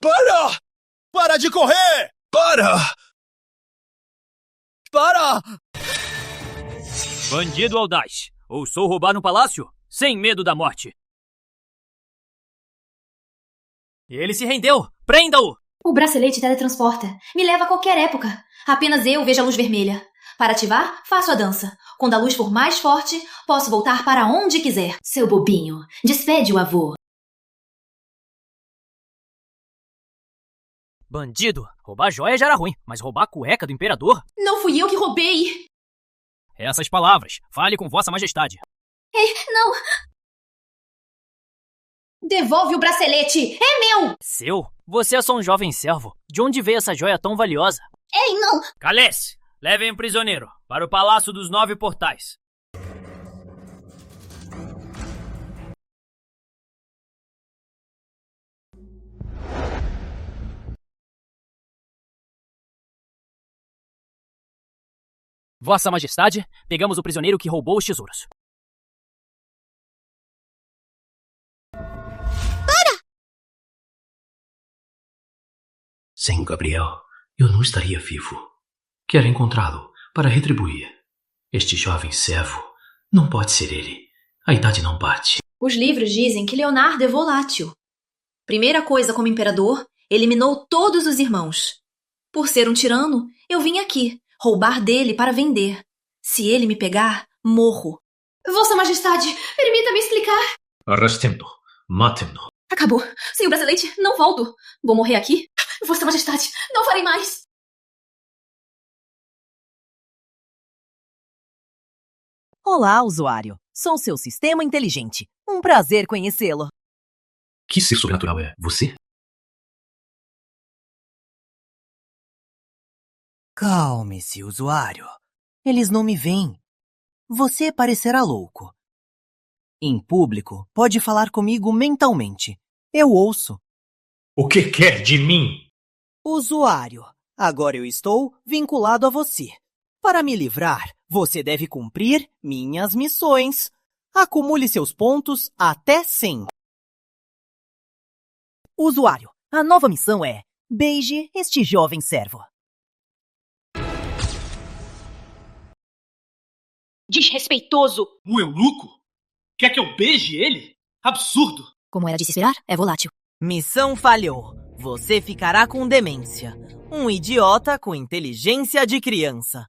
Para! Para de correr! Para! Para! Bandido audaz, ousou roubar no palácio? Sem medo da morte. Ele se rendeu! Prenda-o! O bracelete teletransporta. Me leva a qualquer época. Apenas eu vejo a luz vermelha. Para ativar, faço a dança. Quando a luz for mais forte, posso voltar para onde quiser. Seu bobinho, despede o avô. Bandido, roubar joia já era ruim, mas roubar a cueca do imperador? Não fui eu que roubei. Essas palavras, fale com vossa majestade. Ei, não. Devolve o bracelete. É meu. Seu? Você é só um jovem servo. De onde veio essa joia tão valiosa? Ei, não. Calece! Levem o prisioneiro para o Palácio dos 9 Portais. Vossa Majestade, pegamos o prisioneiro que roubou os tesouros. Sem Gabriel, eu não estaria vivo. Quero encontrá-lo para retribuir. Este jovem servo não pode ser ele. A idade não bate. Os livros dizem que Leonardo é volátil. Primeira coisa como imperador, eliminou todos os irmãos. Por ser um tirano, eu vim aqui, roubar dele para vender. Se ele me pegar, morro. Vossa Majestade, permita-me explicar. Arrestem-no. Matem-no. Acabou. Sem o bracelete, não volto. Vou morrer aqui? Vossa Majestade, não farei mais. Olá, usuário. Sou seu sistema inteligente. Um prazer conhecê-lo. Que ser sobrenatural é você? Calme-se, usuário. Eles não me veem. Você parecerá louco. Em público, pode falar comigo mentalmente. Eu ouço. O que quer de mim? Usuário, agora eu estou vinculado a você. Para me livrar, você deve cumprir minhas missões. Acumule seus pontos até 100. Usuário, a nova missão é: beije este jovem servo. Desrespeitoso. O eunuco? Quer que eu beije ele? Absurdo! Como era de se esperar, é volátil. Missão falhou. Você ficará com demência. Um idiota com inteligência de criança.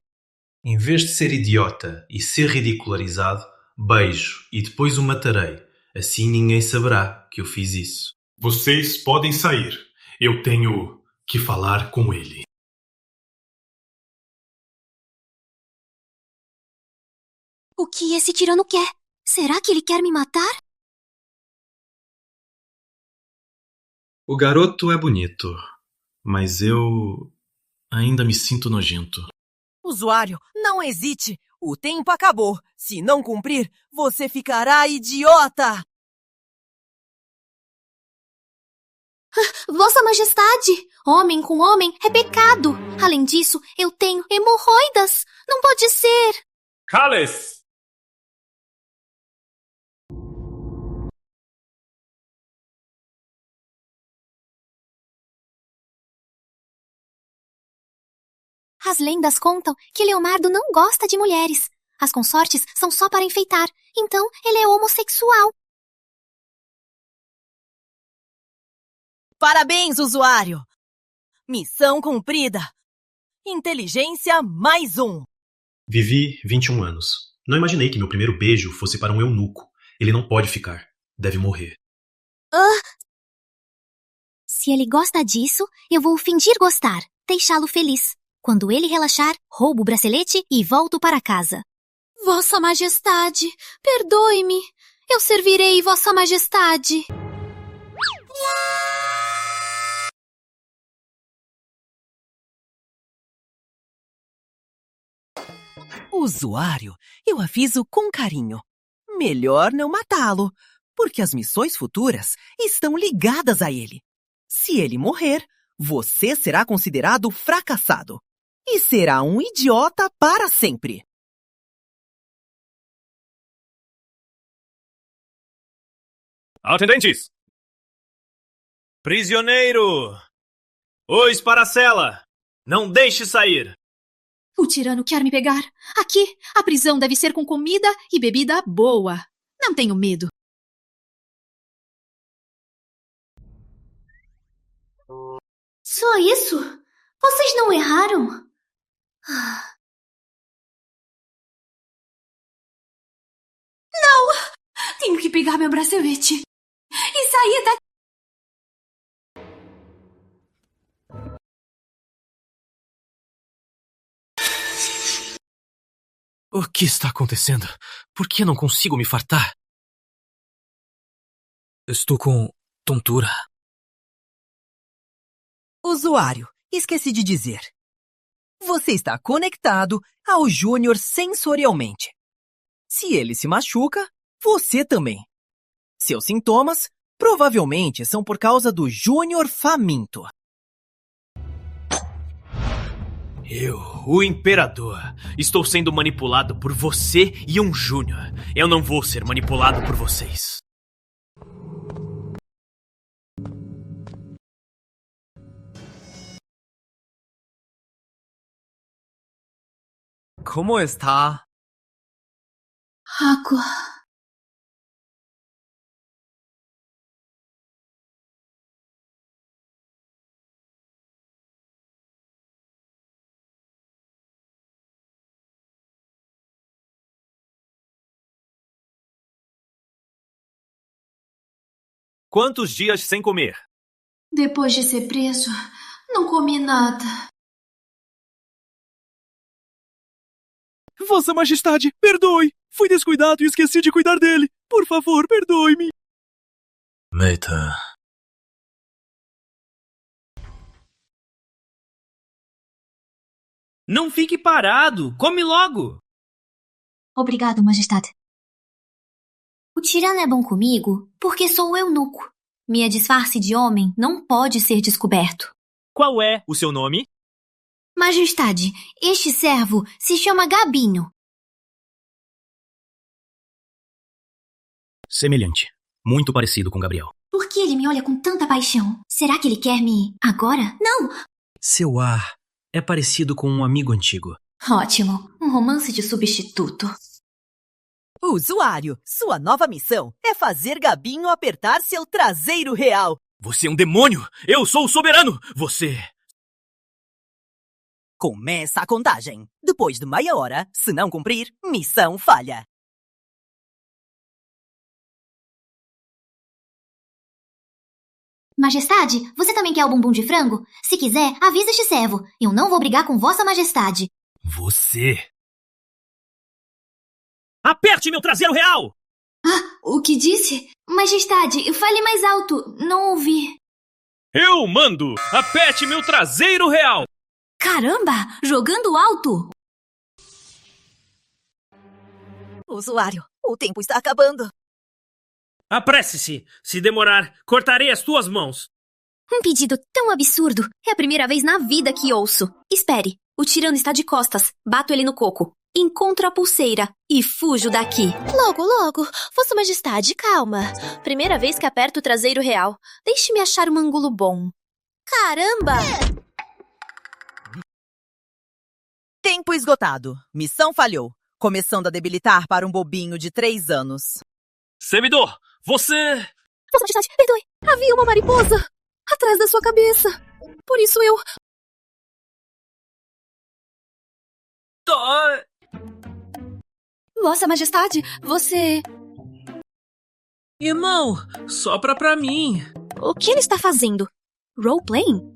Em vez de ser idiota e ser ridicularizado, beijo e depois o matarei. Assim ninguém saberá que eu fiz isso. Vocês podem sair. Eu tenho que falar com ele. O que esse tirano quer? Será que ele quer me matar? O garoto é bonito, mas eu ainda me sinto nojento. Usuário, não hesite. O tempo acabou. Se não cumprir, você ficará idiota. Vossa Majestade, homem com homem é pecado. Além disso, eu tenho hemorroidas. Não pode ser. Cales! As lendas contam que Leonardo não gosta de mulheres. As consortes são só para enfeitar. Então, ele é homossexual. Parabéns, usuário. Missão cumprida. Inteligência mais 1. Vivi 21 anos. Não imaginei que meu primeiro beijo fosse para um eunuco. Ele não pode ficar. Deve morrer. Se ele gosta disso, eu vou fingir gostar. Deixá-lo feliz. Quando ele relaxar, roubo o bracelete e volto para casa. Vossa Majestade, perdoe-me. Eu servirei Vossa Majestade. Usuário, eu aviso com carinho. Melhor não matá-lo, porque as missões futuras estão ligadas a ele. Se ele morrer, você será considerado fracassado. E será um idiota para sempre. Atendentes! Prisioneiro! Os para a cela! Não deixe sair! O tirano quer me pegar. Aqui, a prisão deve ser com comida e bebida boa. Não tenho medo. Só isso? Vocês não erraram? Não! Tenho que pegar meu bracelete e sair daqui. O que está acontecendo? Por que não consigo me fartar? Estou com tontura. Usuário, esqueci de dizer. Você está conectado ao Júnior sensorialmente. Se ele se machuca, você também. Seus sintomas provavelmente são por causa do Júnior faminto. Eu, o Imperador, estou sendo manipulado por você e um Júnior. Eu não vou ser manipulado por vocês. Como está? Água. Quantos dias sem comer? Depois de ser preso, não comi nada. Vossa Majestade, perdoe! Fui descuidado e esqueci de cuidar dele. Por favor, perdoe-me. Meita. Não fique parado! Come logo! Obrigado, Majestade. O tirano é bom comigo porque sou o eunuco. Minha disfarce de homem não pode ser descoberto. Qual é o seu nome? Majestade, este servo se chama Gabinho. Semelhante. Muito parecido com Gabriel. Por que ele me olha com tanta paixão? Será que ele quer me... agora? Não! Seu ar é parecido com um amigo antigo. Ótimo. Um romance de substituto. Usuário, sua nova missão é fazer Gabinho apertar seu traseiro real. Você é um demônio! Eu sou o soberano! Você... Começa a contagem. Depois de meia hora, se não cumprir, missão falha. Majestade, você também quer o bumbum de frango? Se quiser, avisa este servo. Eu não vou brigar com Vossa Majestade. Você... Aperte meu traseiro real! Ah, o que disse? Majestade, fale mais alto. Não ouvi. Eu mando! Aperte meu traseiro real! Caramba, jogando alto. Usuário, o tempo está acabando. Apresse-se! Se demorar, cortarei as tuas mãos! Um pedido tão absurdo. É a primeira vez na vida que ouço. Espere, o tirano está de costas. Bato ele no coco. Encontro a pulseira e fujo daqui. Logo, logo. Vossa Majestade, calma. Primeira vez que aperto o traseiro real. Deixe-me achar um ângulo bom. Caramba! Tempo esgotado. Missão falhou. Começando a debilitar para um bobinho de 3 anos. Servidor, você... Vossa Majestade, perdoe. Havia uma mariposa atrás da sua cabeça. Por isso eu... Vossa Majestade, você... Irmão, sopra pra mim! O que ele está fazendo? Role-playing?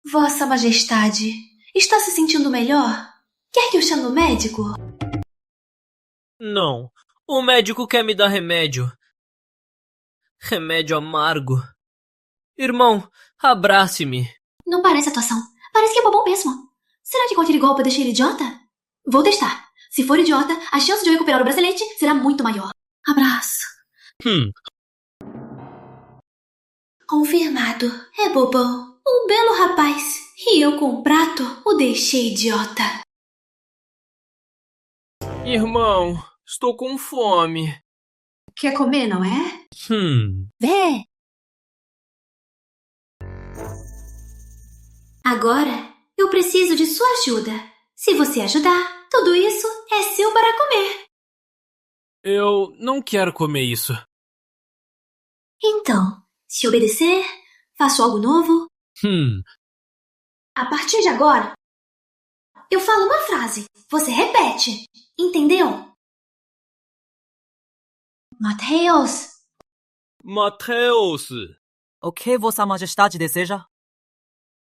Vossa Majestade, está se sentindo melhor? Quer que eu chame o médico? Não, o médico quer me dar remédio. Remédio amargo. Irmão, abrace-me. Não parece atuação. Parece que é bobão mesmo. Será que com aquele golpe eu deixei ele idiota? Vou testar. Se for idiota, a chance de eu recuperar o bracelete será muito maior. Abraço. Confirmado. É bobão. Um belo rapaz. E eu com o prato o deixei idiota. Irmão, estou com fome. Quer comer, não é? Vé! Agora, eu preciso de sua ajuda. Se você ajudar, tudo isso é seu para comer. Eu não quero comer isso. Então, se obedecer, faço algo novo. A partir de agora, eu falo uma frase. Você repete. Entendeu? Mateus. Mateus! O que Vossa Majestade deseja?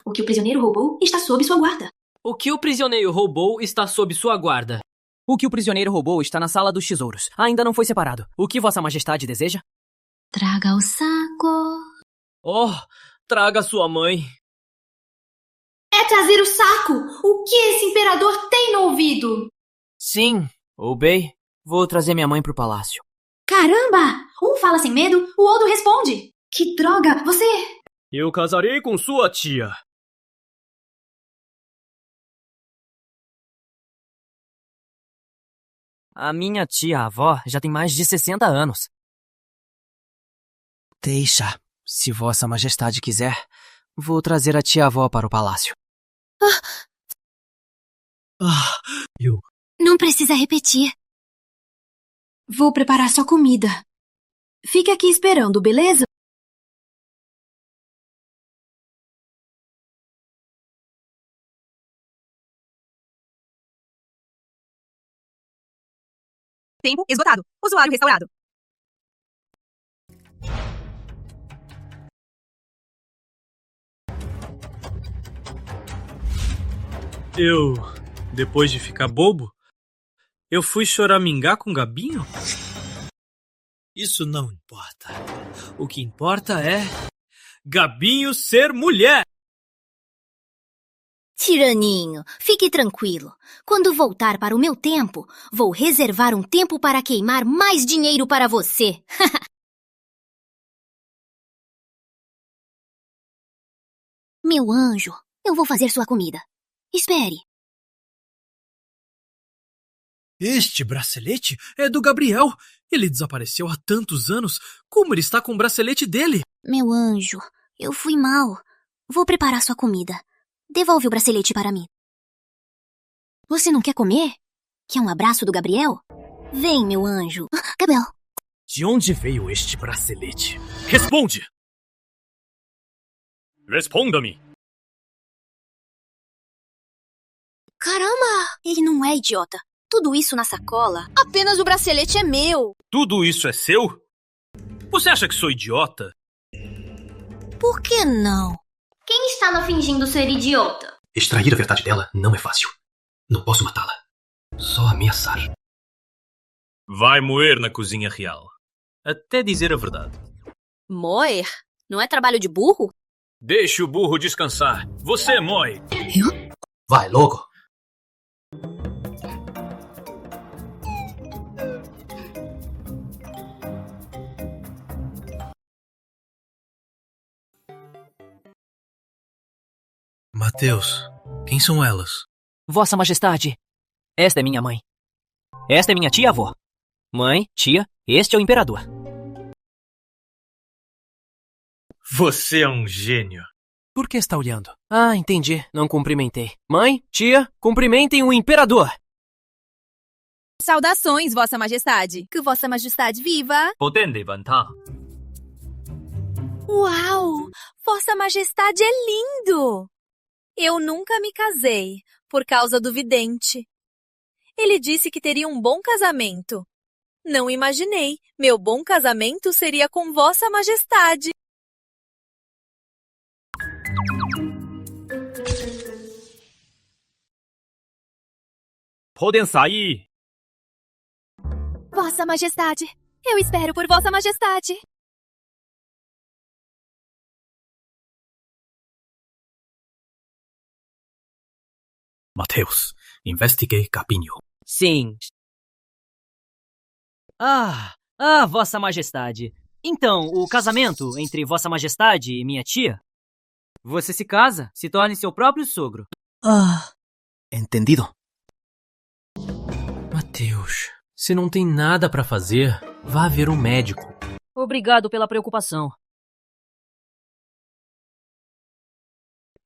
O que o prisioneiro roubou está sob sua guarda. O que o prisioneiro roubou está sob sua guarda. O que o prisioneiro roubou está na sala dos tesouros. Ainda não foi separado. O que Vossa Majestade deseja? Traga o saco. Oh, traga sua mãe. É trazer o saco! O que esse imperador tem no ouvido? Sim, Obey. Vou trazer minha mãe pro palácio. Caramba! Um fala sem medo, o outro responde. Que droga! Você... Eu casarei com sua tia. A minha tia-avó já tem mais de 60 anos. Deixa. Se Vossa Majestade quiser, vou trazer a tia-avó para o palácio. Não precisa repetir. Vou preparar sua comida. Fique aqui esperando, beleza? Tempo esgotado. Usuário restaurado. Depois de ficar bobo, eu fui choramingar com Gabinho? Isso não importa. O que importa é Gabinho ser mulher. Tiraninho, fique tranquilo. Quando voltar para o meu tempo, vou reservar um tempo para queimar mais dinheiro para você. Meu anjo, eu vou fazer sua comida. Espere. Este bracelete é do Gabriel. Ele desapareceu há tantos anos. Como ele está com o bracelete dele? Meu anjo, eu fui mal. Vou preparar sua comida. Devolve o bracelete para mim. Você não quer comer? Quer um abraço do Gabriel? Vem, meu anjo. Gabriel. De onde veio este bracelete? Responde! Responda-me! Caramba! Ele não é idiota. Tudo isso na sacola. Apenas o bracelete é meu. Tudo isso é seu? Você acha que sou idiota? Por que não? Quem estava fingindo ser idiota? Extrair a verdade dela não é fácil. Não posso matá-la. Só ameaçar. Vai moer na cozinha real. Até dizer a verdade. Moer? Não é trabalho de burro? Deixe o burro descansar. Você moe. Vai, logo. Mateus, quem são elas? Vossa Majestade, esta é minha mãe. Esta é minha tia-avó. Mãe, tia, este é o imperador. Você é um gênio. Por que está olhando? Ah, entendi. Não cumprimentei. Mãe, tia, cumprimentem o imperador. Saudações, Vossa Majestade. Que Vossa Majestade viva! Podem levantar. Uau! Vossa Majestade é lindo! Eu nunca me casei, por causa do vidente. Ele disse que teria um bom casamento. Não imaginei. Meu bom casamento seria com Vossa Majestade. Podem sair. Vossa Majestade, eu espero por Vossa Majestade. Mateus, investiguei Gabinho. Sim. Vossa Majestade. Então, o casamento entre Vossa Majestade e minha tia? Você se casa, se torne seu próprio sogro. Entendido. Mateus, se não tem nada pra fazer, vá ver um médico. Obrigado pela preocupação.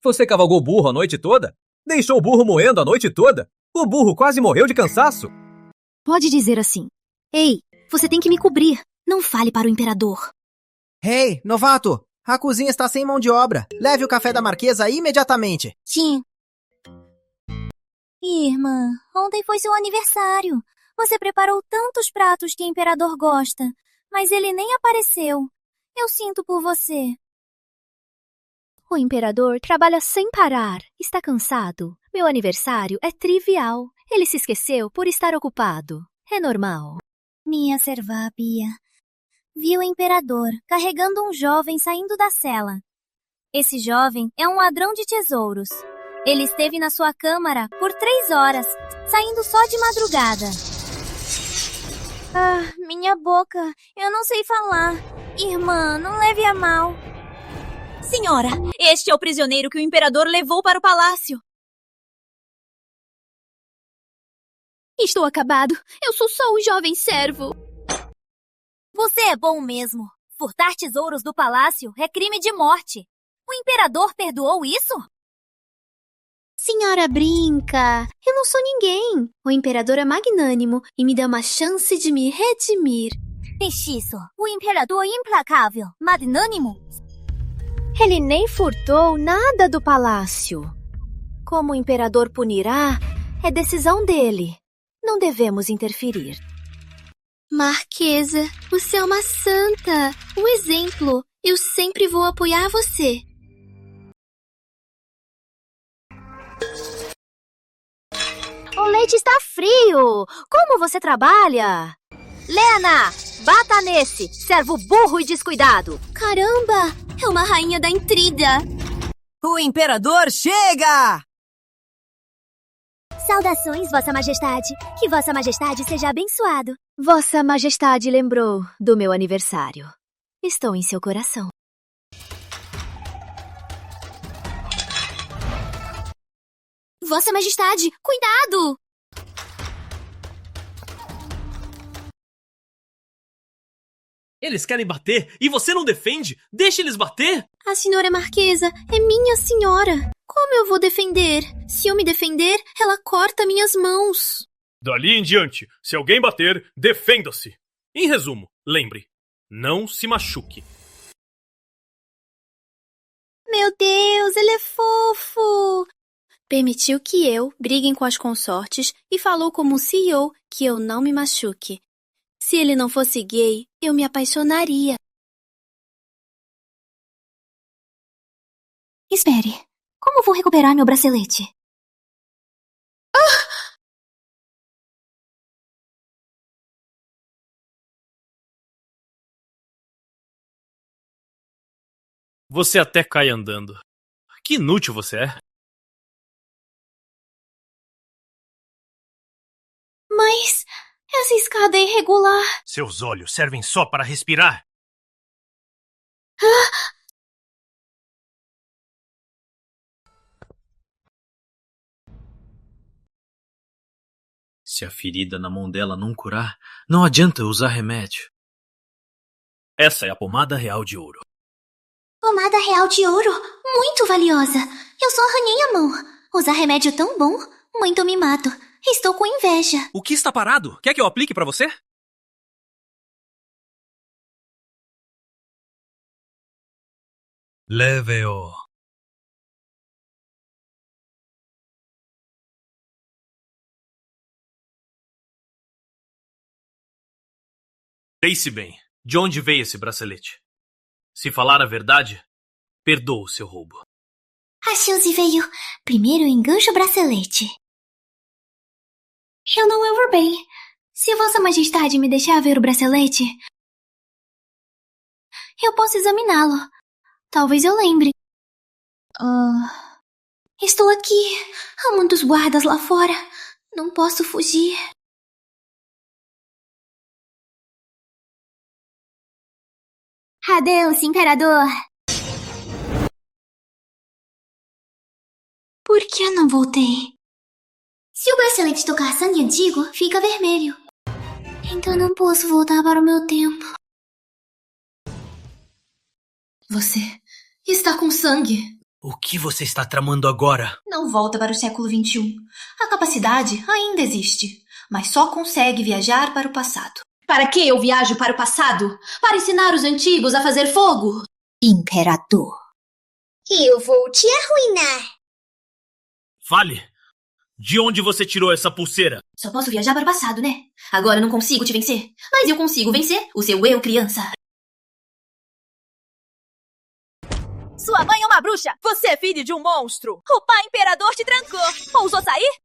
Você cavalgou burro a noite toda? Deixou o burro moendo a noite toda? O burro quase morreu de cansaço. Pode dizer assim. Ei, você tem que me cobrir. Não fale para o imperador. Hey, novato! A cozinha está sem mão de obra. Leve o café da marquesa imediatamente. Sim. Irmã, ontem foi seu aniversário. Você preparou tantos pratos que o imperador gosta, mas ele nem apareceu. Eu sinto por você. O imperador trabalha sem parar. Está cansado. Meu aniversário é trivial. Ele se esqueceu por estar ocupado. É normal. Minha servápia. Vi o imperador carregando um jovem saindo da cela. Esse jovem é um ladrão de tesouros. Ele esteve na sua câmara por 3 horas, saindo só de madrugada. Ah, minha boca. Eu não sei falar. Irmã, não leve a mal. Senhora, este é o prisioneiro que o imperador levou para o palácio. Estou acabado. Eu sou só um jovem servo. Você é bom mesmo. Furtar tesouros do palácio é crime de morte. O imperador perdoou isso? Senhora brinca. Eu não sou ninguém. O imperador é magnânimo e me dá uma chance de me redimir. Mestiço, o imperador é implacável, magnânimo. Ele nem furtou nada do palácio. Como o imperador punirá, é decisão dele. Não devemos interferir. Marquesa, você é uma santa. Um exemplo. Eu sempre vou apoiar você. O leite está frio. Como você trabalha? Lena, bata nesse, servo burro e descuidado. Caramba, é uma rainha da intriga. O imperador chega! Saudações, Vossa Majestade. Que Vossa Majestade seja abençoado. Vossa Majestade lembrou do meu aniversário. Estou em seu coração. Vossa Majestade, cuidado! Eles querem bater e você não defende? Deixa eles bater! A senhora Marquesa é minha senhora. Como eu vou defender? Se eu me defender, ela corta minhas mãos. Dali em diante, se alguém bater, defenda-se. Em resumo, lembre, não se machuque. Meu Deus, ele é fofo! Permitiu que eu briguem com as consortes e falou como CEO que eu não me machuque. Se ele não fosse gay, eu me apaixonaria. Espere, como vou recuperar meu bracelete? Você até cai andando. Que inútil você é. Mas essa escada é irregular. Seus olhos servem só para respirar. Se a ferida na mão dela não curar, não adianta usar remédio. Essa é a pomada real de ouro. Pomada real de ouro? Muito valiosa. Eu só arranhei a mão. Usar remédio tão bom? Muito mimado. Estou com inveja. O que está parado? Quer que eu aplique para você? Leve-o. Pense bem, de onde veio esse bracelete? Se falar a verdade, perdoa o seu roubo. A chance veio. Primeiro engancho o bracelete. Eu não lembro bem. Se Vossa Majestade me deixar ver o bracelete, eu posso examiná-lo. Talvez eu lembre. Estou aqui. Há muitos guardas lá fora. Não posso fugir. Adeus, imperador. Por que não voltei? Se o bracelete tocar sangue antigo, fica vermelho. Então não posso voltar para o meu tempo. Você está com sangue. O que você está tramando agora? Não volta para o século XXI. A capacidade ainda existe, mas só consegue viajar para o passado. Para que eu viajo para o passado? Para ensinar os antigos a fazer fogo? Imperador. Eu vou te arruinar. Fale! De onde você tirou essa pulseira? Só posso viajar para o passado, né? Agora eu não consigo te vencer. Mas eu consigo vencer o seu eu criança. Sua mãe é uma bruxa! Você é filho de um monstro! O pai imperador te trancou! Ousou sair?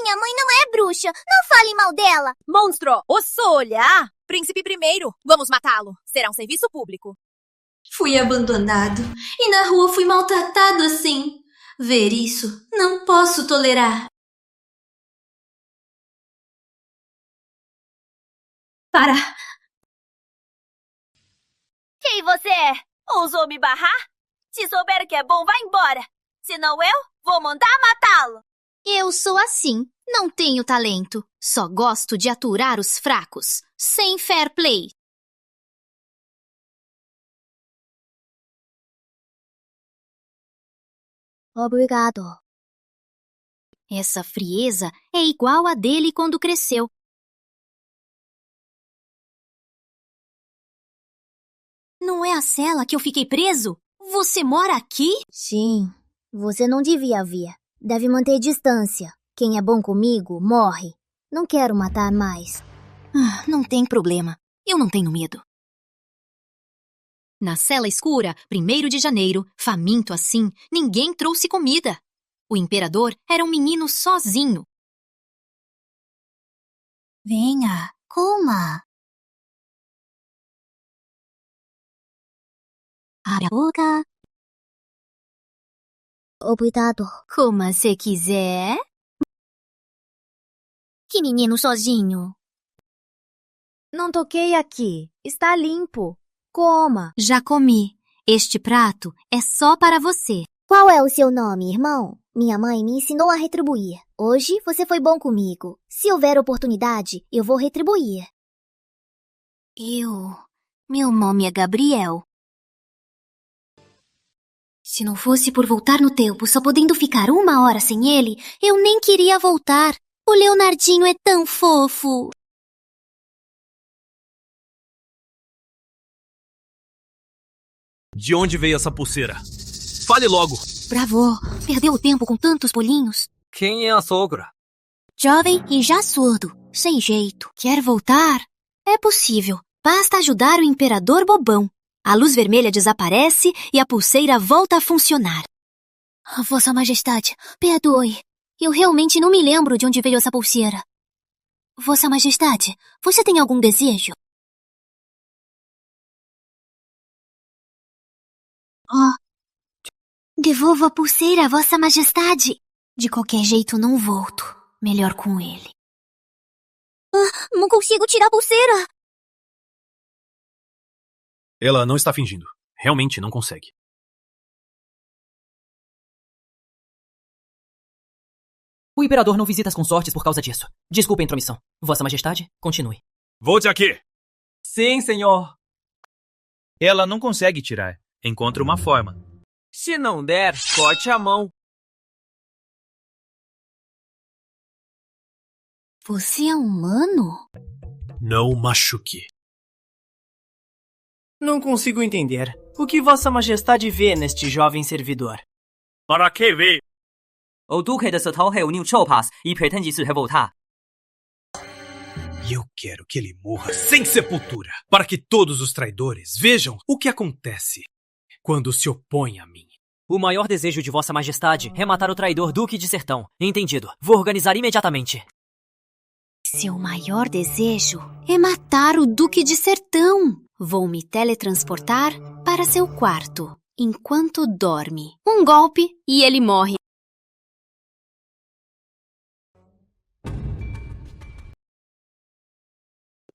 Minha mãe não é bruxa! Não fale mal dela! Monstro! Ousou olhar? Príncipe primeiro! Vamos matá-lo! Será um serviço público! Fui abandonado e na rua fui maltratado assim. Ver isso não posso tolerar. Para! Quem você é? Ousou me barrar? Se souber que é bom, vá embora. Senão eu vou mandar matá-lo. Eu sou assim. Não tenho talento. Só gosto de aturar os fracos. Sem fair play. Obrigado. Essa frieza é igual a dele quando cresceu. Não é a cela que eu fiquei preso? Você mora aqui? Sim. Você não devia vir. Deve manter distância. Quem é bom comigo, morre. Não quero matar mais. Não tem problema. Eu não tenho medo. Na cela escura, 1º de janeiro, faminto assim, ninguém trouxe comida. O imperador era um menino sozinho. Venha, coma. Abra a boca. Obrigado. Coma se quiser. Que menino sozinho. Não toquei aqui. Está limpo. Coma. Já comi. Este prato é só para você. Qual é o seu nome, irmão? Minha mãe me ensinou a retribuir. Hoje você foi bom comigo. Se houver oportunidade, eu vou retribuir. Meu nome é Gabriel. Se não fosse por voltar no tempo, só podendo ficar 1 hora sem ele, eu nem queria voltar. O Leonardinho é tão fofo. De onde veio essa pulseira? Fale logo! Bravo, perdeu o tempo com tantos bolinhos. Quem é a sogra? Jovem e já surdo, sem jeito. Quer voltar? É possível. Basta ajudar o imperador bobão. A luz vermelha desaparece e a pulseira volta a funcionar. Vossa Majestade, perdoe. Eu realmente não me lembro de onde veio essa pulseira. Vossa Majestade, você tem algum desejo? Devolva a pulseira, Vossa Majestade. De qualquer jeito, não volto. Melhor com ele. Não consigo tirar a pulseira. Ela não está fingindo. Realmente não consegue. O imperador não visita as consortes por causa disso. Desculpe a intromissão. Vossa Majestade, continue. Volte aqui! Sim, senhor. Ela não consegue tirar. Encontre uma forma. Se não der, corte a mão. Você é humano? Não machuque. Não consigo entender. O que Vossa Majestade vê neste jovem servidor? Para que veio? O Duque de Setão reuniu tropas e pretende se revoltar. E eu quero que ele morra sem sepultura, para que todos os traidores vejam o que acontece quando se opõem a mim. O maior desejo de Vossa Majestade é matar o traidor Duque de Sertão. Entendido. Vou organizar imediatamente. Seu maior desejo é matar o Duque de Sertão. Vou me teletransportar para seu quarto, enquanto dorme. Um golpe e ele morre.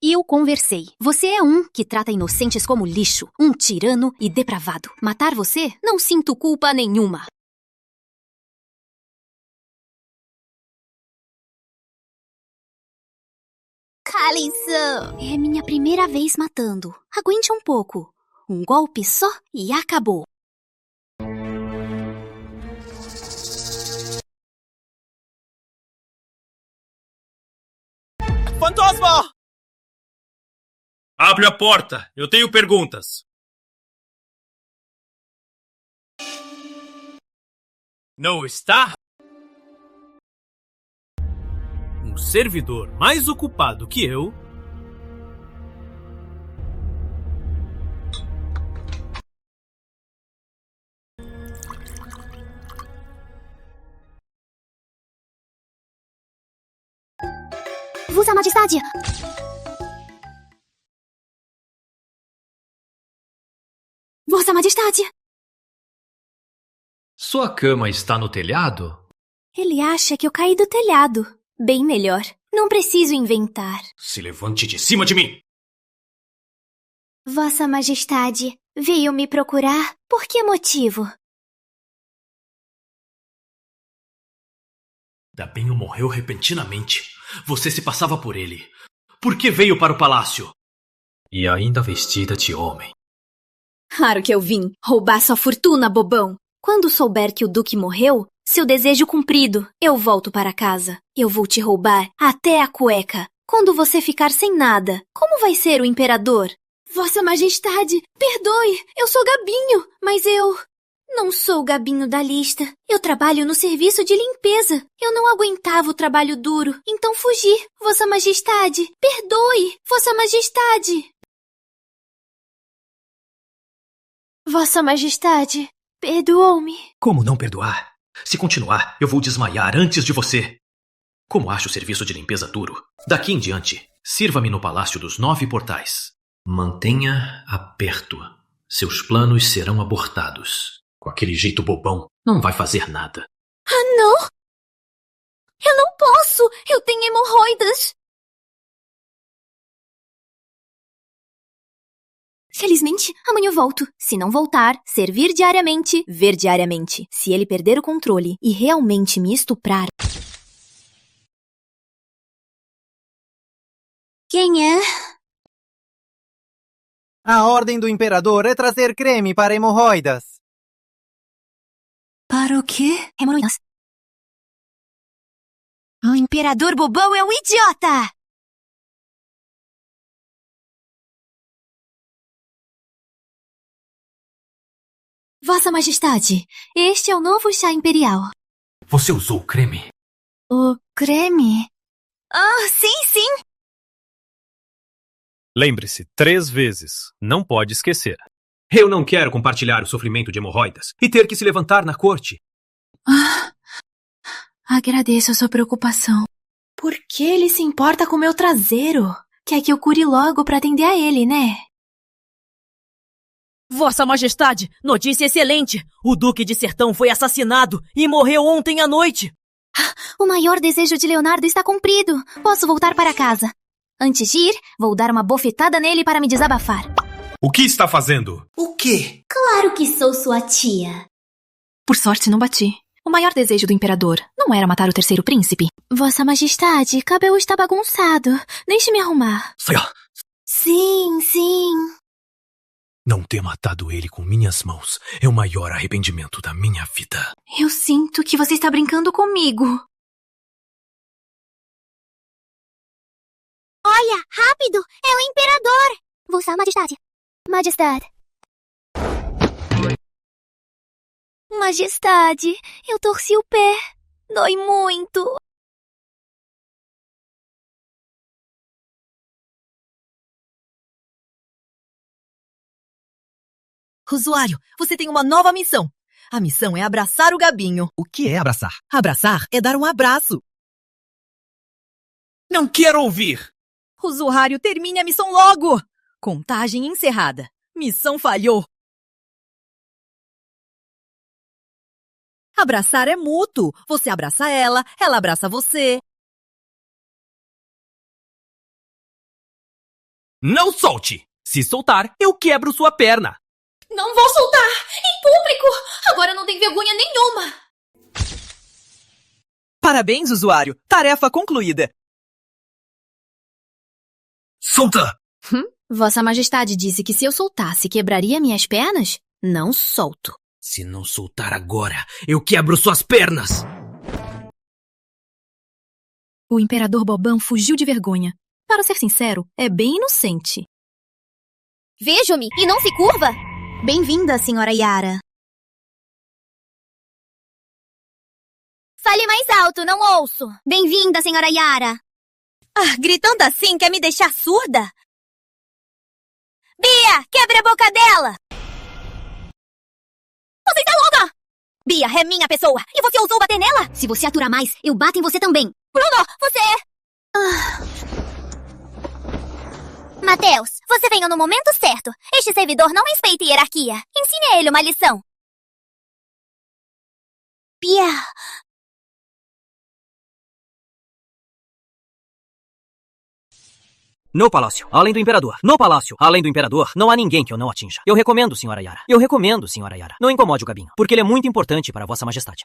Eu conversei. Você é um que trata inocentes como lixo, um tirano e depravado. Matar você? Não sinto culpa nenhuma. Calem-se! É minha primeira vez matando. Aguente um pouco. Um golpe só e acabou. Fantasma! Abre a porta! Eu tenho perguntas. Não está? Um servidor mais ocupado que eu. Vossa Majestade! Vossa Majestade! Sua cama está no telhado? Ele acha que eu caí do telhado. Bem melhor. Não preciso inventar. Se levante de cima de mim! Vossa Majestade, veio me procurar? Por que motivo? Gabinho morreu repentinamente. Você se passava por ele. Por que veio para o palácio? E ainda vestida de homem. Claro que eu vim. Roubar sua fortuna, bobão. Quando souber que o Duque morreu, seu desejo cumprido, eu volto para casa. Eu vou te roubar até a cueca. Quando você ficar sem nada, como vai ser o imperador? Vossa Majestade, perdoe, eu sou Gabinho, mas eu não sou o Gabinho da lista. Eu trabalho no serviço de limpeza. Eu não aguentava o trabalho duro, então fugi. Vossa Majestade, perdoe, Vossa Majestade. Vossa Majestade, perdoou-me. Como não perdoar? Se continuar, eu vou desmaiar antes de você. Como acho o serviço de limpeza duro? Daqui em diante, sirva-me no Palácio dos 9 Portais. Mantenha aperto. Seus planos serão abortados. Com aquele jeito bobão, não vai fazer nada. Ah, não! Eu não posso! Eu tenho hemorroidas! Felizmente, amanhã eu volto. Se não voltar, servir diariamente, ver diariamente. Se ele perder o controle e realmente me estuprar... Quem é? A ordem do imperador é trazer creme para hemorroidas. Para o quê? Hemorroidas. O imperador bobão é um idiota! Vossa Majestade, este é o novo chá imperial. Você usou o creme? O creme? Ah, sim, sim! Lembre-se, 3 vezes. Não pode esquecer. Eu não quero compartilhar o sofrimento de hemorroidas e ter que se levantar na corte. Ah, agradeço a sua preocupação. Por que ele se importa com meu traseiro? Quer que eu cure logo para atender a ele, né? Vossa Majestade, notícia excelente! O Duque de Sertão foi assassinado e morreu ontem à noite! O maior desejo de Leonardo está cumprido. Posso voltar para casa. Antes de ir, vou dar uma bofetada nele para me desabafar. O que está fazendo? O quê? Claro que sou sua tia. Por sorte, não bati. O maior desejo do imperador não era matar o terceiro príncipe. Vossa Majestade, cabelo está bagunçado. Deixe-me arrumar. Saia! Sim, sim. Não ter matado ele com minhas mãos é o maior arrependimento da minha vida. Eu sinto que você está brincando comigo. Olha, rápido! É o imperador! Vossa Majestade. Majestade. Majestade, eu torci o pé. Dói muito. Usuário, você tem uma nova missão. A missão é abraçar o Gabinho. O que é abraçar? Abraçar é dar um abraço. Não quero ouvir! Usuário, termine a missão logo! Contagem encerrada. Missão falhou. Abraçar é mútuo. Você abraça ela abraça você. Não solte! Se soltar, eu quebro sua perna. Não vou soltar! Em público! Agora não tem vergonha nenhuma! Parabéns, usuário. Tarefa concluída. Solta! Vossa Majestade disse que se eu soltasse, quebraria minhas pernas? Não solto. Se não soltar agora, eu quebro suas pernas! O Imperador Bobão fugiu de vergonha. Para ser sincero, é bem inocente. Vejo-me e não se curva! Bem-vinda, senhora Yara. Fale mais alto, não ouço. Bem-vinda, senhora Yara. Gritando assim quer me deixar surda? Bia, quebre a boca dela! Você está louca! Bia, é minha pessoa e você ousou bater nela? Se você aturar mais, eu bato em você também. Bruno, você é... Mateus, você veio no momento certo. Este servidor não respeita hierarquia. Ensine a ele uma lição. Bia... No palácio, além do imperador. No palácio, além do imperador, não há ninguém que eu não atinja. Eu recomendo, senhora Yara. Eu recomendo, senhora Yara. Não incomode o Gabinho, porque ele é muito importante para Vossa Majestade.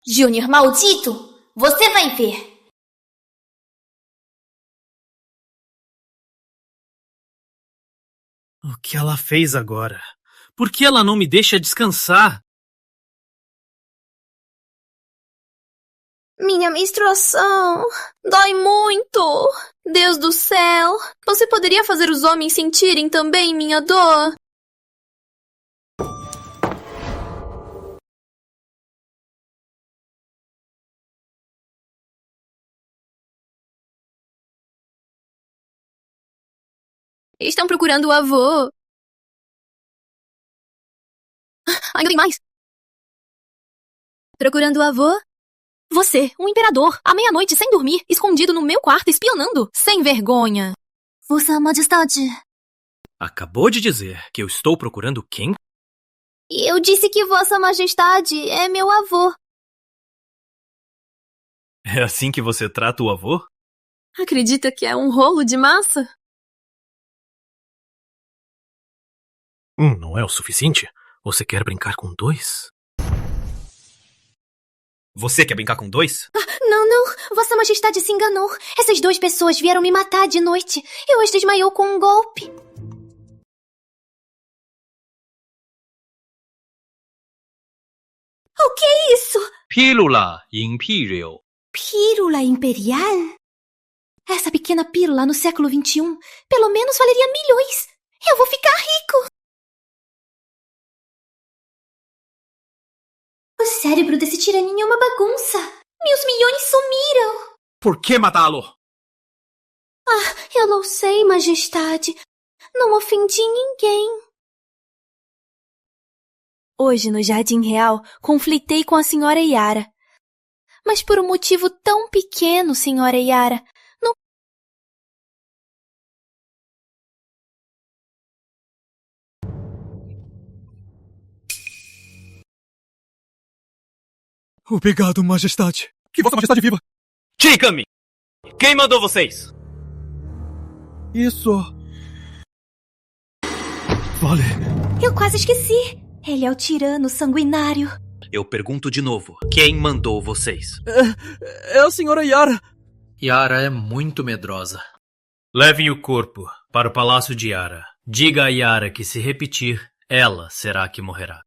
Júnior maldito! Você vai ver! O que ela fez agora? Por que ela não me deixa descansar? Minha menstruação dói muito. Deus do céu, você poderia fazer os homens sentirem também minha dor? Estão procurando o avô. Ainda tem mais. Procurando o avô? Você, um imperador, à meia-noite sem dormir, escondido no meu quarto, espionando, sem vergonha. Vossa Majestade. Acabou de dizer que eu estou procurando quem? Eu disse que Vossa Majestade é meu avô. É assim que você trata o avô? Acredita que é um rolo de massa? Não é o suficiente? Você quer brincar com dois? Você quer brincar com dois? Não. Vossa Majestade se enganou. Essas duas pessoas vieram me matar de noite. Eu as desmaiou com um golpe. O que é isso? Pílula Imperial. Pílula imperial? Essa pequena pílula no século XXI pelo menos valeria milhões. Eu vou ficar rico. O cérebro desse tiraninho é uma bagunça. Meus milhões sumiram. Por que matá-lo? Eu não sei, Majestade. Não ofendi ninguém. Hoje, no Jardim Real, conflitei com a senhora Yara. Mas por um motivo tão pequeno, senhora Yara. Não... Obrigado, Majestade. Que Vossa Majestade viva! Diga-me! Quem mandou vocês? Isso... Vale. Eu quase esqueci. Ele é o tirano sanguinário. Eu pergunto de novo. Quem mandou vocês? É a senhora Yara. Yara é muito medrosa. Levem o corpo para o Palácio de Yara. Diga a Yara que se repetir, ela será a que morrerá.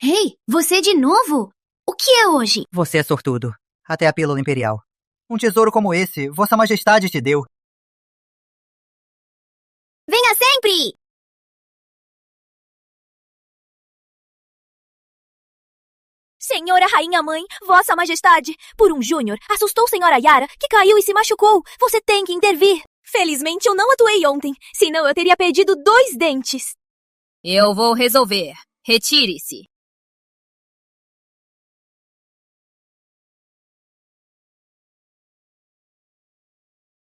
Ei, você de novo? O que é hoje? Você é sortudo. Até a pílula imperial. Um tesouro como esse, Vossa Majestade te deu. Venha sempre! Senhora Rainha Mãe, Vossa Majestade, por um júnior, assustou Senhora Yara, que caiu e se machucou. Você tem que intervir. Felizmente eu não atuei ontem, senão eu teria perdido 2 dentes. Eu vou resolver. Retire-se.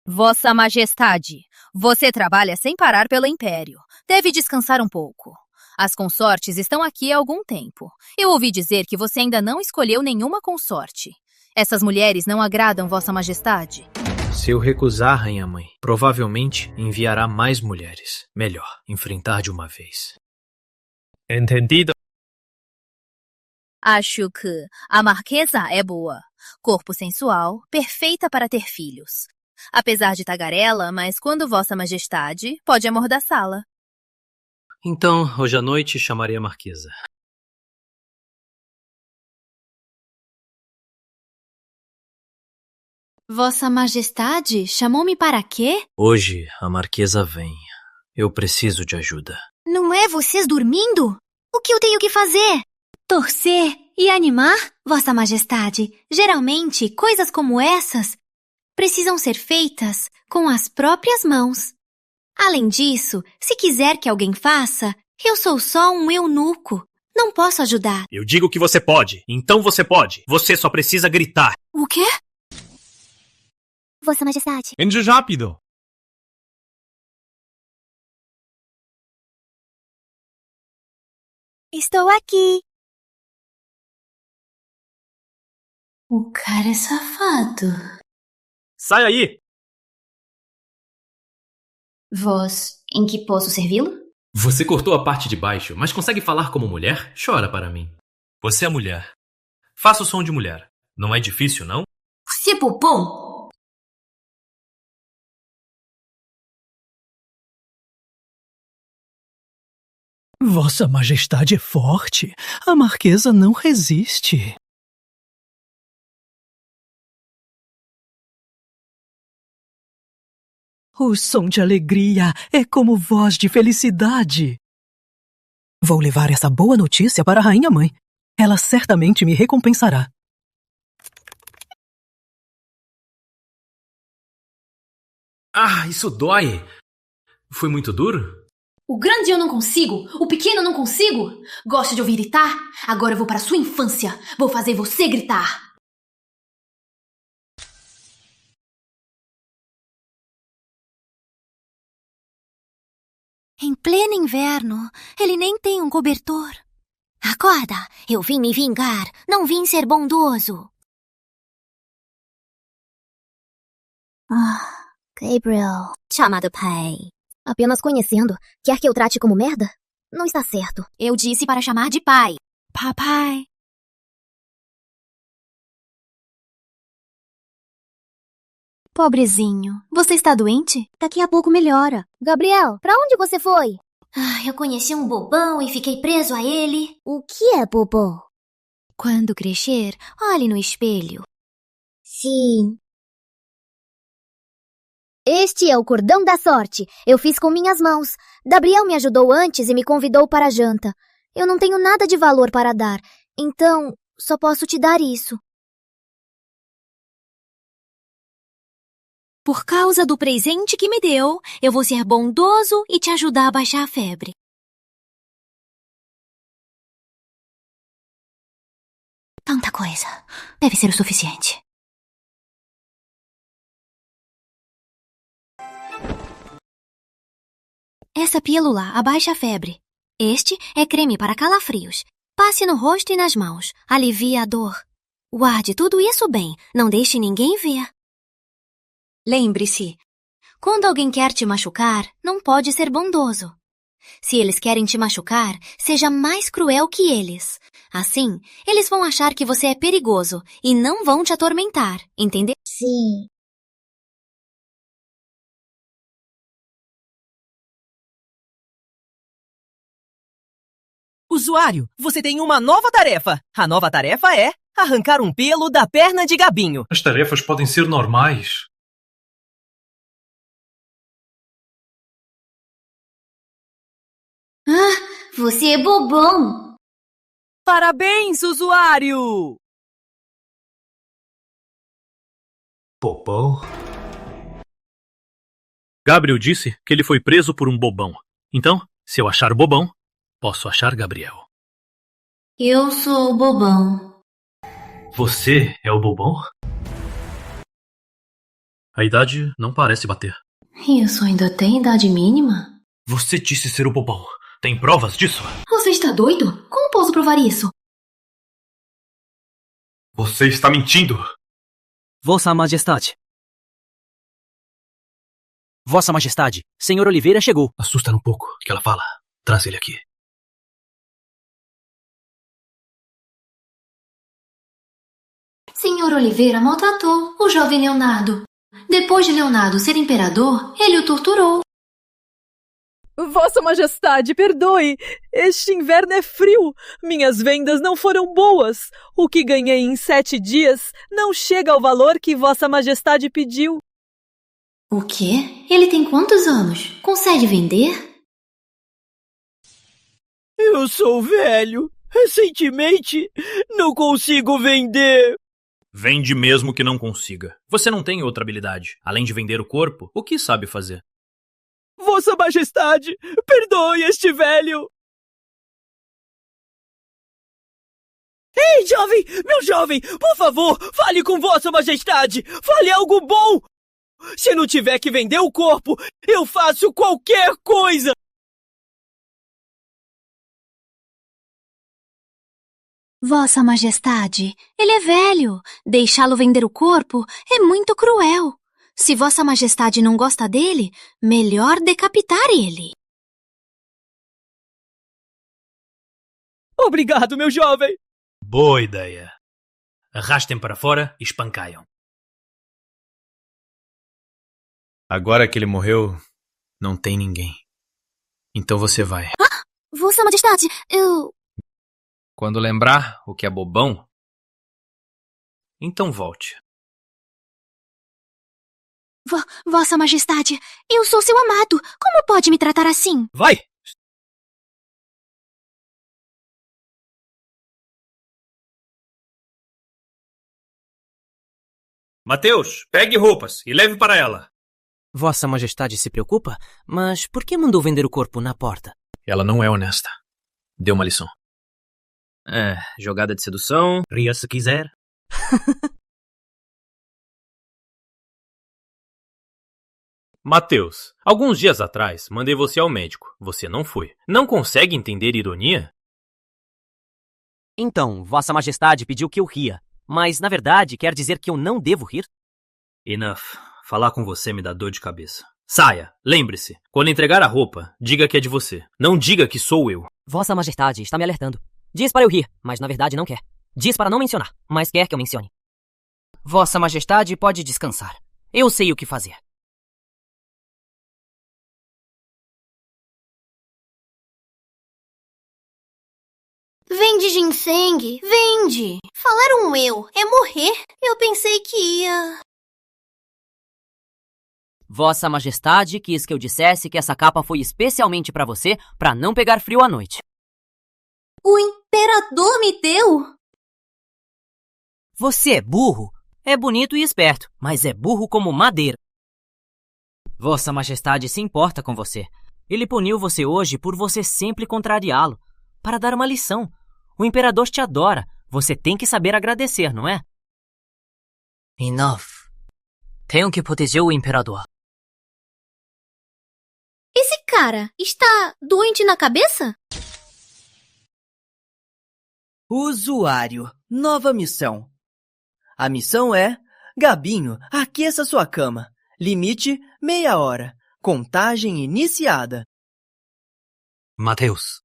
Vossa Majestade, você trabalha sem parar pelo Império. Deve descansar um pouco. As consortes estão aqui há algum tempo. Eu ouvi dizer que você ainda não escolheu nenhuma consorte. Essas mulheres não agradam Vossa Majestade? Se eu recusar, Rainha Mãe, provavelmente enviará mais mulheres. Melhor enfrentar de uma vez. Entendido. Acho que a Marquesa é boa. Corpo sensual, perfeita para ter filhos. Apesar de tagarela, mas quando Vossa Majestade pode amordaçá-la. Então, hoje à noite chamarei a Marquesa. Vossa Majestade chamou-me para quê? Hoje a Marquesa vem. Eu preciso de ajuda. Não é vocês dormindo? O que eu tenho que fazer? Torcer e animar? Vossa Majestade, geralmente coisas como essas precisam ser feitas com as próprias mãos. Além disso, se quiser que alguém faça, eu sou só um eunuco. Não posso ajudar. Eu digo que você pode, então você pode. Você só precisa gritar. O quê? Vossa Majestade. Ande rápido. Estou aqui. O cara é safado. Sai aí! Vós, em que posso servi-lo? Você cortou a parte de baixo, mas consegue falar como mulher? Chora para mim. Você é mulher. Faça o som de mulher. Não é difícil, não? Você é bobão! Vossa Majestade é forte. A Marquesa não resiste. O som de alegria é como voz de felicidade. Vou levar essa boa notícia para a Rainha Mãe. Ela certamente me recompensará. Ah, isso dói! Foi muito duro? O grande eu não consigo, o pequeno eu não consigo. Gosta de ouvir gritar? Agora eu vou para sua infância. Vou fazer você gritar. Em pleno inverno, ele nem tem um cobertor. Acorda, eu vim me vingar, não vim ser bondoso. Gabriel. Chamado pai. Apenas conhecendo, quer que eu trate como merda? Não está certo. Eu disse para chamar de pai. Papai. Pobrezinho, você está doente? Daqui a pouco melhora. Gabriel, pra onde você foi? Eu conheci um bobão e fiquei preso a ele. O que é bobô? Quando crescer, olhe no espelho. Sim. Este é o cordão da sorte. Eu fiz com minhas mãos. Gabriel me ajudou antes e me convidou para a janta. Eu não tenho nada de valor para dar, então só posso te dar isso. Por causa do presente que me deu, eu vou ser bondoso e te ajudar a baixar a febre. Tanta coisa. Deve ser o suficiente. Essa pílula abaixa a febre. Este é creme para calafrios. Passe no rosto e nas mãos. Alivia a dor. Guarde tudo isso bem. Não deixe ninguém ver. Lembre-se, quando alguém quer te machucar, não pode ser bondoso. Se eles querem te machucar, seja mais cruel que eles. Assim, eles vão achar que você é perigoso e não vão te atormentar, entendeu? Sim. Usuário, você tem uma nova tarefa. A nova tarefa é arrancar um pelo da perna de Gabinho. As tarefas podem ser normais. Você é bobão. Parabéns, usuário! Bobão? Gabriel disse que ele foi preso por um bobão. Então, se eu achar o bobão, posso achar Gabriel. Eu sou o bobão. Você é o bobão? A idade não parece bater. Isso ainda tem idade mínima? Você disse ser o bobão. Tem provas disso? Você está doido? Como posso provar isso? Você está mentindo. Vossa Majestade. Vossa Majestade, Senhor Oliveira chegou. Assusta um pouco. O que ela fala? Traz ele aqui. Senhor Oliveira maltratou o jovem Leonardo. Depois de Leonardo ser imperador, ele o torturou. Vossa Majestade, perdoe. Este inverno é frio. Minhas vendas não foram boas. O que ganhei em 7 dias não chega ao valor que Vossa Majestade pediu. O quê? Ele tem quantos anos? Consegue vender? Eu sou velho. Recentemente, não consigo vender. Vende mesmo que não consiga. Você não tem outra habilidade. Além de vender o corpo, o que sabe fazer? Vossa Majestade, perdoe este velho. Ei, jovem! Meu jovem! Por favor, fale com Vossa Majestade! Fale algo bom! Se não tiver que vender o corpo, eu faço qualquer coisa! Vossa Majestade, ele é velho. Deixá-lo vender o corpo é muito cruel. Se Vossa Majestade não gosta dele, melhor decapitar ele. Obrigado, meu jovem! Boa ideia. Arrastem para fora e espancaiam. Agora que ele morreu, não tem ninguém. Então você vai. Ah, Vossa Majestade, eu... Quando lembrar o que é bobão, então volte. Vossa Majestade, eu sou seu amado. Como pode me tratar assim? Vai! Mateus, pegue roupas e leve para ela. Vossa Majestade se preocupa? Mas por que mandou vender o corpo na porta? Ela não é honesta. Deu uma lição. Jogada de sedução. Ria se quiser. Mateus, alguns dias atrás mandei você ao médico. Você não foi. Não consegue entender ironia? Então, Vossa Majestade pediu que eu ria. Mas, na verdade, quer dizer que eu não devo rir? Enough. Falar com você me dá dor de cabeça. Saia. Lembre-se. Quando entregar a roupa, diga que é de você. Não diga que sou eu. Vossa Majestade está me alertando. Diz para eu rir, mas na verdade não quer. Diz para não mencionar, mas quer que eu mencione. Vossa Majestade pode descansar. Eu sei o que fazer. Vende ginseng, vende. Falaram eu, é morrer. Eu pensei que ia... Vossa Majestade quis que eu dissesse que essa capa foi especialmente para você, para não pegar frio à noite. O imperador me deu? Você é burro? É bonito e esperto, mas é burro como madeira. Vossa Majestade se importa com você. Ele puniu você hoje por você sempre contrariá-lo, para dar uma lição. O imperador te adora. Você tem que saber agradecer, não é? Enough. Tenho que proteger o imperador. Esse cara está doente na cabeça? Usuário, nova missão. A missão é: Gabinho, aqueça sua cama. Limite, meia hora. Contagem iniciada. Mateus.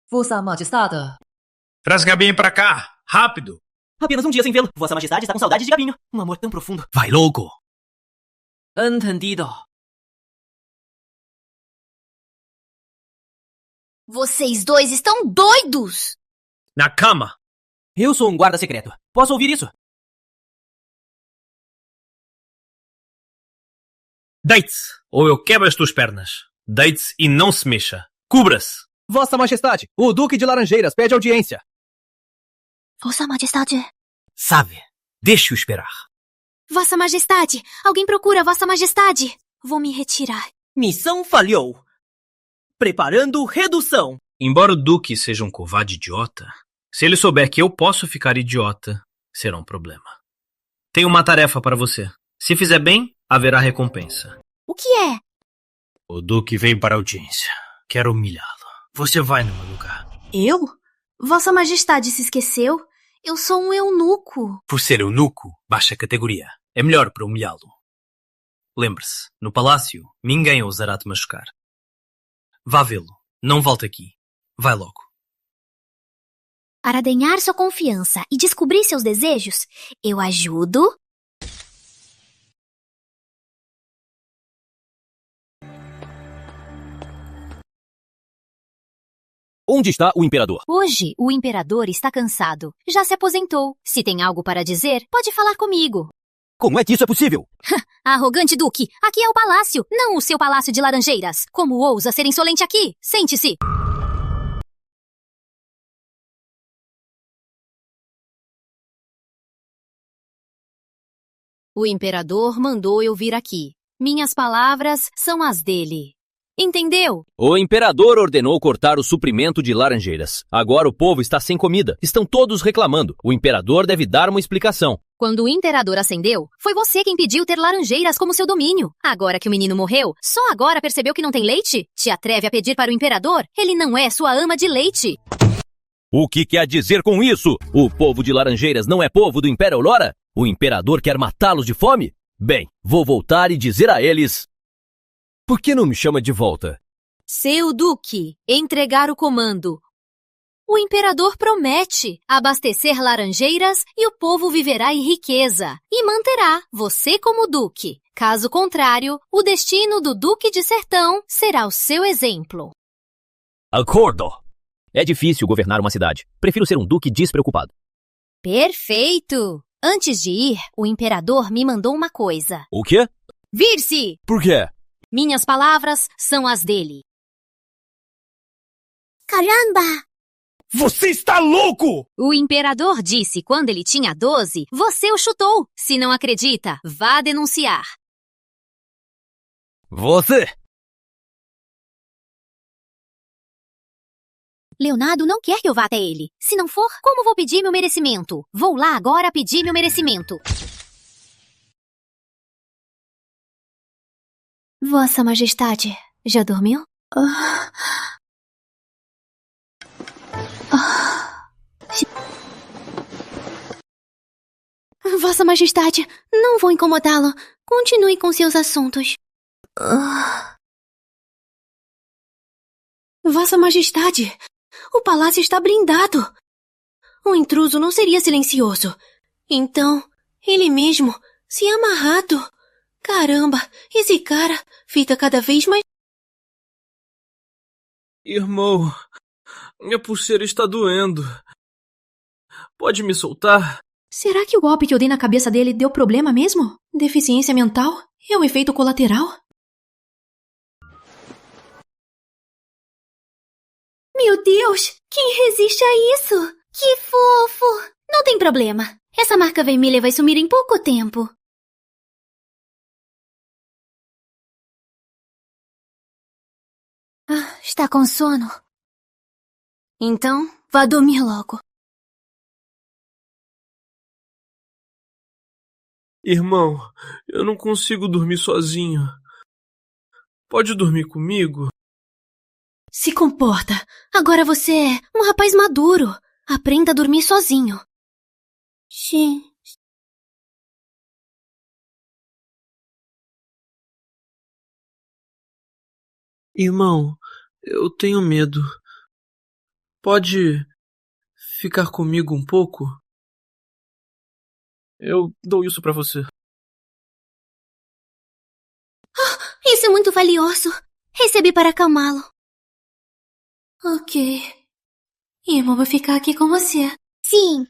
Vossa Majestade. Traz Gabinho pra cá, rápido. Apenas um dia sem vê-lo. Vossa Majestade está com saudade de Gabinho. Um amor tão profundo. Vai logo. Entendido. Vocês dois estão doidos! Na cama. Eu sou um guarda secreto. Posso ouvir isso? Deite-se, ou eu quebro as tuas pernas. Deite-se e não se mexa. Cubra-se. Vossa Majestade, o Duque de Laranjeiras pede audiência. Vossa Majestade... Sabe, deixe-o esperar. Vossa Majestade, alguém procura Vossa Majestade. Vou me retirar. Missão falhou. Preparando redução. Embora o Duque seja um covarde idiota, se ele souber que eu posso ficar idiota, será um problema. Tenho uma tarefa para você. Se fizer bem, haverá recompensa. O que é? O Duque veio para a audiência. Quero humilhá-lo. Você vai no meu lugar. Eu? Vossa Majestade se esqueceu? Eu sou um eunuco. Por ser eunuco, baixa categoria. É melhor para humilhá-lo. Lembre-se, no palácio, ninguém ousará te machucar. Vá vê-lo. Não volte aqui. Vai logo. Para ganhar sua confiança e descobrir seus desejos, eu ajudo. Onde está o imperador? Hoje, o imperador está cansado. Já se aposentou. Se tem algo para dizer, pode falar comigo. Como é que isso é possível? Arrogante Duque, aqui é o palácio, não o seu palácio de laranjeiras. Como ousa ser insolente aqui? Sente-se. O imperador mandou eu vir aqui. Minhas palavras são as dele. Entendeu? O imperador ordenou cortar o suprimento de laranjeiras. Agora o povo está sem comida. Estão todos reclamando. O imperador deve dar uma explicação. Quando o imperador ascendeu, foi você quem pediu ter laranjeiras como seu domínio. Agora que o menino morreu, só agora percebeu que não tem leite? Te atreve a pedir para o imperador? Ele não é sua ama de leite. O que quer dizer com isso? O povo de Laranjeiras não é povo do Império Aurora? O imperador quer matá-los de fome? Bem, vou voltar e dizer a eles... Por que não me chama de volta? Seu Duque, entregar o comando. O imperador promete abastecer laranjeiras e o povo viverá em riqueza e manterá você como duque. Caso contrário, o destino do Duque de Sertão será o seu exemplo. Acordo! É difícil governar uma cidade. Prefiro ser um duque despreocupado. Perfeito! Antes de ir, o imperador me mandou uma coisa. O quê? Vir-se! Por quê? Minhas palavras são as dele. Caramba! Você está louco! O imperador disse quando ele tinha 12, você o chutou. Se não acredita, vá denunciar. Você! Leonardo não quer que eu vá até ele. Se não for, como vou pedir meu merecimento? Vou lá agora pedir meu merecimento. Vossa Majestade, já dormiu? Vossa Majestade, não vou incomodá-lo. Continue com seus assuntos. Vossa Majestade, o palácio está blindado. O intruso não seria silencioso. Então, ele mesmo se amarrado. Caramba, esse cara fica cada vez mais... Irmão, minha pulseira está doendo. Pode me soltar? Será que o golpe que eu dei na cabeça dele deu problema mesmo? Deficiência mental? É um efeito colateral? Meu Deus, quem resiste a isso? Que fofo! Não tem problema. Essa marca vermelha vai sumir em pouco tempo. Está com sono? Então, vá dormir logo. Irmão, eu não consigo dormir sozinho. Pode dormir comigo? Se comporta. Agora você é um rapaz maduro. Aprenda a dormir sozinho. Sim. Irmão, eu tenho medo. Pode ficar comigo um pouco? Eu dou isso pra você. Isso é muito valioso. Recebi para acalmá-lo. Ok. Irmão, vou ficar aqui com você. Sim.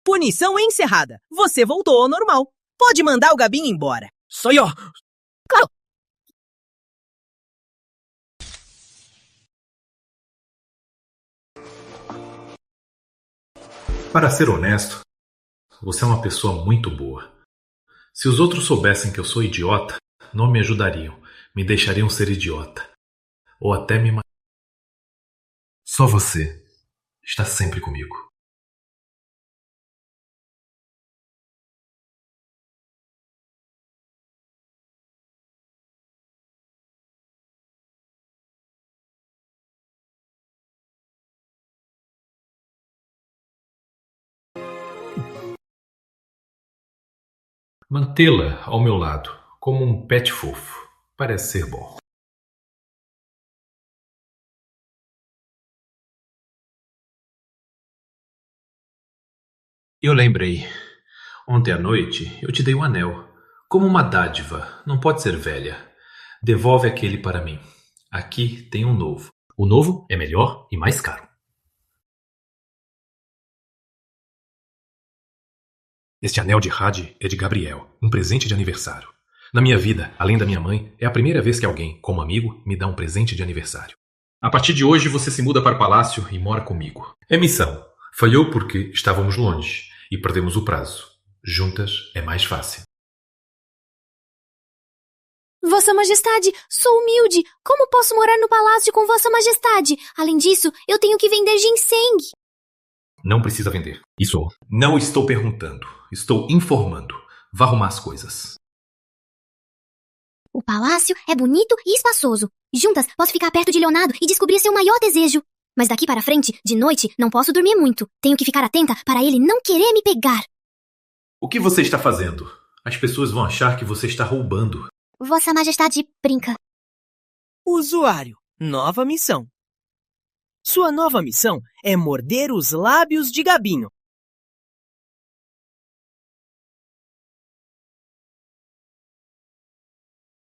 Punição encerrada. Você voltou ao normal. Pode mandar o Gabinho embora. Sai, ó! Claro. Para ser honesto, você é uma pessoa muito boa. Se os outros soubessem que eu sou idiota, não me ajudariam, me deixariam ser idiota. Ou até me matar. Só você está sempre comigo. Mantê-la ao meu lado, como um pet fofo, parece ser bom. Eu lembrei. Ontem à noite eu te dei um anel. Como uma dádiva, não pode ser velha. Devolve aquele para mim. Aqui tem um novo. O novo é melhor e mais caro. Este anel de Had é de Gabriel, um presente de aniversário. Na minha vida, além da minha mãe, é a primeira vez que alguém, como amigo, me dá um presente de aniversário. A partir de hoje você se muda para o palácio e mora comigo. É missão. Falhou porque estávamos longe e perdemos o prazo. Juntas é mais fácil. Vossa Majestade, sou humilde. Como posso morar no palácio com Vossa Majestade? Além disso, eu tenho que vender ginseng. Não precisa vender. Isso não estou perguntando. Estou informando. Vá arrumar as coisas. O palácio é bonito e espaçoso. Juntas, posso ficar perto de Leonardo e descobrir seu maior desejo. Mas daqui para frente, de noite, não posso dormir muito. Tenho que ficar atenta para ele não querer me pegar. O que você está fazendo? As pessoas vão achar que você está roubando. Vossa Majestade brinca. Usuário, nova missão. Sua nova missão é morder os lábios de Gabinho.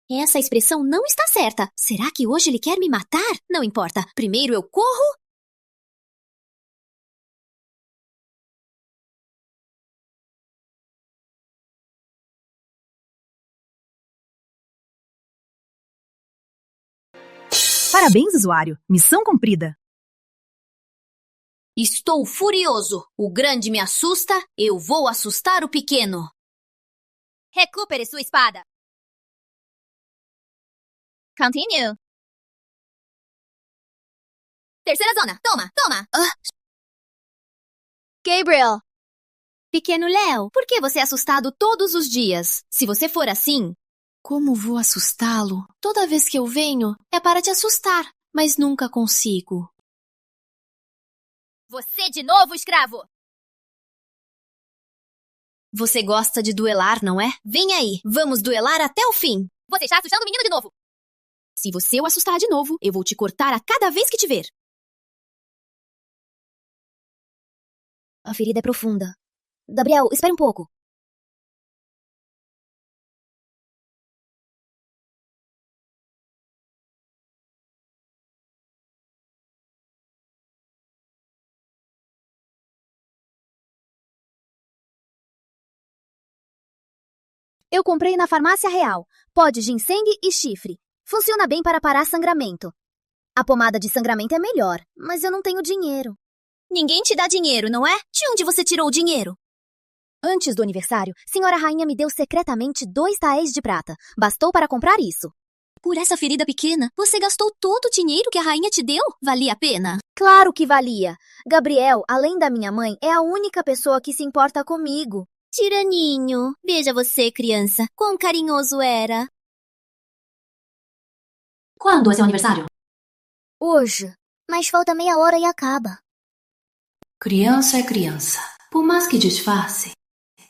Essa expressão não está certa. Será que hoje ele quer me matar? Não importa. Primeiro eu corro. Parabéns, usuário. Missão cumprida. Estou furioso. O grande me assusta, eu vou assustar o pequeno. Recupere sua espada. Continue. Terceira zona. Toma, toma. Gabriel. Pequeno Léo, por que você é assustado todos os dias? Se você for assim, como vou assustá-lo? Toda vez que eu venho, é para te assustar, mas nunca consigo. Você de novo, escravo! Você gosta de duelar, não é? Vem aí, vamos duelar até o fim. Você está assustando o menino de novo. Se você o assustar de novo, eu vou te cortar a cada vez que te ver. A ferida é profunda. Gabriel, espere um pouco. Eu comprei na farmácia real. Pó de ginseng e chifre. Funciona bem para parar sangramento. A pomada de sangramento é melhor, mas eu não tenho dinheiro. Ninguém te dá dinheiro, não é? De onde você tirou o dinheiro? Antes do aniversário, senhora rainha me deu secretamente 2 taéis de prata. Bastou para comprar isso. Por essa ferida pequena, você gastou todo o dinheiro que a rainha te deu? Valia a pena? Claro que valia. Gabriel, além da minha mãe, é a única pessoa que se importa comigo. Tiraninho, veja você, criança, quão carinhoso era. Quando é seu aniversário? Hoje. Mas falta meia hora e acaba. Criança é criança. Por mais que disfarce,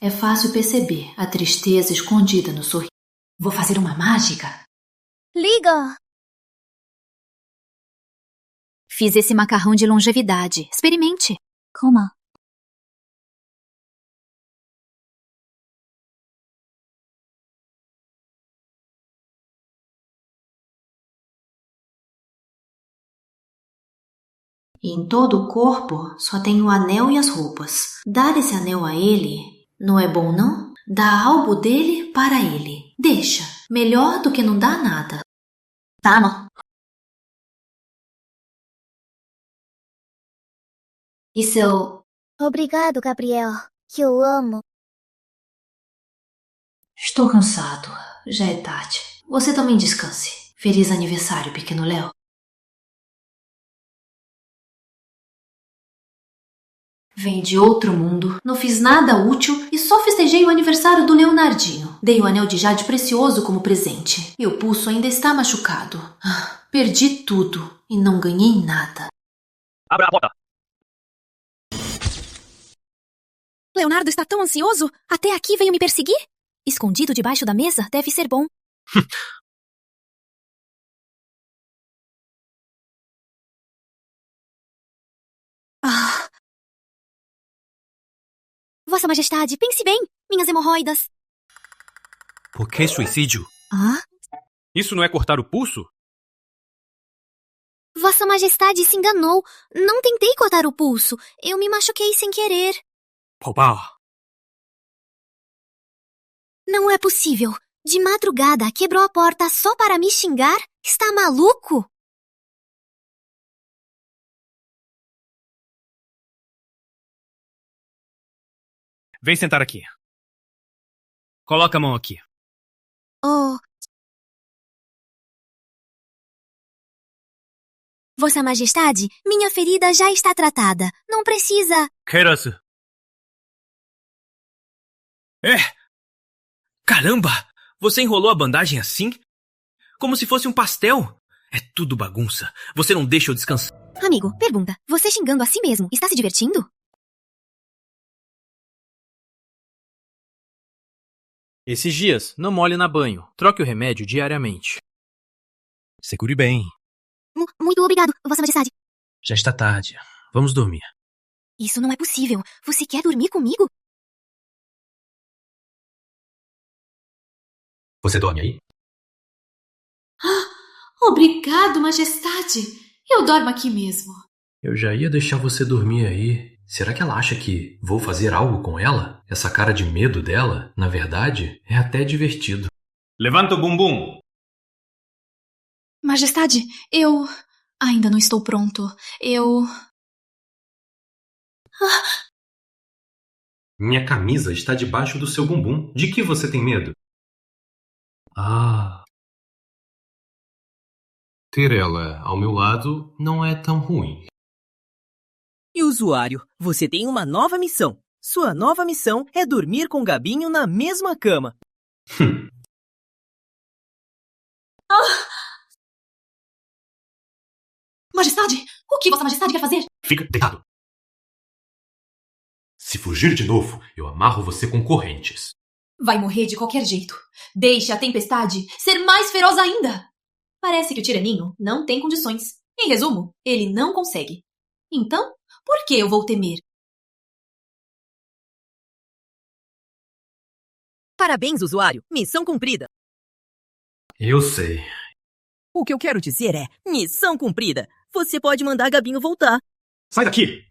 é fácil perceber a tristeza escondida no sorriso. Vou fazer uma mágica. Liga! Fiz esse macarrão de longevidade. Experimente. Coma. Em todo o corpo só tem o anel e as roupas. Dar esse anel a ele não é bom, não? Dá algo dele para ele. Deixa. Melhor do que não dar nada. Tama. E seu... Obrigado, Gabriel. Que eu amo. Estou cansado. Já é tarde. Você também descanse. Feliz aniversário, pequeno Léo. Vem de outro mundo, não fiz nada útil e só festejei o aniversário do Leonardinho. Dei o anel de jade precioso como presente. E o pulso ainda está machucado. Perdi tudo e não ganhei nada. Abra a porta! Leonardo está tão ansioso? Até aqui veio me perseguir? Escondido debaixo da mesa deve ser bom. Vossa Majestade, pense bem, minhas hemorroidas. Por que suicídio? Isso não é cortar o pulso? Vossa Majestade se enganou. Não tentei cortar o pulso. Eu me machuquei sem querer. Poupar. Não é possível. De madrugada, quebrou a porta só para me xingar? Está maluco? Vem sentar aqui. Coloca a mão aqui. Oh. Vossa Majestade, minha ferida já está tratada. Não precisa... Queiras. Caramba! Você enrolou a bandagem assim? Como se fosse um pastel. É tudo bagunça. Você não deixa eu descansar. Amigo, pergunta. Você xingando a si mesmo, está se divertindo? Esses dias, não molhe na banho. Troque o remédio diariamente. Segure bem. Muito obrigado, Vossa Majestade. Já está tarde. Vamos dormir. Isso não é possível. Você quer dormir comigo? Você dorme aí? Obrigado, Majestade. Eu dormo aqui mesmo. Eu já ia deixar você dormir aí. Será que ela acha que vou fazer algo com ela? Essa cara de medo dela, na verdade, é até divertido. Levanta o bumbum. Majestade, eu... ainda não estou pronto. Minha camisa está debaixo do seu bumbum. De que você tem medo? Ter ela ao meu lado não é tão ruim. E usuário, você tem uma nova missão. Sua nova missão é dormir com Gabinho na mesma cama. Majestade, o que Vossa Majestade quer fazer? Fica deitado. Se fugir de novo, eu amarro você com correntes. Vai morrer de qualquer jeito. Deixe a tempestade ser mais feroz ainda. Parece que o Tiraninho não tem condições. Em resumo, ele não consegue. Então, por que eu vou temer? Parabéns, usuário. Missão cumprida. Eu sei. O que eu quero dizer é, missão cumprida. Você pode mandar Gabinho voltar. Sai daqui!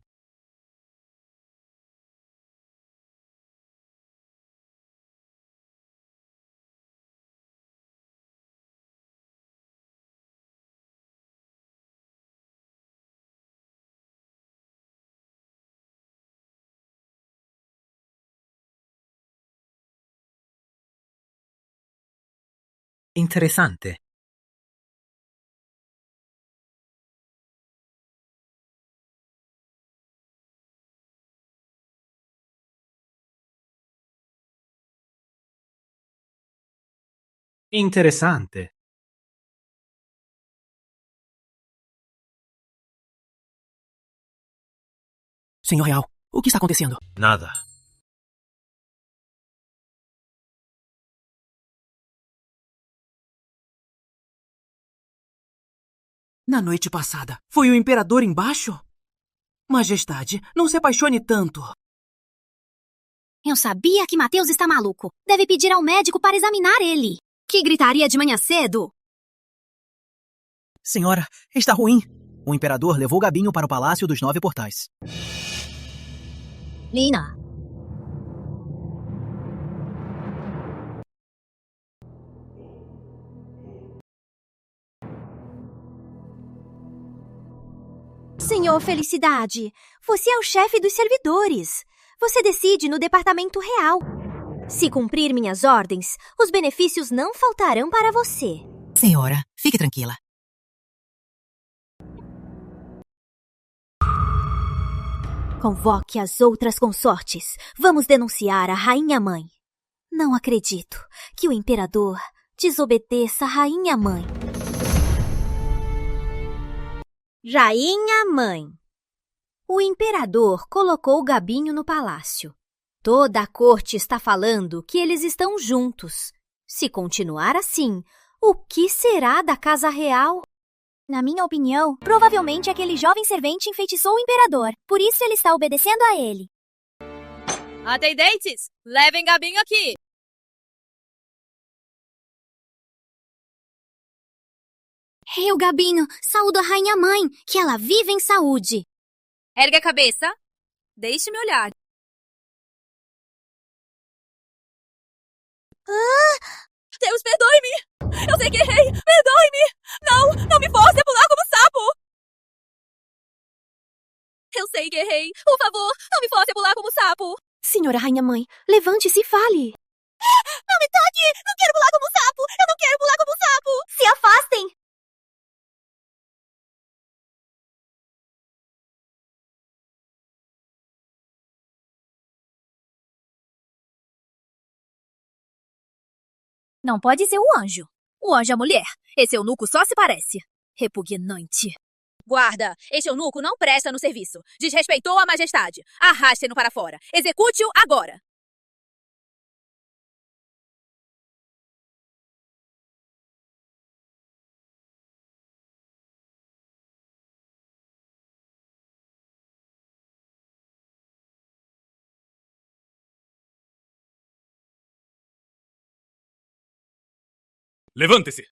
Interessante. Interessante. Senhor Real, o que está acontecendo? Nada. Na noite passada, foi o imperador embaixo? Majestade, não se apaixone tanto. Eu sabia que Mateus está maluco. Deve pedir ao médico para examinar ele. Que gritaria de manhã cedo? Senhora, está ruim. O imperador levou Gabinho para o Palácio dos 9 Portais. Lina. Senhor Felicidade, você é o chefe dos servidores. Você decide no departamento real. Se cumprir minhas ordens, os benefícios não faltarão para você. Senhora, fique tranquila. Convoque as outras consortes. Vamos denunciar a Rainha Mãe. Não acredito que o imperador desobedeça a Rainha Mãe. Rainha Mãe. O imperador colocou Gabinho no palácio. Toda a corte está falando que eles estão juntos. Se continuar assim, o que será da casa real? Na minha opinião, provavelmente aquele jovem servente enfeitiçou o imperador. Por isso ele está obedecendo a ele. Atendentes, levem Gabinho aqui. Eu, Gabinho, saúdo a rainha mãe, que ela vive em saúde. Ergue a cabeça. Deixe-me olhar. Deus, perdoe-me! Eu sei que errei! Perdoe-me! Não me force a pular como sapo! Eu sei que errei! Por favor, não me force a pular como sapo! Senhora rainha mãe, levante-se e fale. Não me toque! Não quero pular como sapo! Eu não quero pular como sapo! Se afastem! Não pode ser o anjo. O anjo é mulher. Esse eunuco só se parece. Repugnante. Guarda, este eunuco não presta no serviço. Desrespeitou a majestade. Arraste-no para fora. Execute-o agora. Levante-se!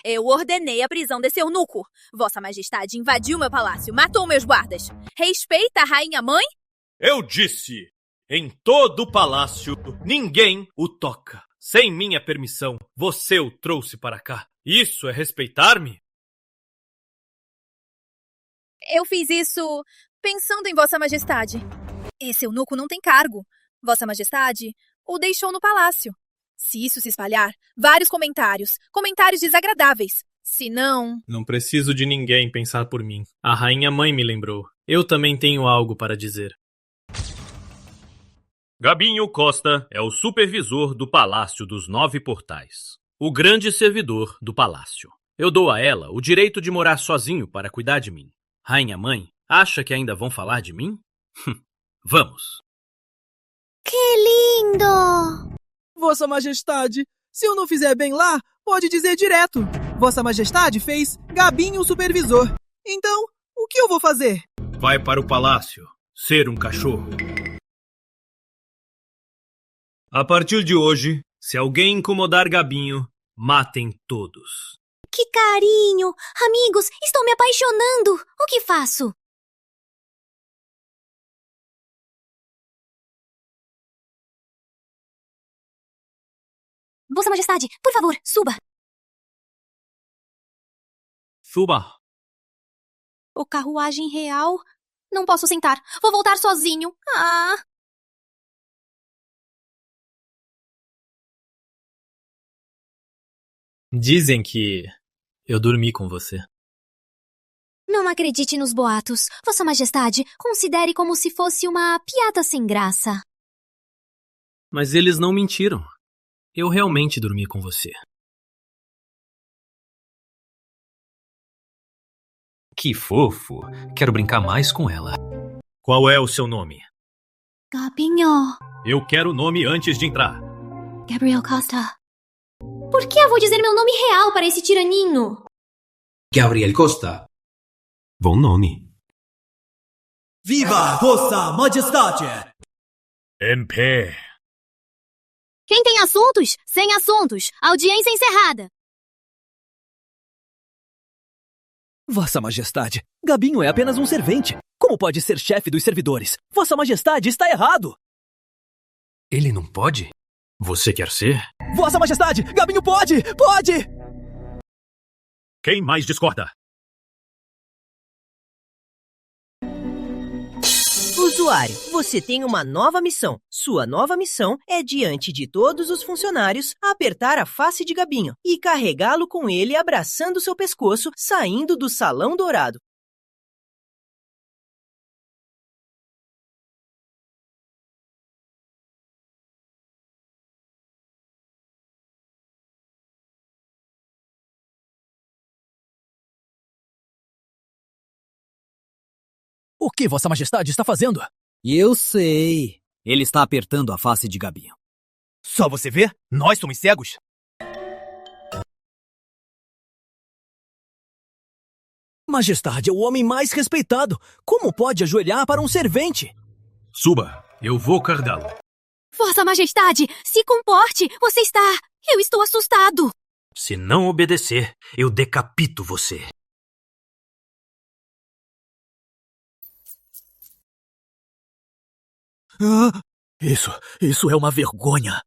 Eu ordenei a prisão desse eunuco. Vossa Majestade invadiu meu palácio, matou meus guardas. Respeita a rainha mãe? Eu disse! Em todo o palácio, ninguém o toca. Sem minha permissão, você o trouxe para cá. Isso é respeitar-me? Eu fiz isso pensando em Vossa Majestade. Esse eunuco não tem cargo. Vossa Majestade o deixou no palácio. Se isso se espalhar, vários comentários desagradáveis. Se não... Não preciso de ninguém pensar por mim. A rainha mãe me lembrou. Eu também tenho algo para dizer. Gabinho Costa é o supervisor do Palácio dos 9 Portais. O grande servidor do palácio. Eu dou a ela o direito de morar sozinho para cuidar de mim. Rainha mãe, acha que ainda vão falar de mim? Vamos. Que lindo! Vossa Majestade, se eu não fizer bem lá, pode dizer direto. Vossa Majestade fez Gabinho supervisor. Então, o que eu vou fazer? Vai para o palácio, ser um cachorro. A partir de hoje, se alguém incomodar Gabinho, matem todos. Que carinho! Amigos, estou me apaixonando! O que faço? Vossa Majestade, por favor, suba! Suba. O carruagem real? Não posso sentar. Vou voltar sozinho. Ah! Dizem que eu dormi com você. Não acredite nos boatos. Vossa Majestade, considere como se fosse uma piada sem graça. Mas eles não mentiram. Eu realmente dormi com você. Que fofo. Quero brincar mais com ela. Qual é o seu nome? Gabinho. Eu quero o nome antes de entrar. Gabriel Costa. Por que eu vou dizer meu nome real para esse tiraninho? Gabriel Costa. Bom nome. Viva Vossa Majestade! Em pé. Quem tem assuntos? Sem assuntos. Audiência encerrada. Vossa Majestade, Gabinho é apenas um servente. Como pode ser chefe dos servidores? Vossa Majestade está errado. Ele não pode? Você quer ser? Vossa Majestade, Gabinho pode! Pode! Quem mais discorda? Usuário, você tem uma nova missão. Sua nova missão é, diante de todos os funcionários, apertar a face de Gabinho e carregá-lo com ele abraçando seu pescoço, saindo do Salão Dourado. O que Vossa Majestade está fazendo? Eu sei. Ele está apertando a face de Gabinho. Só você vê? Nós somos cegos. Majestade é o homem mais respeitado. Como pode ajoelhar para um servente? Suba, eu vou carregá-lo. Vossa Majestade, se comporte! Você está... Eu estou assustado! Se não obedecer, eu decapito você. Isso é uma vergonha.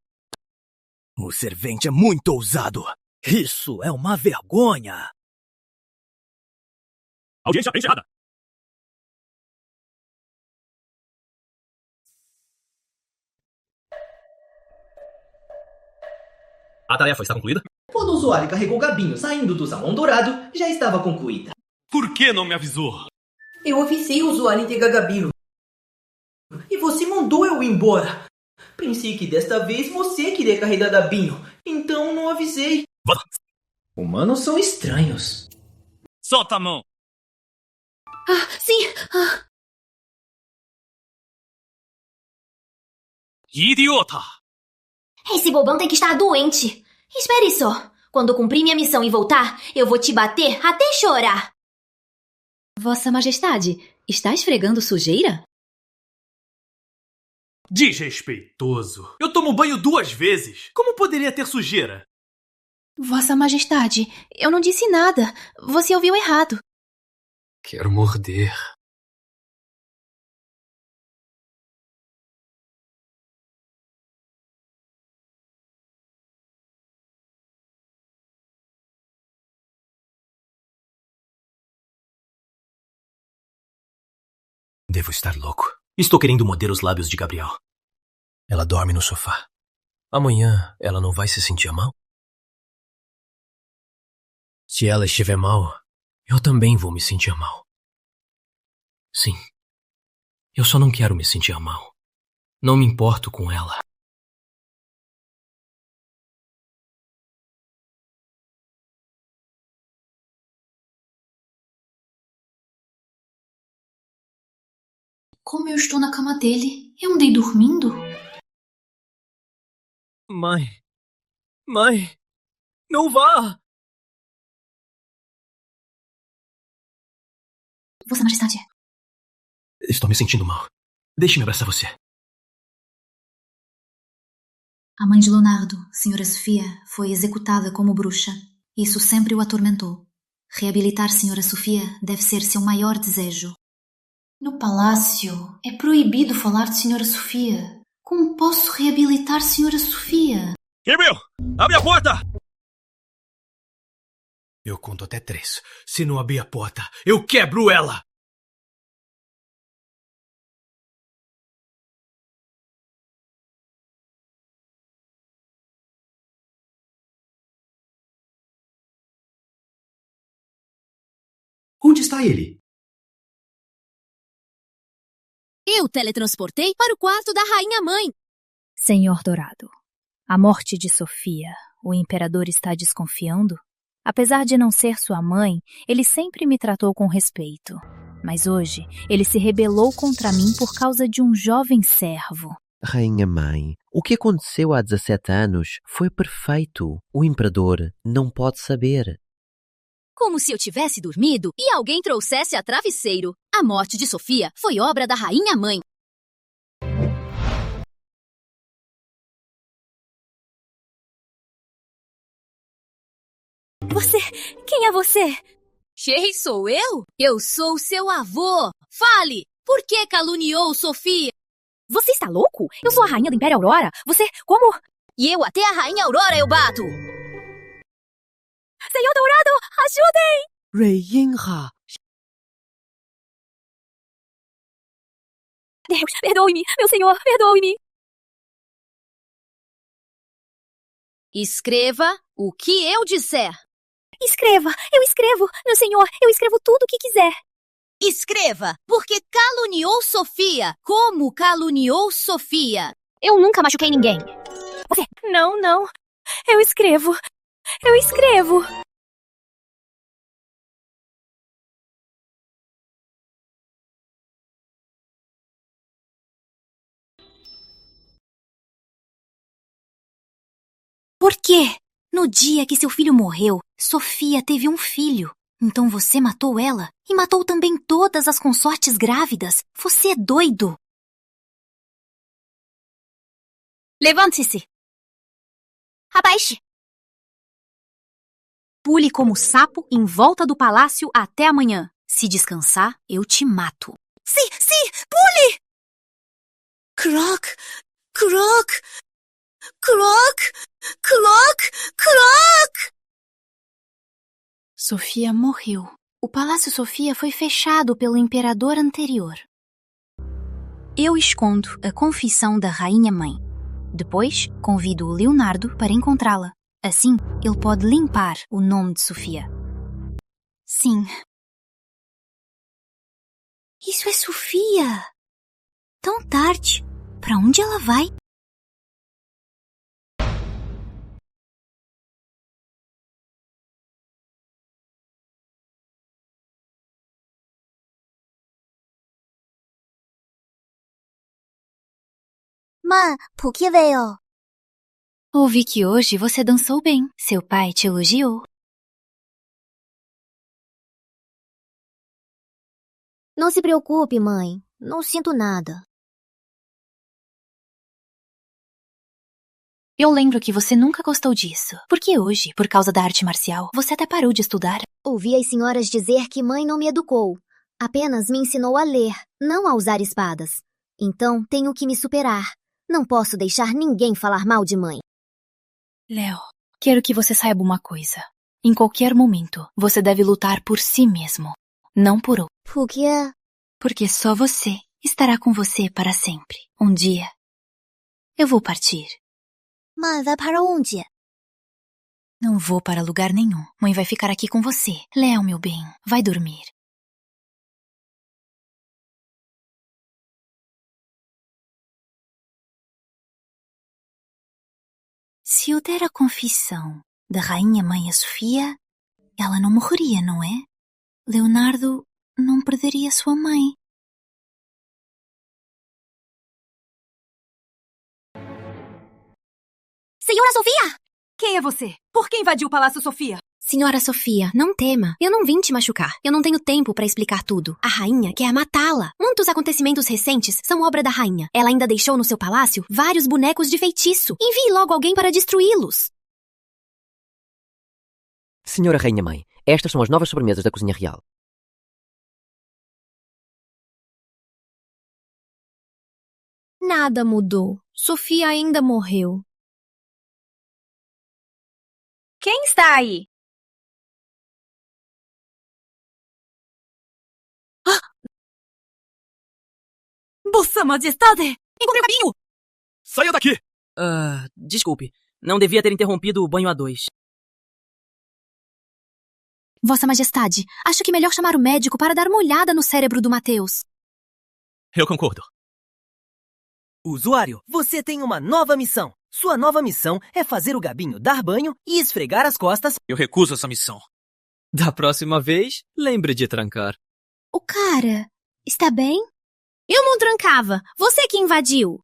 O servente é muito ousado. Isso é uma vergonha. Audiência encerrada. A tarefa está concluída? Quando o usuário carregou Gabinho saindo do salão dourado, já estava concluída. Por que não me avisou? Eu avisei o usuário entregar Gabinho. E você mandou eu ir embora. Pensei que desta vez você queria carregar Gabinho, então não avisei. Humanos são estranhos. Solta a mão. Sim. Idiota! Esse bobão tem que estar doente. Espere só. Quando cumprir minha missão e voltar, eu vou te bater até chorar. Vossa Majestade, está esfregando sujeira? Desrespeitoso. Eu tomo banho 2 vezes. Como poderia ter sujeira? Vossa Majestade, eu não disse nada. Você ouviu errado. Quero morder. Devo estar louco. Estou querendo morder os lábios de Gabriel. Ela dorme no sofá. Amanhã ela não vai se sentir mal? Se ela estiver mal, eu também vou me sentir mal. Sim. Eu só não quero me sentir mal. Não me importo com ela. Como eu estou na cama dele? Eu andei dormindo? Mãe, não vá! Vossa Majestade. Estou me sentindo mal. Deixe-me abraçar você. A mãe de Leonardo, Senhora Sofia, foi executada como bruxa. Isso sempre o atormentou. Reabilitar Senhora Sofia deve ser seu maior desejo. No palácio é proibido falar de Senhora Sofia. Como posso reabilitar Senhora Sofia? Gabriel, abre a porta! Eu conto até 3. Se não abrir a porta, eu quebro ela! Onde está ele? Eu teletransportei para o quarto da Rainha-Mãe. Senhor Dourado, a morte de Sofia, o imperador está desconfiando? Apesar de não ser sua mãe, ele sempre me tratou com respeito. Mas hoje, ele se rebelou contra mim por causa de um jovem servo. Rainha-mãe, o que aconteceu há 17 anos foi perfeito. O imperador não pode saber. Como se eu tivesse dormido e alguém trouxesse a travesseiro. A morte de Sofia foi obra da Rainha-Mãe. Você... Quem é você? Quem sou eu? Eu sou seu avô. Fale! Por que caluniou Sofia? Você está louco? Eu sou a rainha do Império Aurora. Você... como? E eu até a Rainha Aurora eu bato. Senhor Dourado, ajudem! Rainha. Deus, perdoe-me. Meu senhor, perdoe-me. Escreva o que eu disser. Escreva, eu escrevo. Meu senhor, eu escrevo tudo o que quiser. Escreva, porque caluniou Sofia. Como caluniou Sofia? Eu nunca machuquei ninguém. Você... Não. Eu escrevo. Eu escrevo. quê? No dia que seu filho morreu, Sofia teve um filho. Então você matou ela e matou também todas as consortes grávidas. Você é doido. Levante-se. Abaixe. Pule como sapo em volta do palácio até amanhã. Se descansar, eu te mato. Sim, pule! Croc, croc, croc, croc, croc! Sofia morreu. O Palácio Sofia foi fechado pelo imperador anterior. Eu escondo a confissão da Rainha Mãe. Depois, convido o Leonardo para encontrá-la. Assim, ele pode limpar o nome de Sofia. Sim. Isso é Sofia! Tão tarde. Para onde ela vai? Mãe, por que veio? Ouvi que hoje você dançou bem. Seu pai te elogiou. Não se preocupe, mãe. Não sinto nada. Eu lembro que você nunca gostou disso. Porque hoje, por causa da arte marcial, você até parou de estudar. Ouvi as senhoras dizer que mãe não me educou. Apenas me ensinou a ler, não a usar espadas. Então, tenho que me superar. Não posso deixar ninguém falar mal de mãe. Léo, quero que você saiba uma coisa. Em qualquer momento, você deve lutar por si mesmo, não por outro. Por quê? Porque só você estará com você para sempre. Um dia, eu vou partir. Mãe, vai para onde? Não vou para lugar nenhum. Mãe vai ficar aqui com você. Léo, meu bem, vai dormir. Se eu der a confissão da Rainha Mãe a Sofia, ela não morreria, não é? Leonardo não perderia sua mãe. Senhora Sofia! Quem é você? Por que invadiu o Palácio Sofia? Senhora Sofia, não tema. Eu não vim te machucar. Eu não tenho tempo para explicar tudo. A rainha quer matá-la. Muitos acontecimentos recentes são obra da rainha. Ela ainda deixou no seu palácio vários bonecos de feitiço. Envie logo alguém para destruí-los. Senhora Rainha Mãe, estas são as novas sobremesas da Cozinha Real. Nada mudou. Sofia ainda morreu. Quem está aí? Vossa Majestade! Encontrei o caminho! Saia daqui! Desculpe. Não devia ter interrompido o banho a dois. Vossa Majestade, acho que melhor chamar o médico para dar uma olhada no cérebro do Mateus. Eu concordo. Usuário, você tem uma nova missão. Sua nova missão é fazer o Gabinho dar banho e esfregar as costas. Eu recuso essa missão. Da próxima vez, lembre de trancar. O cara, está bem? Eu não trancava. Você que invadiu.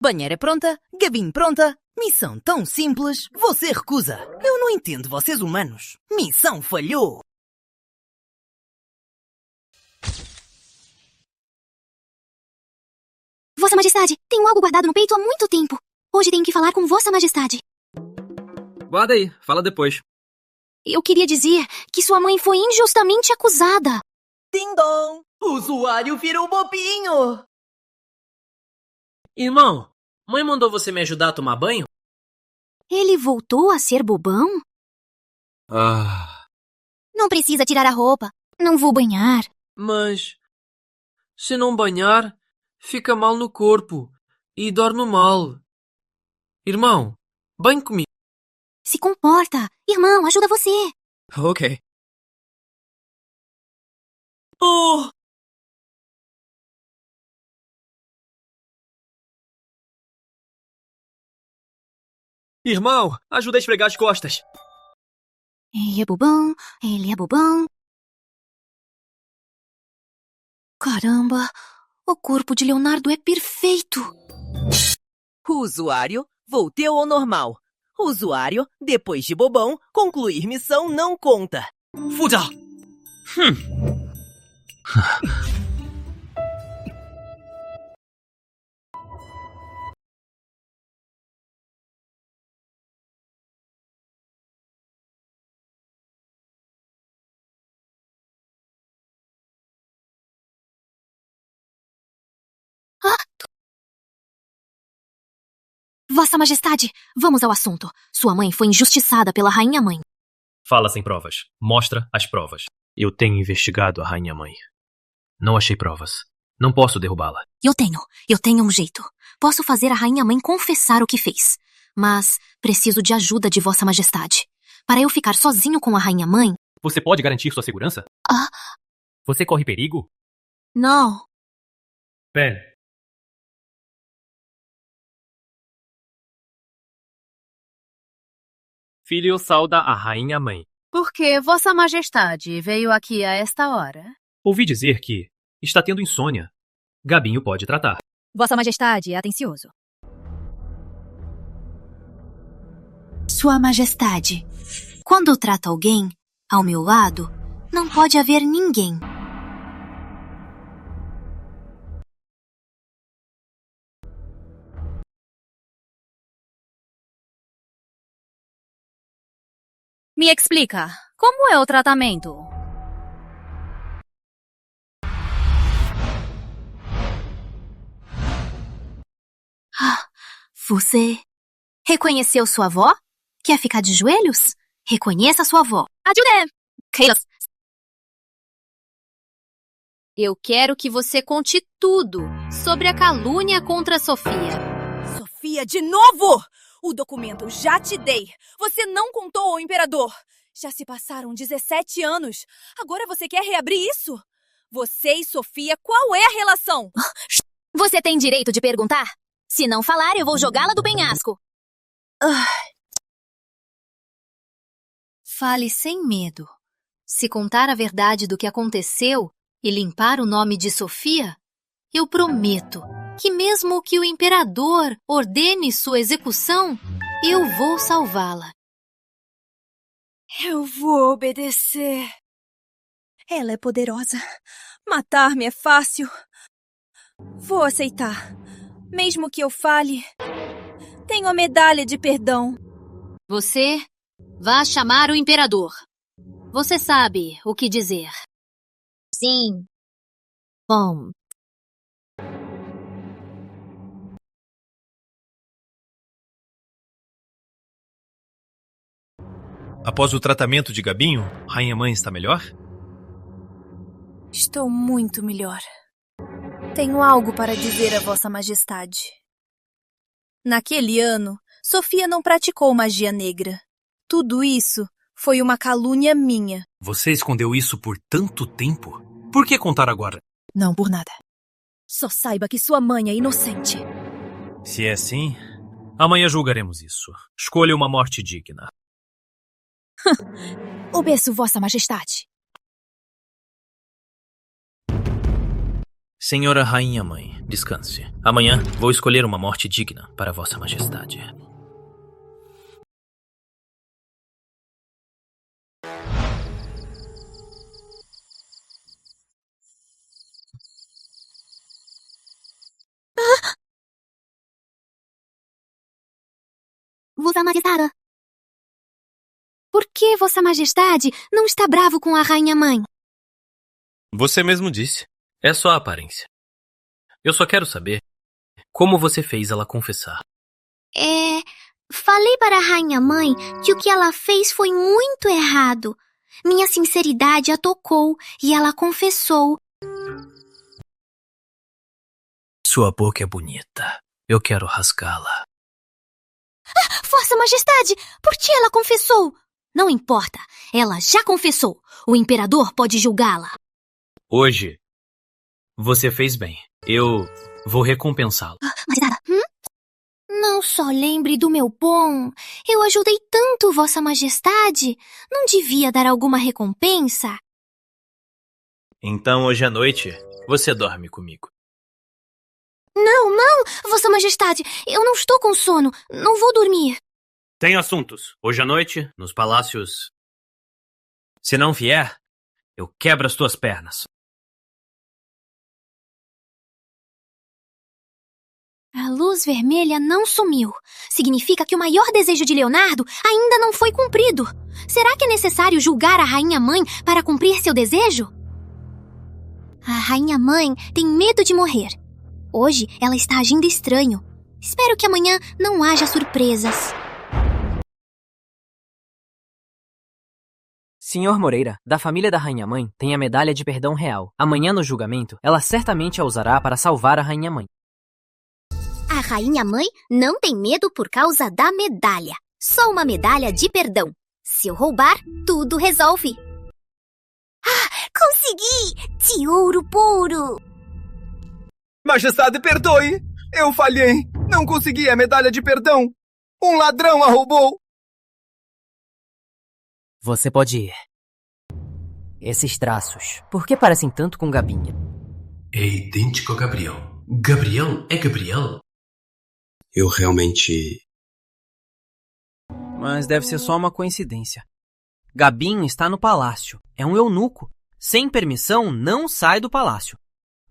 Banheira pronta, Gabinho pronta. Missão tão simples, você recusa. Eu não entendo vocês humanos. Missão falhou. Vossa Majestade, tenho algo guardado no peito há muito tempo. Hoje tenho que falar com Vossa Majestade. Guarda aí, fala depois. Eu queria dizer que sua mãe foi injustamente acusada. Ding-dong! O usuário virou bobinho! Irmão, mãe mandou você me ajudar a tomar banho? Ele voltou a ser bobão? Não precisa tirar a roupa. Não vou banhar. Mas, se não banhar, fica mal no corpo e dorme mal. Irmão, banhe comigo. Se comporta. Irmão, ajuda você. Ok. Oh! Irmão, ajuda a esfregar as costas. Ele é bobão, ele é bobão. Caramba, o corpo de Leonardo é perfeito. O usuário voltou ao normal. Usuário, depois de bobão, concluir missão não conta. Fuda! Vossa Majestade, vamos ao assunto. Sua mãe foi injustiçada pela Rainha Mãe. Fala sem provas. Mostra as provas. Eu tenho investigado a Rainha Mãe. Não achei provas. Não posso derrubá-la. Eu tenho um jeito. Posso fazer a Rainha Mãe confessar o que fez. Mas preciso de ajuda de Vossa Majestade. Para eu ficar sozinho com a Rainha Mãe... Você pode garantir sua segurança? Você corre perigo? Não. Ben. Filho sauda a Rainha Mãe. Por que Vossa Majestade veio aqui a esta hora? Ouvi dizer que está tendo insônia. Gabinho pode tratar. Vossa Majestade é atencioso. Sua Majestade, quando trata alguém, ao meu lado, não pode haver ninguém. Me explica, como é o tratamento? Você reconheceu sua avó? Quer ficar de joelhos? Reconheça sua avó. Ajude! Eu quero que você conte tudo sobre a calúnia contra Sofia. Sofia, de novo! O documento eu já te dei. Você não contou ao imperador. Já se passaram 17 anos. Agora você quer reabrir isso? Você e Sofia, qual é a relação? Você tem direito de perguntar? Se não falar, eu vou jogá-la do penhasco. Fale sem medo. Se contar a verdade do que aconteceu e limpar o nome de Sofia, eu prometo que mesmo que o imperador ordene sua execução, eu vou salvá-la. Eu vou obedecer. Ela é poderosa. Matar-me é fácil. Vou aceitar. Mesmo que eu fale, tenho a medalha de perdão. Você vá chamar o imperador. Você sabe o que dizer. Sim. Bom. Após o tratamento de Gabinho, Rainha Mãe está melhor? Estou muito melhor. Tenho algo para dizer a Vossa Majestade. Naquele ano, Sofia não praticou magia negra. Tudo isso foi uma calúnia minha. Você escondeu isso por tanto tempo? Por que contar agora? Não por nada. Só saiba que sua mãe é inocente. Se é assim, amanhã julgaremos isso. Escolha uma morte digna. Obedeço Vossa Majestade. Senhora Rainha Mãe, descanse. Amanhã vou escolher uma morte digna para Vossa Majestade. Vossa Majestade. Por que Vossa Majestade não está bravo com a Rainha Mãe? Você mesmo disse. É só a aparência. Eu só quero saber como você fez ela confessar. Falei para a Rainha Mãe que o que ela fez foi muito errado. Minha sinceridade a tocou e ela confessou. Sua boca é bonita. Eu quero rasgá-la. Vossa Majestade, por que ela confessou? Não importa, ela já confessou. O imperador pode julgá-la. Hoje, você fez bem. Eu vou recompensá-lo. Não só lembre do meu bom. Eu ajudei tanto Vossa Majestade. Não devia dar alguma recompensa? Então, hoje à noite, você dorme comigo. Não, Vossa Majestade. Eu não estou com sono. Não vou dormir. Tenho assuntos. Hoje à noite, nos palácios. Se não vier, eu quebro as tuas pernas. A luz vermelha não sumiu. Significa que o maior desejo de Leonardo ainda não foi cumprido. Será que é necessário julgar a rainha-mãe para cumprir seu desejo? A rainha-mãe tem medo de morrer. Hoje ela está agindo estranho. Espero que amanhã não haja surpresas. Senhor Moreira, da família da rainha-mãe, tem a medalha de perdão real. Amanhã no julgamento, ela certamente a usará para salvar a rainha-mãe. A rainha-mãe não tem medo por causa da medalha. Só uma medalha de perdão. Se eu roubar, tudo resolve. Ah, consegui! De ouro puro! Majestade, perdoe! Eu falhei! Não consegui a medalha de perdão! Um ladrão a roubou! Você pode ir. Esses traços, por que parecem tanto com Gabinha? É idêntico a Gabriel. Gabriel é Gabriel. Eu realmente... Mas deve ser só uma coincidência. Gabinho está no palácio. É um eunuco. Sem permissão, não sai do palácio.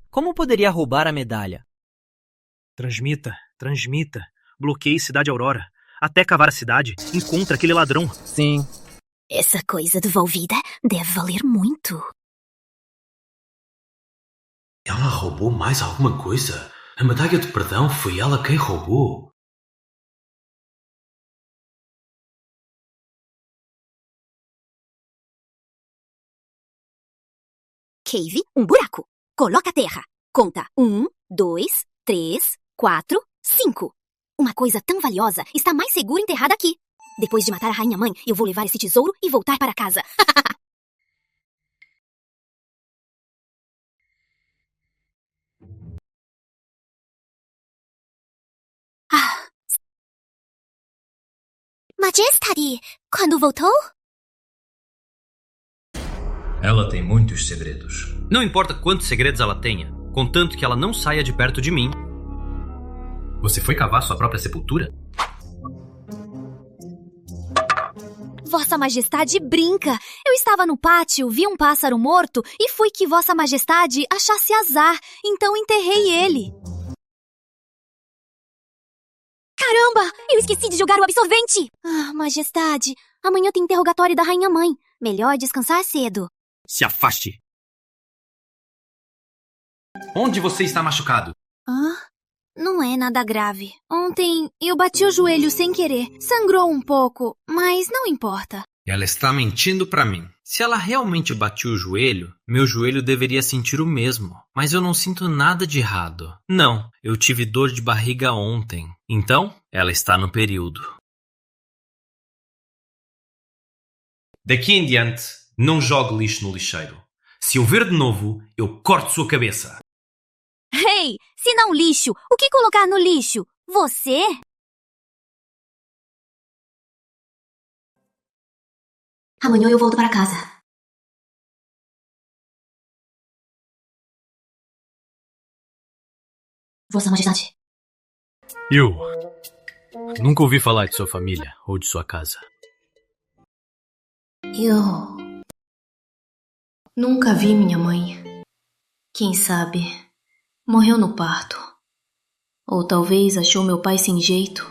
Como poderia roubar a medalha? Transmita. Bloqueie Cidade Aurora. Até cavar a cidade, encontra aquele ladrão. Sim. Essa coisa devolvida deve valer muito. Ela roubou mais alguma coisa? A medalha de perdão foi ela quem roubou. Cave, um buraco. Coloca a terra. Conta 1, 2, 3, 4, 5. Uma coisa tão valiosa está mais segura enterrada aqui. Depois de matar a rainha-mãe, eu vou levar esse tesouro e voltar para casa. Majestade, quando voltou? Ela tem muitos segredos. Não importa quantos segredos ela tenha, contanto que ela não saia de perto de mim. Você foi cavar sua própria sepultura? Vossa Majestade brinca. Eu estava no pátio, vi um pássaro morto e fui que Vossa Majestade achasse azar, então enterrei ele. Caramba! Eu esqueci de jogar o absorvente! Ah, Majestade, amanhã tem interrogatório da rainha-mãe. Melhor descansar cedo. Se afaste! Onde você está machucado? Não é nada grave. Ontem eu bati o joelho sem querer. Sangrou um pouco, mas não importa. Ela está mentindo pra mim. Se ela realmente bateu o joelho, meu joelho deveria sentir o mesmo. Mas eu não sinto nada de errado. Não, eu tive dor de barriga ontem. Então, ela está no período. Daqui em diante, não jogue lixo no lixeiro. Se eu ver de novo, eu corto sua cabeça. Ei, se não lixo, o que colocar no lixo? Você? Amanhã eu volto para casa. Vossa Majestade. Eu nunca ouvi falar de sua família ou de sua casa. Eu nunca vi minha mãe. Quem sabe, morreu no parto. Ou talvez achou meu pai sem jeito.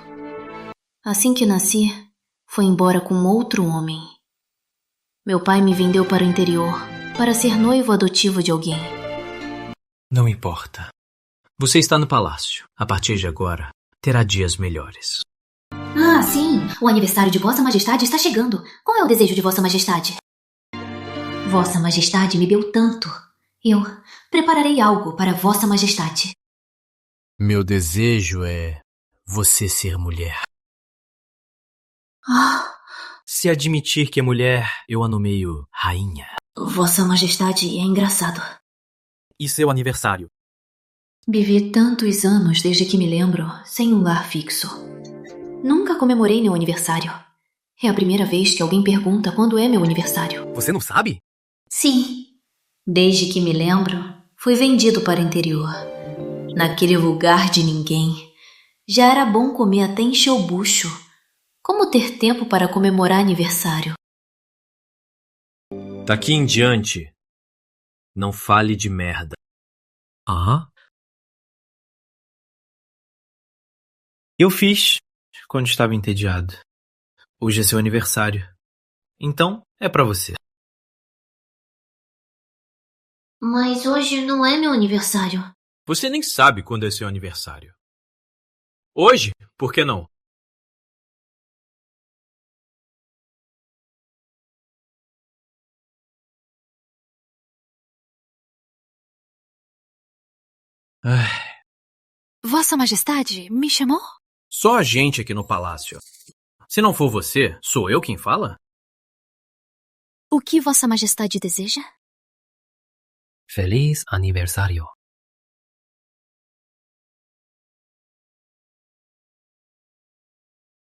Assim que nasci, foi embora com outro homem. Meu pai me vendeu para o interior, para ser noivo adotivo de alguém. Não importa. Você está no palácio. A partir de agora, terá dias melhores. Ah, sim! O aniversário de Vossa Majestade está chegando. Qual é o desejo de Vossa Majestade? Vossa Majestade me deu tanto. Eu prepararei algo para Vossa Majestade. Meu desejo é você ser mulher. Se admitir que é mulher, eu a nomeio rainha. Vossa Majestade é engraçado. E seu aniversário? Vivi tantos anos desde que me lembro, sem um lar fixo. Nunca comemorei meu aniversário. É a primeira vez que alguém pergunta quando é meu aniversário. Você não sabe? Sim. Desde que me lembro, fui vendido para o interior. Naquele lugar de ninguém. Já era bom comer até encher o bucho. Como ter tempo para comemorar aniversário? Daqui em diante, não fale de merda. Ah? Eu fiz quando estava entediado. Hoje é seu aniversário. Então, é pra você. Mas hoje não é meu aniversário. Você nem sabe quando é seu aniversário. Hoje, por que não? Vossa Majestade, me chamou? Só a gente aqui no palácio. Se não for você, sou eu quem fala? O que Vossa Majestade deseja? Feliz aniversário.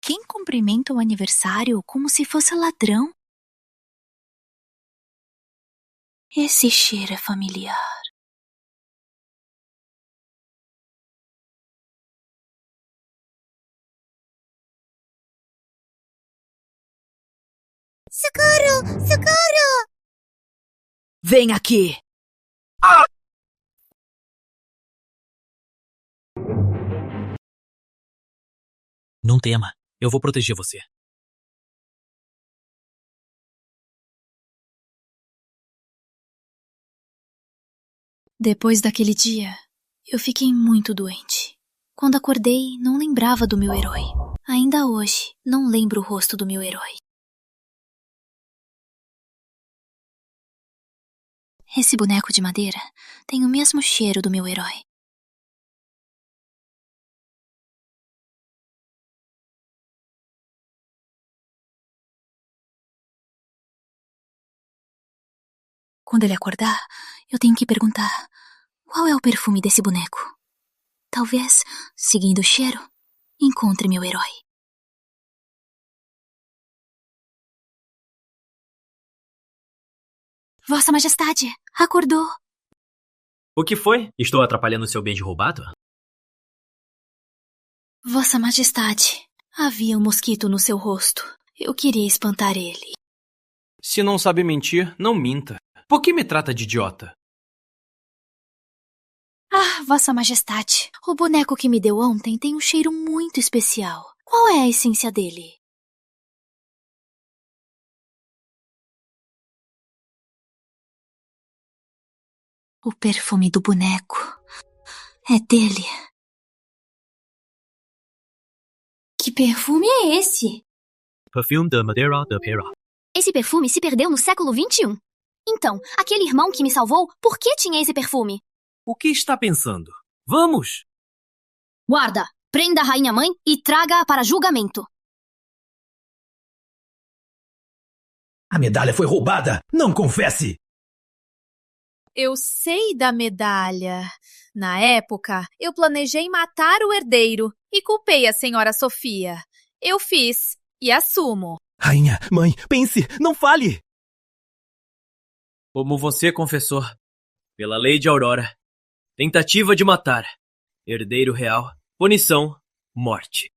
Quem cumprimenta o aniversário como se fosse ladrão? Esse cheiro é familiar. Socorro! Socorro! Vem aqui! Não tema, eu vou proteger você. Depois daquele dia, eu fiquei muito doente. Quando acordei, não lembrava do meu herói. Ainda hoje, não lembro o rosto do meu herói. Esse boneco de madeira tem o mesmo cheiro do meu herói. Quando ele acordar, eu tenho que perguntar: qual é o perfume desse boneco? Talvez, seguindo o cheiro, encontre meu herói. Vossa Majestade, acordou. O que foi? Estou atrapalhando seu beijo roubado? Vossa Majestade, havia um mosquito no seu rosto. Eu queria espantar ele. Se não sabe mentir, não minta. Por que me trata de idiota? Ah, Vossa Majestade, o boneco que me deu ontem tem um cheiro muito especial. Qual é a essência dele? O perfume do boneco é dele. Que perfume é esse? Perfume de madeira de pera. Esse perfume se perdeu no século XXI. Então, aquele irmão que me salvou, por que tinha esse perfume? O que está pensando? Vamos! Guarda, prenda a rainha mãe e traga-a para julgamento. A medalha foi roubada! Não confesse! Eu sei da medalha. Na época, eu planejei matar o herdeiro e culpei a senhora Sofia. Eu fiz e assumo. Rainha, mãe, pense, não fale! Como você confessou, pela lei de Aurora, tentativa de matar, herdeiro real, punição, morte.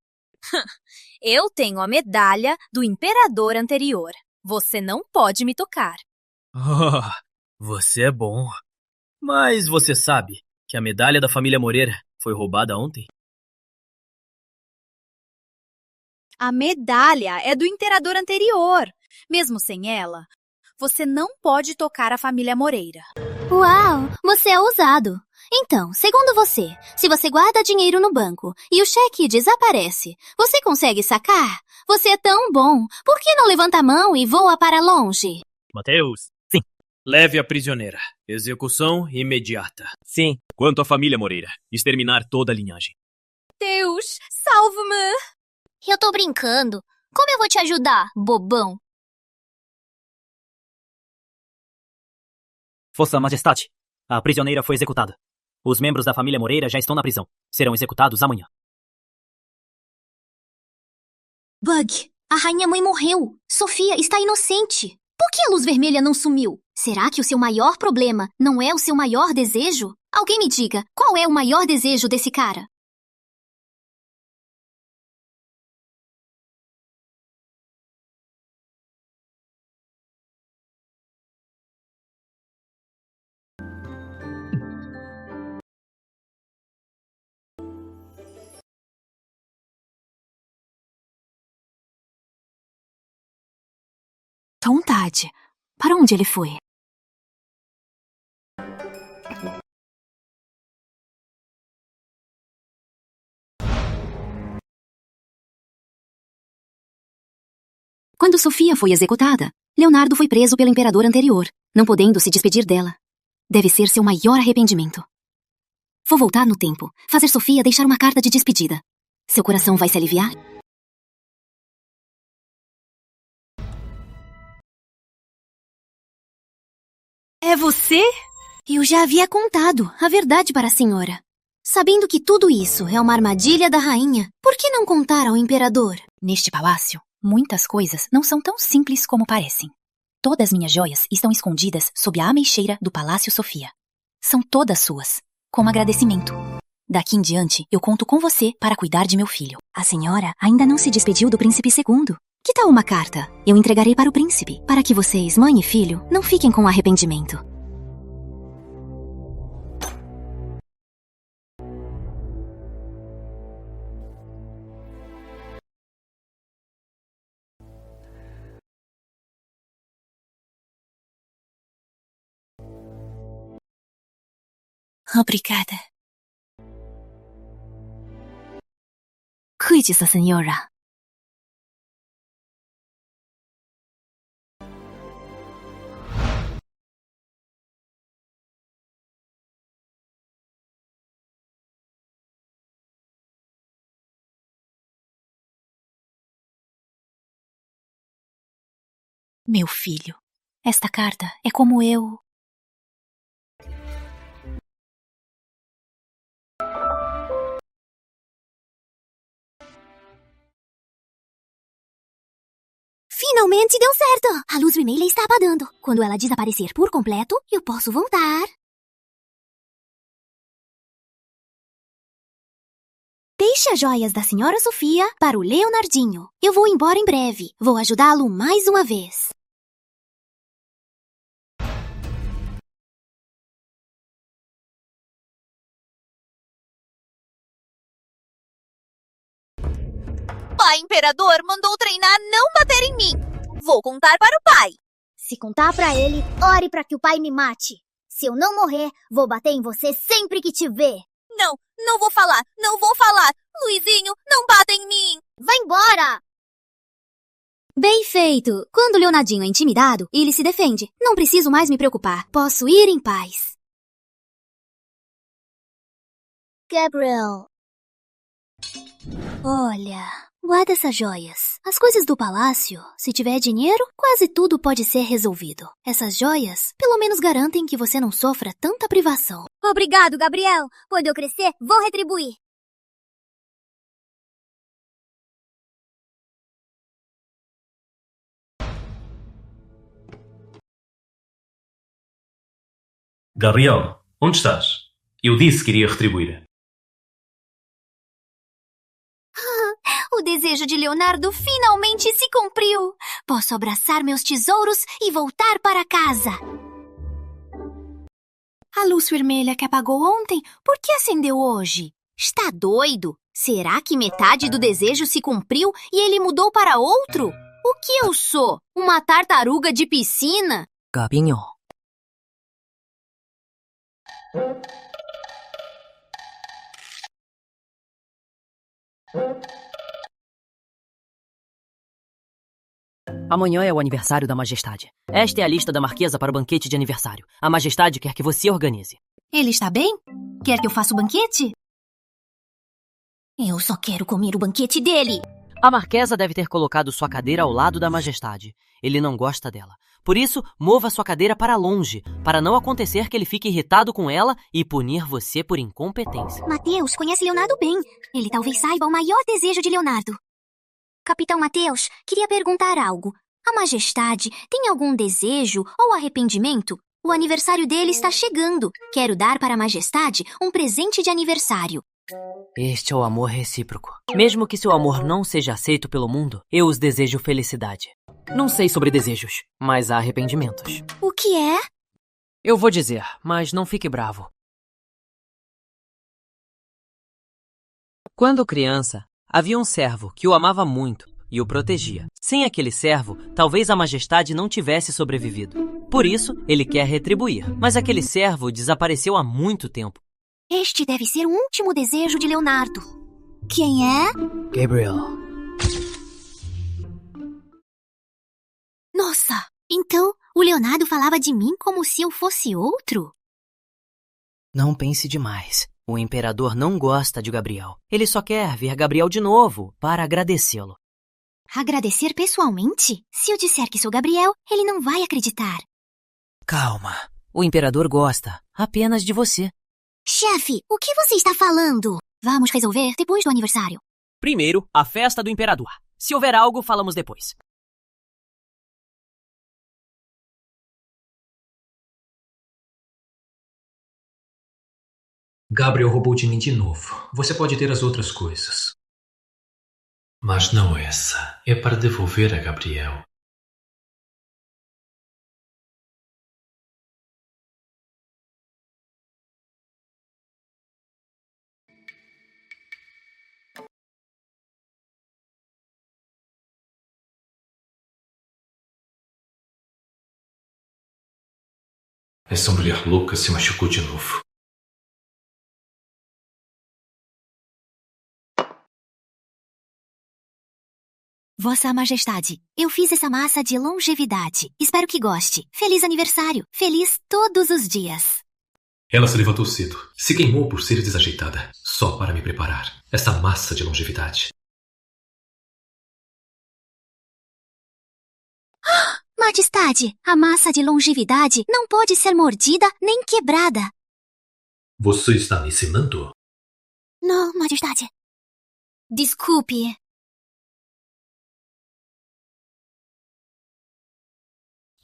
Eu tenho a medalha do imperador anterior. Você não pode me tocar. Oh, você é bom. Mas você sabe que a medalha da família Moreira foi roubada ontem? A medalha é do imperador anterior. Mesmo sem ela, você não pode tocar a família Moreira. Uau, você é ousado. Então, segundo você, se você guarda dinheiro no banco e o cheque desaparece, você consegue sacar? Você é tão bom. Por que não levanta a mão e voa para longe? Mateus, sim. Leve a prisioneira. Execução imediata. Sim. Quanto à família Moreira, exterminar toda a linhagem. Deus, salve-me! Eu tô brincando. Como eu vou te ajudar, bobão? Vossa Majestade, a prisioneira foi executada. Os membros da família Moreira já estão na prisão. Serão executados amanhã. Bug, a rainha mãe morreu. Sofia está inocente. Por que a luz vermelha não sumiu? Será que o seu maior problema não é o seu maior desejo? Alguém me diga, qual é o maior desejo desse cara? Vontade. Para onde ele foi? Quando Sofia foi executada, Leonardo foi preso pelo imperador anterior, não podendo se despedir dela. Deve ser seu maior arrependimento. Vou voltar no tempo, fazer Sofia deixar uma carta de despedida. Seu coração vai se aliviar? É você? Eu já havia contado a verdade para a senhora. Sabendo que tudo isso é uma armadilha da rainha, por que não contar ao imperador? Neste palácio, muitas coisas não são tão simples como parecem. Todas minhas joias estão escondidas sob a ameixeira do Palácio Sofia. São todas suas, como agradecimento. Daqui em diante, eu conto com você para cuidar de meu filho. A senhora ainda não se despediu do príncipe segundo. Que tal uma carta? Eu entregarei para o príncipe, para que vocês, mãe e filho, não fiquem com arrependimento. Obrigada. Cuide-se, senhora. Meu filho, esta carta é como eu. Finalmente deu certo! A luz vermelha está apagando. Quando ela desaparecer por completo, eu posso voltar. Deixe as joias da senhora Sofia para o Leonardinho. Eu vou embora em breve. Vou ajudá-lo mais uma vez. Pai Imperador mandou treinar não bater em mim. Vou contar para o pai. Se contar pra ele, ore pra que o pai me mate. Se eu não morrer, vou bater em você sempre que te ver. Não, não vou falar, não vou falar. Luizinho, não bata em mim. Vai embora! Bem feito! Quando o Leonardinho é intimidado, ele se defende. Não preciso mais me preocupar. Posso ir em paz. Gabriel. Olha, guarda essas joias. As coisas do palácio, se tiver dinheiro, quase tudo pode ser resolvido. Essas joias, pelo menos garantem que você não sofra tanta privação. Obrigado, Gabriel. Quando eu crescer, vou retribuir. Gabriel, onde estás? Eu disse que iria retribuir. O desejo de Leonardo finalmente se cumpriu. Posso abraçar meus tesouros e voltar para casa. A luz vermelha que apagou ontem, por que acendeu hoje? Está doido? Será que metade do desejo se cumpriu e ele mudou para outro? O que eu sou? Uma tartaruga de piscina? Gabinho. Amanhã é o aniversário da Majestade. Esta é a lista da Marquesa para o banquete de aniversário. A Majestade quer que você organize. Ele está bem? Quer que eu faça o banquete? Eu só quero comer o banquete dele. A Marquesa deve ter colocado sua cadeira ao lado da Majestade. Ele não gosta dela. Por isso, mova sua cadeira para longe, para não acontecer que ele fique irritado com ela e punir você por incompetência. Mateus conhece Leonardo bem. Ele talvez saiba o maior desejo de Leonardo. Capitão Mateus, queria perguntar algo. A Majestade tem algum desejo ou arrependimento? O aniversário dele está chegando. Quero dar para a Majestade um presente de aniversário. Este é o amor recíproco. Mesmo que seu amor não seja aceito pelo mundo, eu os desejo felicidade. Não sei sobre desejos, mas há arrependimentos. O que é? Eu vou dizer, mas não fique bravo. Quando criança, havia um servo que o amava muito e o protegia. Sem aquele servo, talvez a majestade não tivesse sobrevivido. Por isso, ele quer retribuir. Mas aquele servo desapareceu há muito tempo. Este deve ser o último desejo de Leonardo. Quem é? Gabriel. Nossa! Então, o Leonardo falava de mim como se eu fosse outro? Não pense demais. O imperador não gosta de Gabriel. Ele só quer ver Gabriel de novo para agradecê-lo. Agradecer pessoalmente? Se eu disser que sou Gabriel, ele não vai acreditar. Calma. O imperador gosta apenas de você. Chefe, o que você está falando? Vamos resolver depois do aniversário. Primeiro, a festa do imperador. Se houver algo, falamos depois. Gabriel roubou de mim de novo. Você pode ter as outras coisas. Mas não essa. É para devolver a Gabriel. Essa mulher louca se machucou de novo. Vossa Majestade, eu fiz essa massa de longevidade. Espero que goste. Feliz aniversário. Feliz todos os dias. Ela se levantou cedo. Se queimou por ser desajeitada. Só para me preparar. Essa massa de longevidade. Majestade, a massa de longevidade não pode ser mordida nem quebrada. Você está me ensinando? Não, Majestade. Desculpe.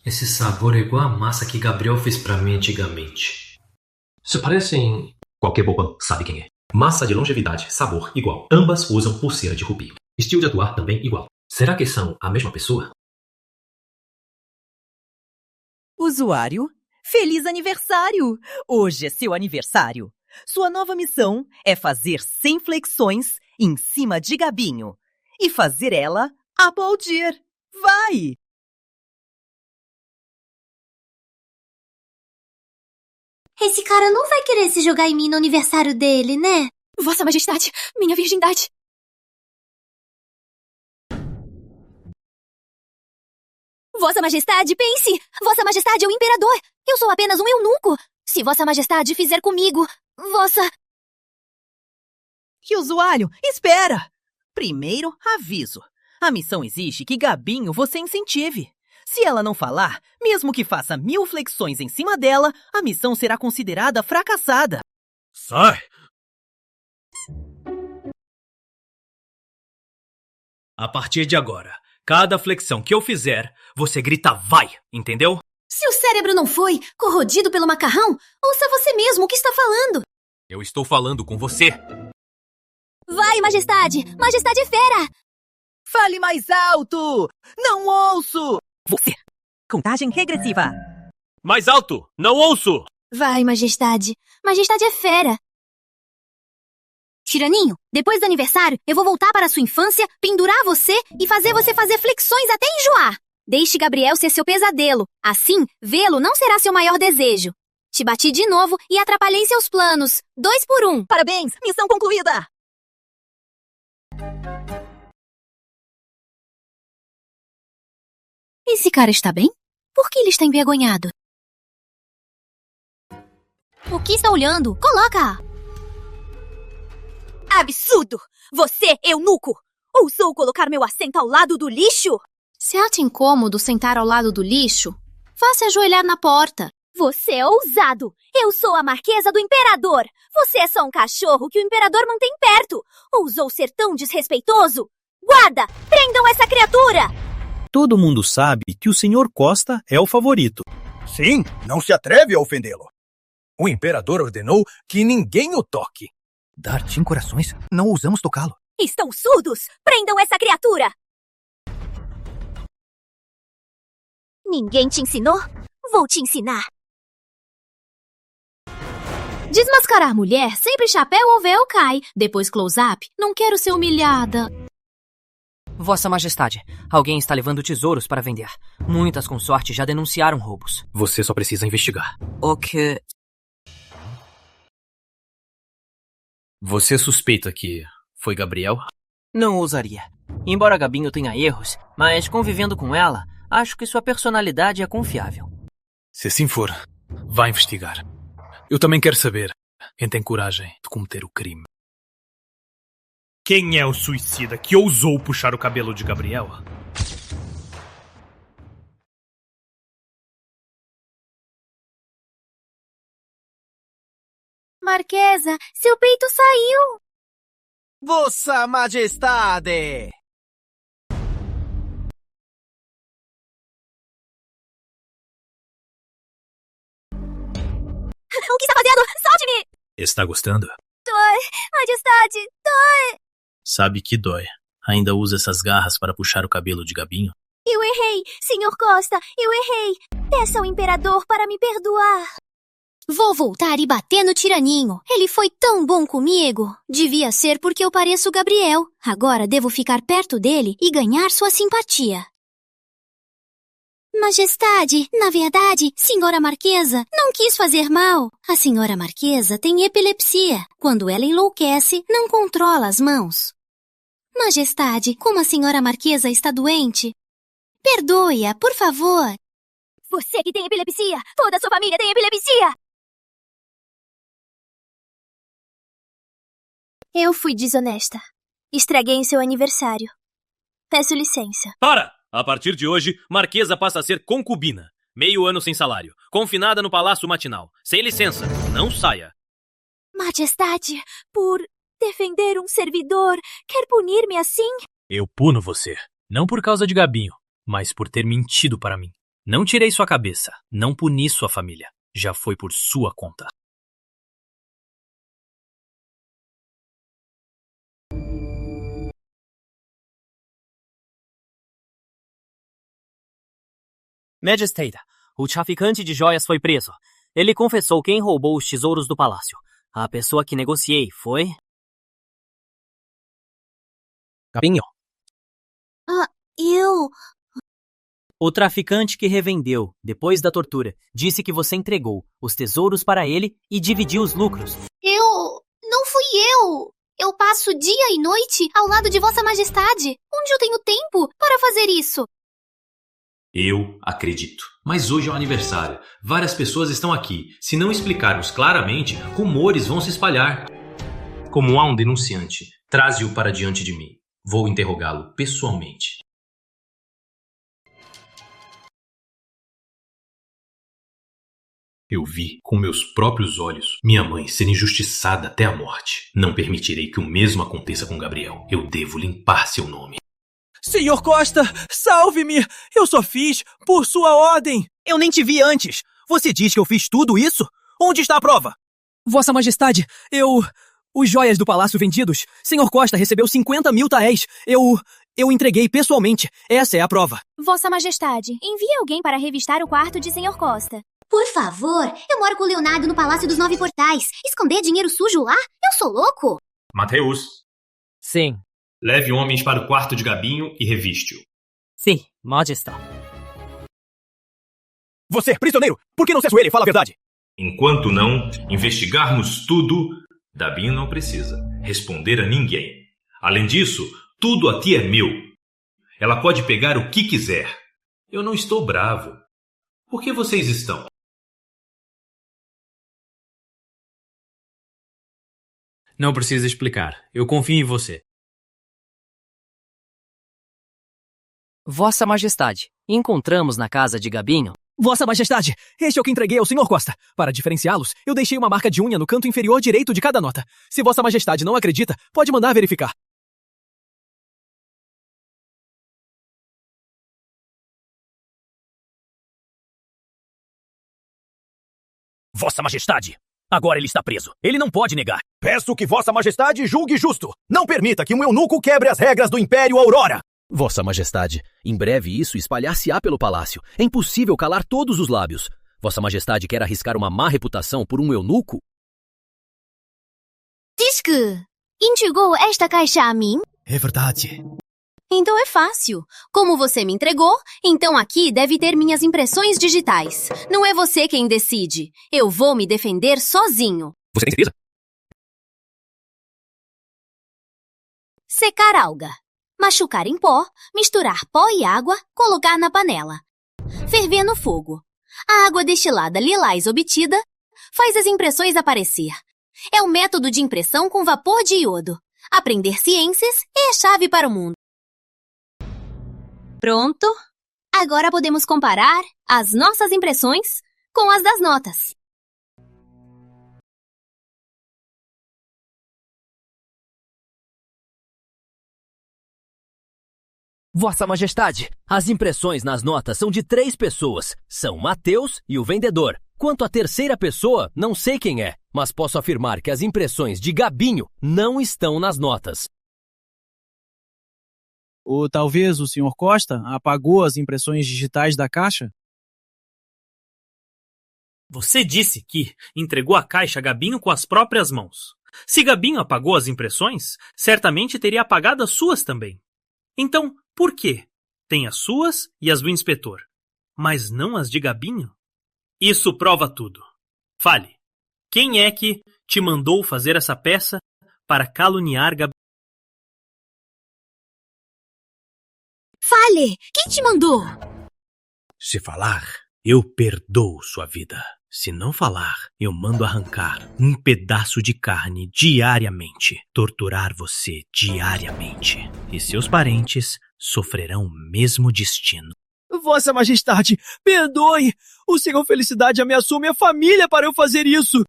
Esse sabor é igual a massa que Gabriel fez pra mim antigamente. Se parecem... Qualquer bobão sabe quem é. Massa de longevidade, sabor igual. Ambas usam pulseira de rubi. Estilo de atuar também igual. Será que são a mesma pessoa? Usuário, feliz aniversário! Hoje é seu aniversário. Sua nova missão é fazer 100 flexões em cima de Gabinho e fazer ela aplaudir. Vai! Esse cara não vai querer se jogar em mim no aniversário dele, né? Vossa Majestade, minha virgindade. Vossa Majestade, pense! Vossa Majestade é o imperador! Eu sou apenas um eunuco! Se Vossa Majestade fizer comigo, Vossa... Que usuário, espera! Primeiro, aviso. A missão exige que Gabinho você incentive. Se ela não falar, mesmo que faça 1000 flexões em cima dela, a missão será considerada fracassada. Sai! A partir de agora, cada flexão que eu fizer, você grita vai, entendeu? Se o cérebro não foi corrodido pelo macarrão, ouça você mesmo o que está falando. Eu estou falando com você. Vai, Majestade! Majestade fera! Fale mais alto! Não ouço! Você! Contagem regressiva! Mais alto! Não ouço! Vai, Majestade. Majestade é fera. Tiraninho, depois do aniversário, eu vou voltar para a sua infância, pendurar você e fazer você fazer flexões até enjoar. Deixe Gabriel ser seu pesadelo. Assim, vê-lo não será seu maior desejo. Te bati de novo e atrapalhei seus planos. 2 por 1. Parabéns! Missão concluída! Esse cara está bem? Por que ele está envergonhado? O que está olhando? Coloca! Absurdo! Você, eunuco! Ousou colocar meu assento ao lado do lixo? Se acha incômodo sentar ao lado do lixo, vá-se ajoelhar na porta. Você é ousado! Eu sou a Marquesa do Imperador! Você é só um cachorro que o Imperador mantém perto! Ousou ser tão desrespeitoso? Guarda! Prendam essa criatura! Todo mundo sabe que o Sr. Costa é o favorito. Sim, não se atreve a ofendê-lo. O imperador ordenou que ninguém o toque. Dar 5 corações? Não ousamos tocá-lo. Estão surdos! Prendam essa criatura! Ninguém te ensinou? Vou te ensinar. Desmascarar mulher, sempre chapéu ou véu cai. Depois close-up, não quero ser humilhada. Vossa Majestade, alguém está levando tesouros para vender. Muitas consortes já denunciaram roubos. Você só precisa investigar. O que... Você suspeita que foi Gabriel? Não ousaria. Embora Gabinho tenha erros, mas convivendo com ela, acho que sua personalidade é confiável. Se assim for, vá investigar. Eu também quero saber quem tem coragem de cometer o crime. Quem é o suicida que ousou puxar o cabelo de Gabriel? Marquesa, seu peito saiu! Vossa Majestade! O que está fazendo? Solte-me! Está gostando? Dói! Majestade, dói! Sabe que dói. Ainda usa essas garras para puxar o cabelo de Gabinho? Eu errei, Senhor Costa, eu errei. Peça ao imperador para me perdoar. Vou voltar e bater no tiraninho. Ele foi tão bom comigo. Devia ser porque eu pareço Gabriel. Agora devo ficar perto dele e ganhar sua simpatia. Majestade, na verdade, senhora Marquesa não quis fazer mal. A senhora Marquesa tem epilepsia. Quando ela enlouquece, não controla as mãos. Majestade, como a senhora Marquesa está doente, perdoe-a, por favor. Você que tem epilepsia! Toda a sua família tem epilepsia! Eu fui desonesta. Estraguei em seu aniversário. Peço licença. Para! A partir de hoje, Marquesa passa a ser concubina. Meio ano sem salário. Confinada no palácio matinal. Sem licença. Não saia. Majestade, por defender um servidor, quer punir-me assim? Eu puno você. Não por causa de Gabinho, mas por ter mentido para mim. Não tirei sua cabeça. Não puni sua família. Já foi por sua conta. Majestade, o traficante de joias foi preso. Ele confessou quem roubou os tesouros do palácio. A pessoa que negociei foi... Gabinho. Eu... O traficante que revendeu, depois da tortura, disse que você entregou os tesouros para ele e dividiu os lucros. Não fui eu! Eu passo dia e noite ao lado de Vossa Majestade. Onde eu tenho tempo para fazer isso? Eu acredito. Mas hoje é o aniversário. Várias pessoas estão aqui. Se não explicarmos claramente, rumores vão se espalhar. Como há um denunciante, traze-o para diante de mim. Vou interrogá-lo pessoalmente. Eu vi com meus próprios olhos minha mãe ser injustiçada até a morte. Não permitirei que o mesmo aconteça com Gabriel. Eu devo limpar seu nome. Senhor Costa, salve-me! Eu só fiz por sua ordem! Eu nem te vi antes! Você diz que eu fiz tudo isso? Onde está a prova? Vossa Majestade, os joias do palácio vendidos, Senhor Costa recebeu 50 mil taéis. Eu entreguei pessoalmente. Essa é a prova. Vossa Majestade, envie alguém para revistar o quarto de Senhor Costa. Por favor, eu moro com o Leonardo no Palácio dos 9 Portais. Esconder dinheiro sujo lá? Eu sou louco? Mateus. Sim. Leve homens para o quarto de Gabinho e reviste-o. Sim, Majestade. Você, prisioneiro, por que não cesso ele e fala a verdade? Enquanto não investigarmos tudo, Gabinho não precisa responder a ninguém. Além disso, tudo aqui é meu. Ela pode pegar o que quiser. Eu não estou bravo. Por que vocês estão? Não precisa explicar. Eu confio em você. Vossa Majestade, encontramos na casa de Gabinho... Vossa Majestade, este é o que entreguei ao Sr. Costa. Para diferenciá-los, eu deixei uma marca de unha no canto inferior direito de cada nota. Se Vossa Majestade não acredita, pode mandar verificar. Vossa Majestade, agora ele está preso. Ele não pode negar. Peço que Vossa Majestade julgue justo. Não permita que um eunuco quebre as regras do Império Aurora. Vossa Majestade, em breve isso espalhar-se-á pelo palácio. É impossível calar todos os lábios. Vossa Majestade quer arriscar uma má reputação por um eunuco? Diz que entregou esta caixa a mim? É verdade. Então é fácil. Como você me entregou, então aqui deve ter minhas impressões digitais. Não é você quem decide. Eu vou me defender sozinho. Você tem certeza? Secar alga. Machucar em pó, misturar pó e água, colocar na panela. Ferver no fogo. A água destilada lilás obtida faz as impressões aparecer. É o método de impressão com vapor de iodo. Aprender ciências é a chave para o mundo. Pronto? Agora podemos comparar as nossas impressões com as das notas. Vossa Majestade, as impressões nas notas são de 3 pessoas. São Mateus e o vendedor. Quanto à terceira pessoa, não sei quem é, mas posso afirmar que as impressões de Gabinho não estão nas notas. Ou talvez o Sr. Costa apagou as impressões digitais da caixa? Você disse que entregou a caixa a Gabinho com as próprias mãos. Se Gabinho apagou as impressões, certamente teria apagado as suas também. Então, por quê? Tem as suas e as do inspetor, mas não as de Gabinho? Isso prova tudo. Fale. Quem é que te mandou fazer essa peça para caluniar Gabinho? Fale! Quem te mandou? Se falar, eu perdoo sua vida. Se não falar, eu mando arrancar um pedaço de carne diariamente, torturar você diariamente. E seus parentes sofrerão o mesmo destino. Vossa Majestade, perdoe! O Senhor Felicidade ameaçou minha família para eu fazer isso!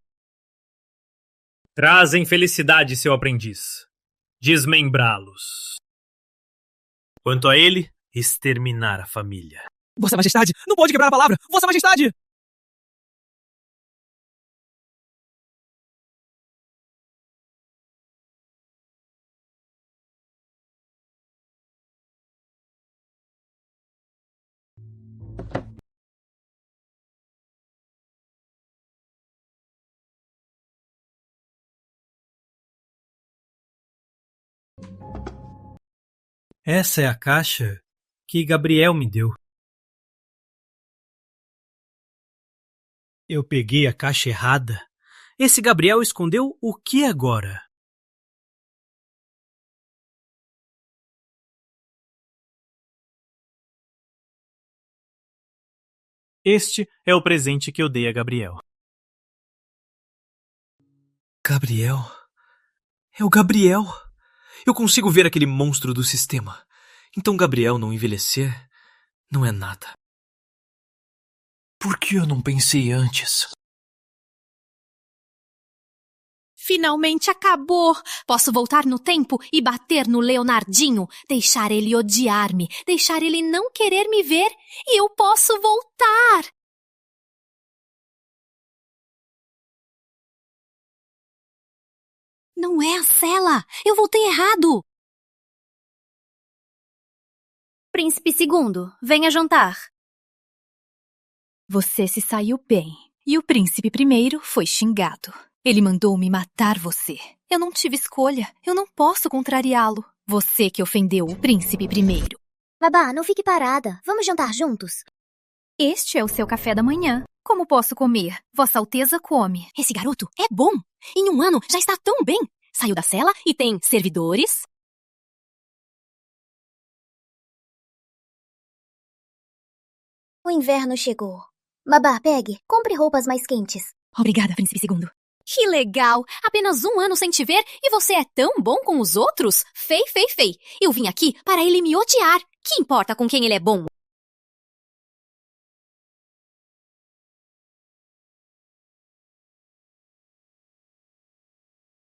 Trazem felicidade, seu aprendiz. Desmembrá-los. Quanto a ele, exterminar a família. Vossa Majestade, não pode quebrar a palavra! Vossa Majestade! Essa é a caixa que Gabriel me deu. Eu peguei a caixa errada. Esse Gabriel escondeu o que agora? Este é o presente que eu dei a Gabriel. Gabriel? É o Gabriel! Eu consigo ver aquele monstro do sistema. Então Gabriel não envelhecer não é nada. Por que eu não pensei antes? Finalmente acabou! Posso voltar no tempo e bater no Leonardinho, deixar ele odiar-me, deixar ele não querer me ver e eu posso voltar! Não é a cela! Eu voltei errado! Príncipe segundo, venha jantar. Você se saiu bem. E o príncipe primeiro foi xingado. Ele mandou me matar você. Eu não tive escolha. Eu não posso contrariá-lo. Você que ofendeu o príncipe primeiro. Babá, não fique parada. Vamos jantar juntos? Este é o seu café da manhã. Como posso comer? Vossa Alteza come. Esse garoto é bom. Em um ano já está tão bem. Saiu da cela e tem servidores. O inverno chegou. Babá, pegue. Compre roupas mais quentes. Obrigada, príncipe segundo. Que legal! Apenas um ano sem te ver e você é tão bom com os outros? Fei. Eu vim aqui para ele me odiar. Que importa com quem ele é bom?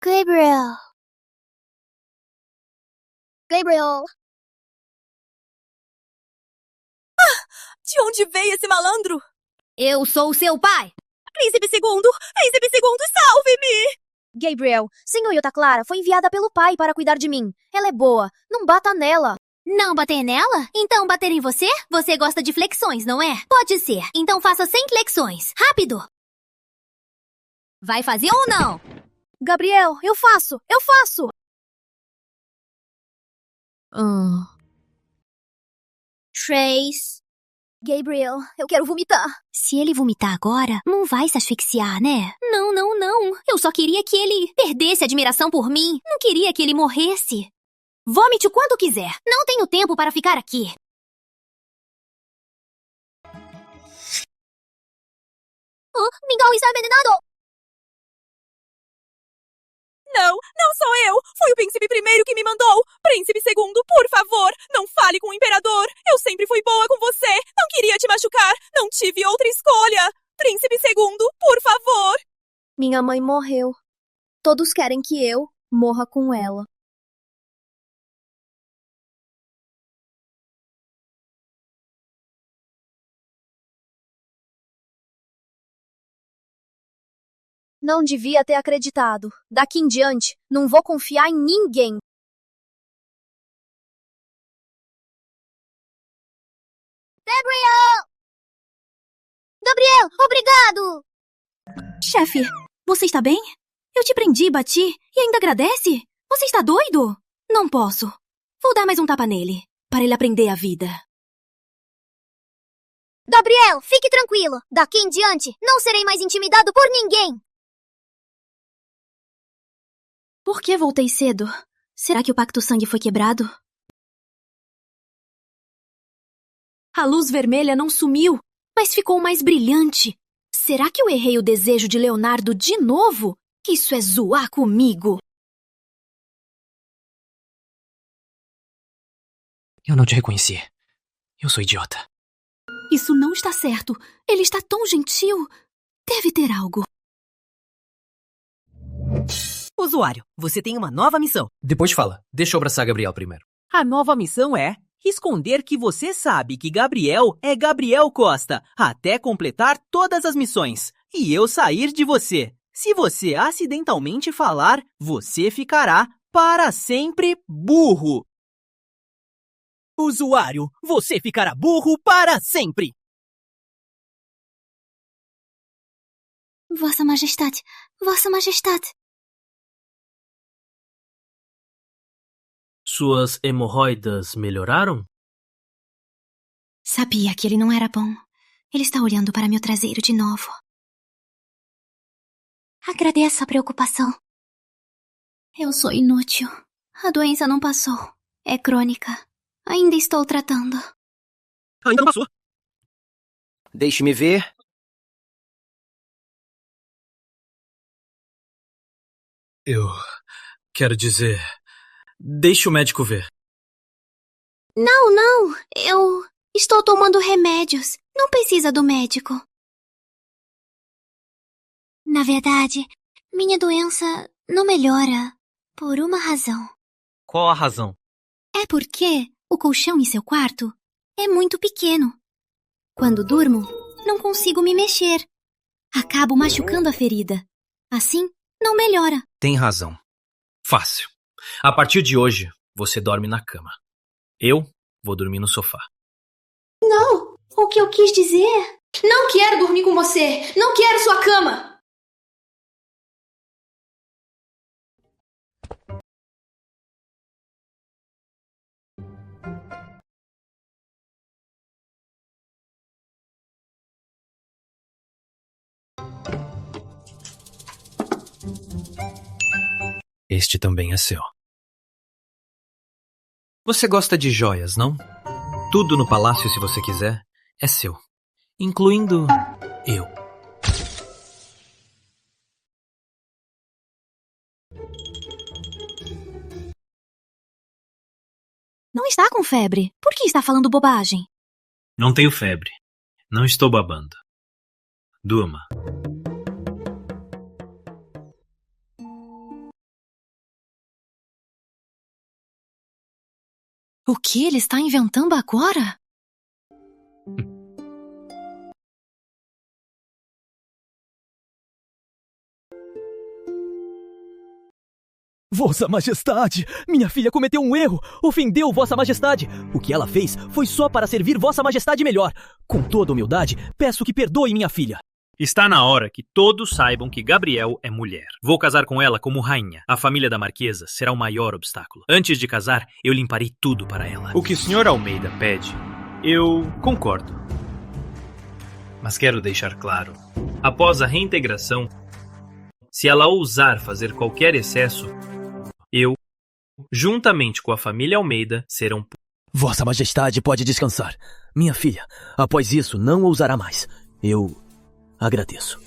Gabriel. Gabriel. De onde veio esse malandro? Eu sou o seu pai. Príncipe segundo, salve-me! Gabriel, senhorita Clara foi enviada pelo pai para cuidar de mim. Ela é boa. Não bata nela. Não bater nela? Então bater em você? Você gosta de flexões, não é? Pode ser. Então faça 100 flexões. Rápido! Vai fazer ou não? Gabriel, eu faço! 3. Gabriel, eu quero vomitar. Se ele vomitar agora, não vai se asfixiar, né? Não. Eu só queria que ele perdesse admiração por mim. Não queria que ele morresse. Vomite o quanto quiser. Não tenho tempo para ficar aqui. Mingau está envenenado! Não sou eu! Foi o príncipe primeiro que me mandou! Príncipe segundo, por favor, não fale com o imperador! Eu sempre fui boa com você! Não queria te machucar! Não tive outra escolha! Príncipe segundo, por favor! Minha mãe morreu. Todos querem que eu morra com ela. Não devia ter acreditado. Daqui em diante, não vou confiar em ninguém. Gabriel, obrigado! Chefe, você está bem? Eu te prendi, bati e ainda agradece? Você está doido? Não posso. Vou dar mais um tapa nele, para ele aprender a vida. Gabriel, fique tranquilo. Daqui em diante, não serei mais intimidado por ninguém. Por que voltei cedo? Será que o Pacto Sangue foi quebrado? A luz vermelha não sumiu, mas ficou mais brilhante. Será que eu errei o desejo de Leonardo de novo? Isso é zoar comigo. Eu não te reconheci. Eu sou idiota. Isso não está certo. Ele está tão gentil. Deve ter algo. Usuário, você tem uma nova missão. Depois fala. Deixa eu abraçar Gabriel primeiro. A nova missão é esconder que você sabe que Gabriel é Gabriel Costa, até completar todas as missões, e eu sair de você. Se você acidentalmente falar, você ficará para sempre burro. Usuário, você ficará burro para sempre. Vossa Majestade, Vossa Majestade. Suas hemorroidas melhoraram? Sabia que ele não era bom. Ele está olhando para meu traseiro de novo. Agradeço a preocupação. Eu sou inútil. A doença não passou. É crônica. Ainda estou tratando. Ainda não passou. Deixe-me ver. Eu quero dizer... Deixe o médico ver. Não. Eu estou tomando remédios. Não precisa do médico. Na verdade, minha doença não melhora por uma razão. Qual a razão? É porque o colchão em seu quarto é muito pequeno. Quando durmo, não consigo me mexer. Acabo machucando a ferida. Assim, não melhora. Tem razão. Fácil. A partir de hoje, você dorme na cama. Eu vou dormir no sofá. Não! O que eu quis dizer? Não quero dormir com você! Não quero sua cama! Este também é seu. Você gosta de joias, não? Tudo no palácio, se você quiser, é seu. Incluindo eu. Não está com febre. Por que está falando bobagem? Não tenho febre. Não estou babando. Durma. O que ele está inventando agora? Vossa Majestade! Minha filha cometeu um erro! Ofendeu Vossa Majestade! O que ela fez foi só para servir Vossa Majestade melhor. Com toda humildade, peço que perdoe minha filha. Está na hora que todos saibam que Gabriel é mulher. Vou casar com ela como rainha. A família da marquesa será o maior obstáculo. Antes de casar, eu limparei tudo para ela. O que o Sr. Almeida pede Eu concordo. Mas quero deixar claro, após a reintegração, se ela ousar fazer qualquer excesso, eu, juntamente com a família Almeida, serão... Vossa Majestade pode descansar. Minha filha, após isso, não ousará mais. Eu agradeço.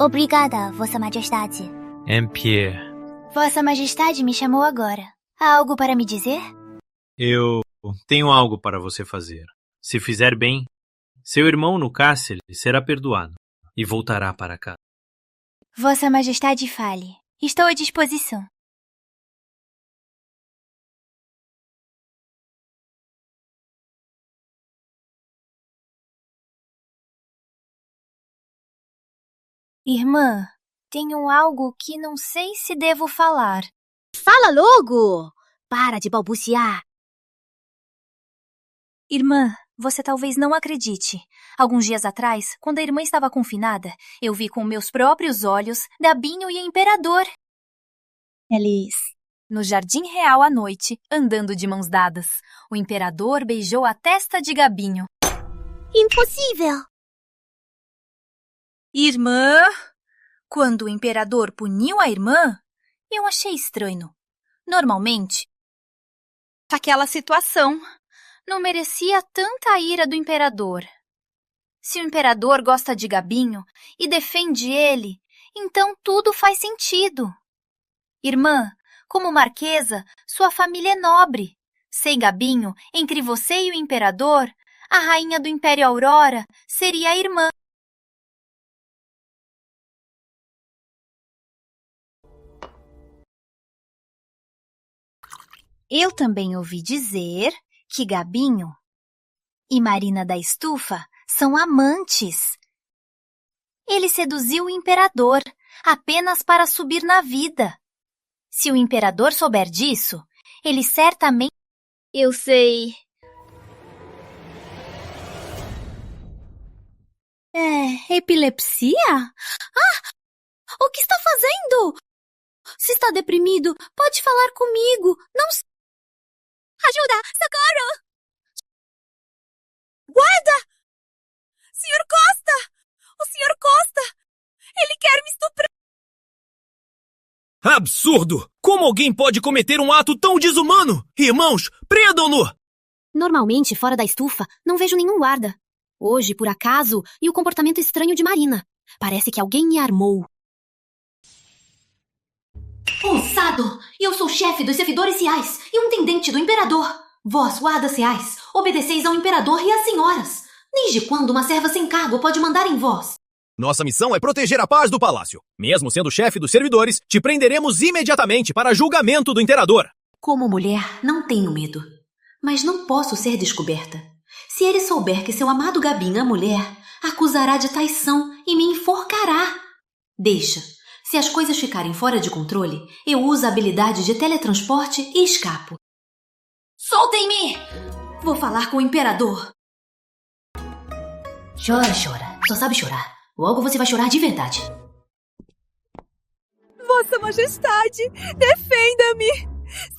Obrigada, Vossa Majestade. Empierre, Vossa Majestade me chamou agora. Há algo para me dizer? eu tenho algo para você fazer. Se fizer bem, seu irmão no cárcere será perdoado e voltará para casa. Vossa Majestade fale. Estou à disposição. Irmã, tenho algo que não sei se devo falar. Fala logo! Para de balbuciar. Irmã, você talvez não acredite. Alguns dias atrás, quando a irmã estava confinada, eu vi com meus próprios olhos Gabinho e o Imperador. Eles... No Jardim Real à noite, andando de mãos dadas. O Imperador beijou a testa de Gabinho. Impossível! Irmã, quando o Imperador puniu a irmã, eu achei estranho. Normalmente, aquela situação não merecia tanta ira do Imperador. Se o Imperador gosta de Gabinho e defende ele, então tudo faz sentido. Irmã, como marquesa, sua família é nobre. Sem Gabinho, entre você e o Imperador, a rainha do Império Aurora seria a irmã. Eu também ouvi dizer que Gabinho e Marina da Estufa são amantes. Ele seduziu o Imperador apenas para subir na vida. Se o Imperador souber disso, ele certamente... Eu sei. Epilepsia? O que está fazendo? Se está deprimido, pode falar comigo. Não se... Ajuda! Socorro! Guarda! Senhor Costa! O Senhor Costa! Ele quer me estuprar! Absurdo! Como alguém pode cometer um ato tão desumano? Irmãos, prendam-no! Normalmente, fora da estufa, não vejo nenhum guarda. Hoje, por acaso, e o comportamento estranho de Marina. Parece que alguém me armou. Ousado! Eu sou chefe dos servidores reais e um intendente do imperador. Vós, guardas reais, obedeceis ao imperador e às senhoras. Desde quando uma serva sem cargo pode mandar em vós? Nossa missão é proteger a paz do palácio. Mesmo sendo chefe dos servidores, te prenderemos imediatamente para julgamento do imperador. Como mulher, não tenho medo. Mas não posso ser descoberta. Se ele souber que seu amado Gabinho é mulher, acusará de traição e me enforcará. Deixa. Se as coisas ficarem fora de controle, eu uso a habilidade de teletransporte e escapo. Soltem-me! Vou falar com o imperador. Chora, chora. Só sabe chorar. Logo você vai chorar de verdade. Vossa Majestade, defenda-me!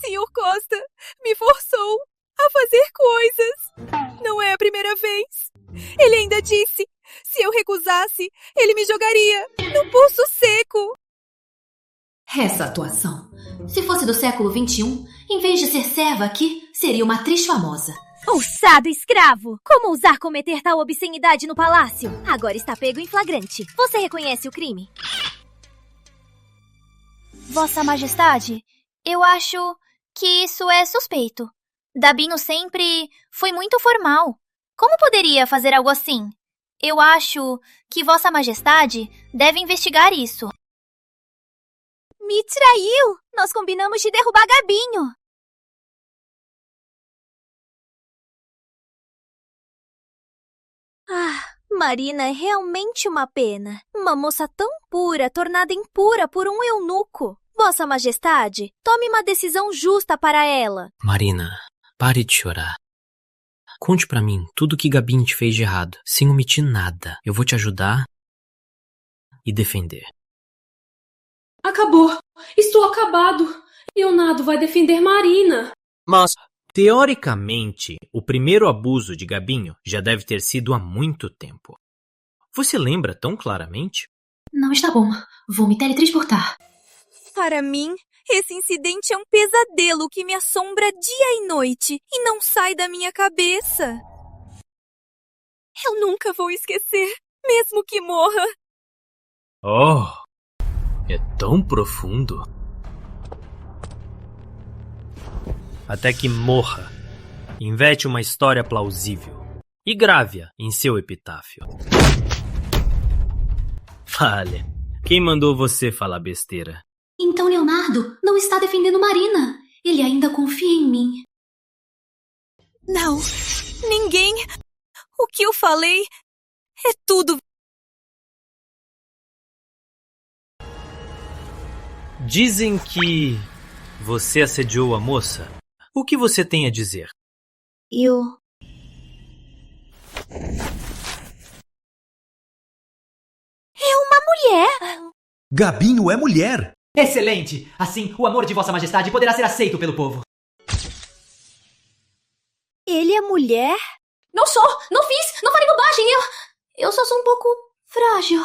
Senhor Costa me forçou a fazer coisas. Não é a primeira vez. Ele ainda disse, se eu recusasse, ele me jogaria no poço seco. Essa atuação. Se fosse do século XXI, em vez de ser serva aqui, seria uma atriz famosa. Ousado escravo! Como ousar cometer tal obscenidade no palácio? Agora está pego em flagrante. Você reconhece o crime? Vossa Majestade, eu acho que isso é suspeito. Gabinho sempre foi muito formal. Como poderia fazer algo assim? Eu acho que Vossa Majestade deve investigar isso. Me traiu! Nós combinamos de derrubar Gabinho. Marina é realmente uma pena. Uma moça tão pura, tornada impura por um eunuco. Vossa Majestade, tome uma decisão justa para ela. Marina, pare de chorar. Conte pra mim tudo que Gabinho te fez de errado, sem omitir nada. Eu vou te ajudar e defender. Acabou. Estou acabado. Leonardo vai defender Marina. Mas, teoricamente, o primeiro abuso de Gabinho já deve ter sido há muito tempo. Você lembra tão claramente? Não está bom. Vou me teletransportar. Para mim, esse incidente é um pesadelo que me assombra dia e noite e não sai da minha cabeça. Eu nunca vou esquecer, mesmo que morra. Oh, é tão profundo. Até que morra. Invente uma história plausível e grave-a em seu epitáfio. Fale, quem mandou você falar besteira? Então Leonardo não está defendendo Marina. Ele ainda confia em mim. Não, ninguém. O que eu falei é tudo. Dizem que você assediou a moça. O que você tem a dizer? É uma mulher. Gabinho é mulher. Excelente! Assim, o amor de Vossa Majestade poderá ser aceito pelo povo. Ele é mulher? Não sou! Não fiz! Não falei bobagem! Eu só sou um pouco frágil.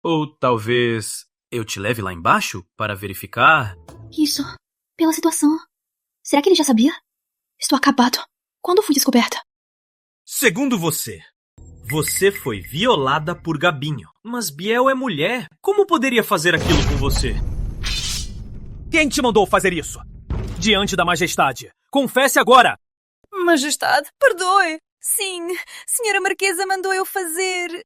Ou talvez eu te leve lá embaixo para verificar? Isso. Pela situação. Será que ele já sabia? Estou acabado. Quando fui descoberta? Segundo você foi violada por Gabinho. Mas Biel é mulher. Como poderia fazer aquilo com você? Quem te mandou fazer isso? Diante da Majestade. Confesse agora! Majestade, perdoe. Sim, Senhora Marquesa mandou eu fazer...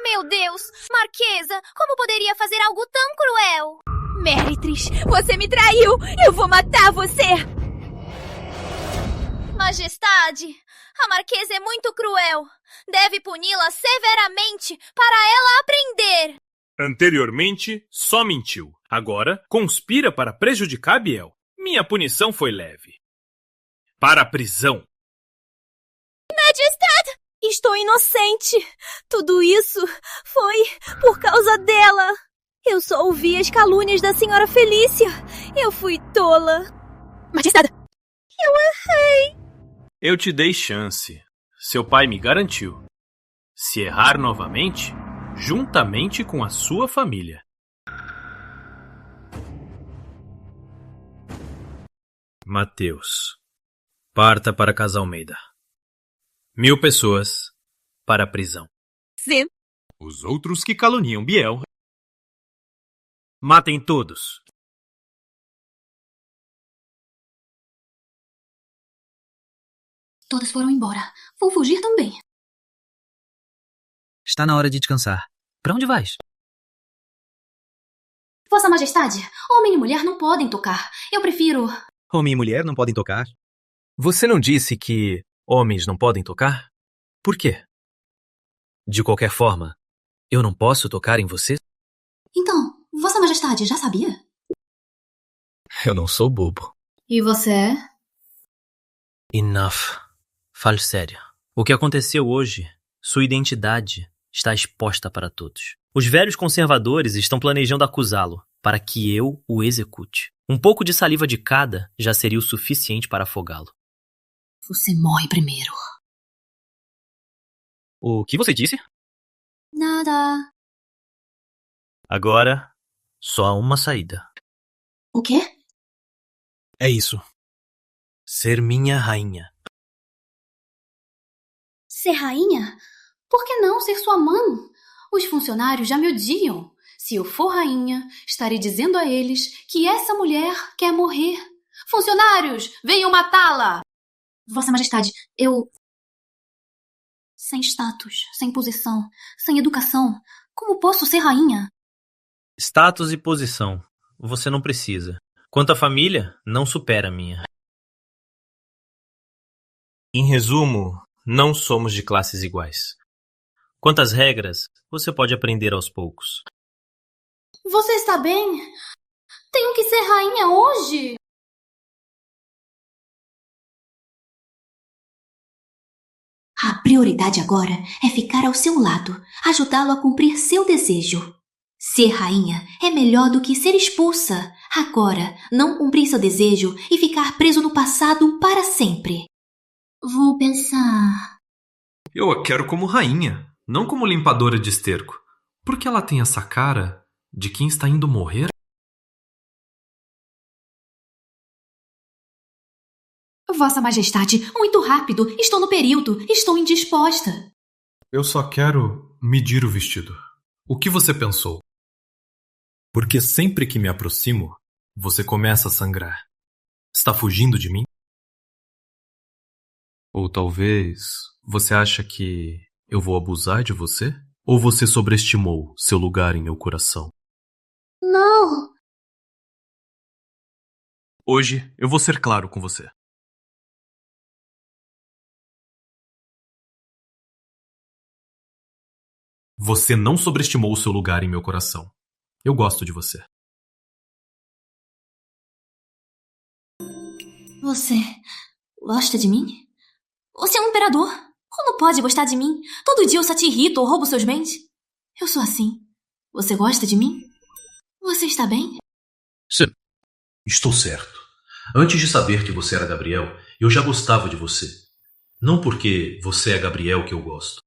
Meu Deus, Marquesa, como poderia fazer algo tão cruel? Méritres, você me traiu! Eu vou matar você! Majestade, a Marquesa é muito cruel. Deve puni-la severamente para ela aprender. Anteriormente, só mentiu. Agora, conspira para prejudicar Biel. Minha punição foi leve. Para a prisão. Majestade! Estou inocente. Tudo isso foi por causa dela. Eu só ouvi as calúnias da senhora Felícia. Eu fui tola. Majestade! Eu errei. Eu te dei chance. Seu pai me garantiu. Se errar novamente, juntamente com a sua família. Mateus, parta para Casa Almeida. 1000 pessoas para a prisão. Sim. Os outros que caluniam Biel. Matem todos. Todas foram embora. Vou fugir também. Está na hora de descansar. Para onde vais? Vossa Majestade, homem e mulher não podem tocar. Eu prefiro... Homem e mulher não podem tocar? Você não disse que homens não podem tocar? Por quê? De qualquer forma, eu não posso tocar em você? Então, Vossa Majestade já sabia? Eu não sou bobo. E você é? Enough. Fale sério. O que aconteceu hoje, sua identidade está exposta para todos. Os velhos conservadores estão planejando acusá-lo para que eu o execute. Um pouco de saliva de cada já seria o suficiente para afogá-lo. Você morre primeiro. O que você disse? Nada. Agora, só há uma saída. O quê? É isso. Ser minha rainha. Ser rainha? Por que não ser sua mãe? Os funcionários já me odiam. Se eu for rainha, estarei dizendo a eles que essa mulher quer morrer. Funcionários, venham matá-la! Vossa Majestade, eu... Sem status, sem posição, sem educação, como posso ser rainha? Status e posição. Você não precisa. Quanto à família, não supera a minha. Em resumo, não somos de classes iguais. Quanto às regras, você pode aprender aos poucos. Você está bem? Tenho que ser rainha hoje? A prioridade agora é ficar ao seu lado, ajudá-lo a cumprir seu desejo. Ser rainha é melhor do que ser expulsa. Agora, não cumprir seu desejo e ficar preso no passado para sempre. Vou pensar. Eu a quero como rainha, não como limpadora de esterco. Por que ela tem essa cara de quem está indo morrer? Vossa Majestade, muito rápido. Estou no período. Estou indisposta. Eu só quero medir o vestido. O que você pensou? Porque sempre que me aproximo, você começa a sangrar. Está fugindo de mim? Ou talvez você acha que eu vou abusar de você? Ou você sobreestimou seu lugar em meu coração? Não! Hoje eu vou ser claro com você. Você não sobreestimou o seu lugar em meu coração. Eu gosto de você. Você gosta de mim? Você é um imperador. Como pode gostar de mim? Todo dia eu só te irrito ou roubo seus bens. Eu sou assim. Você gosta de mim? Você está bem? Sim. Estou certo. Antes de saber que você era Gabriel, eu já gostava de você. Não porque você é Gabriel que eu gosto.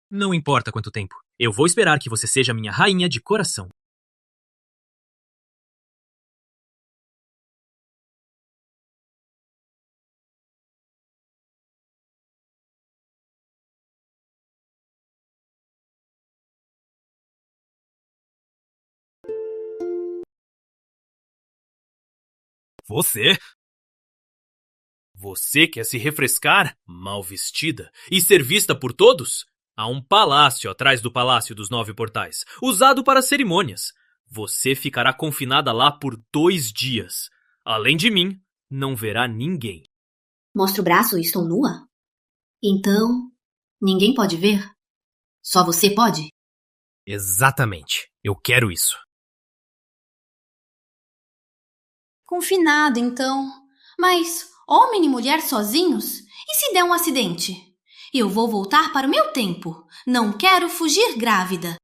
Não importa quanto tempo. Eu vou esperar que você seja minha rainha de coração. Você? Você quer se refrescar, mal vestida, e ser vista por todos? Há um palácio atrás do Palácio dos 9 Portais, usado para cerimônias. Você ficará confinada lá por 2 dias. Além de mim, não verá ninguém. Mostra o braço e estou nua? Então, ninguém pode ver? Só você pode? Exatamente. Eu quero isso. Confinado, então. Mas homem e mulher sozinhos? E se der um acidente? Eu vou voltar para o meu tempo. Não quero fugir grávida.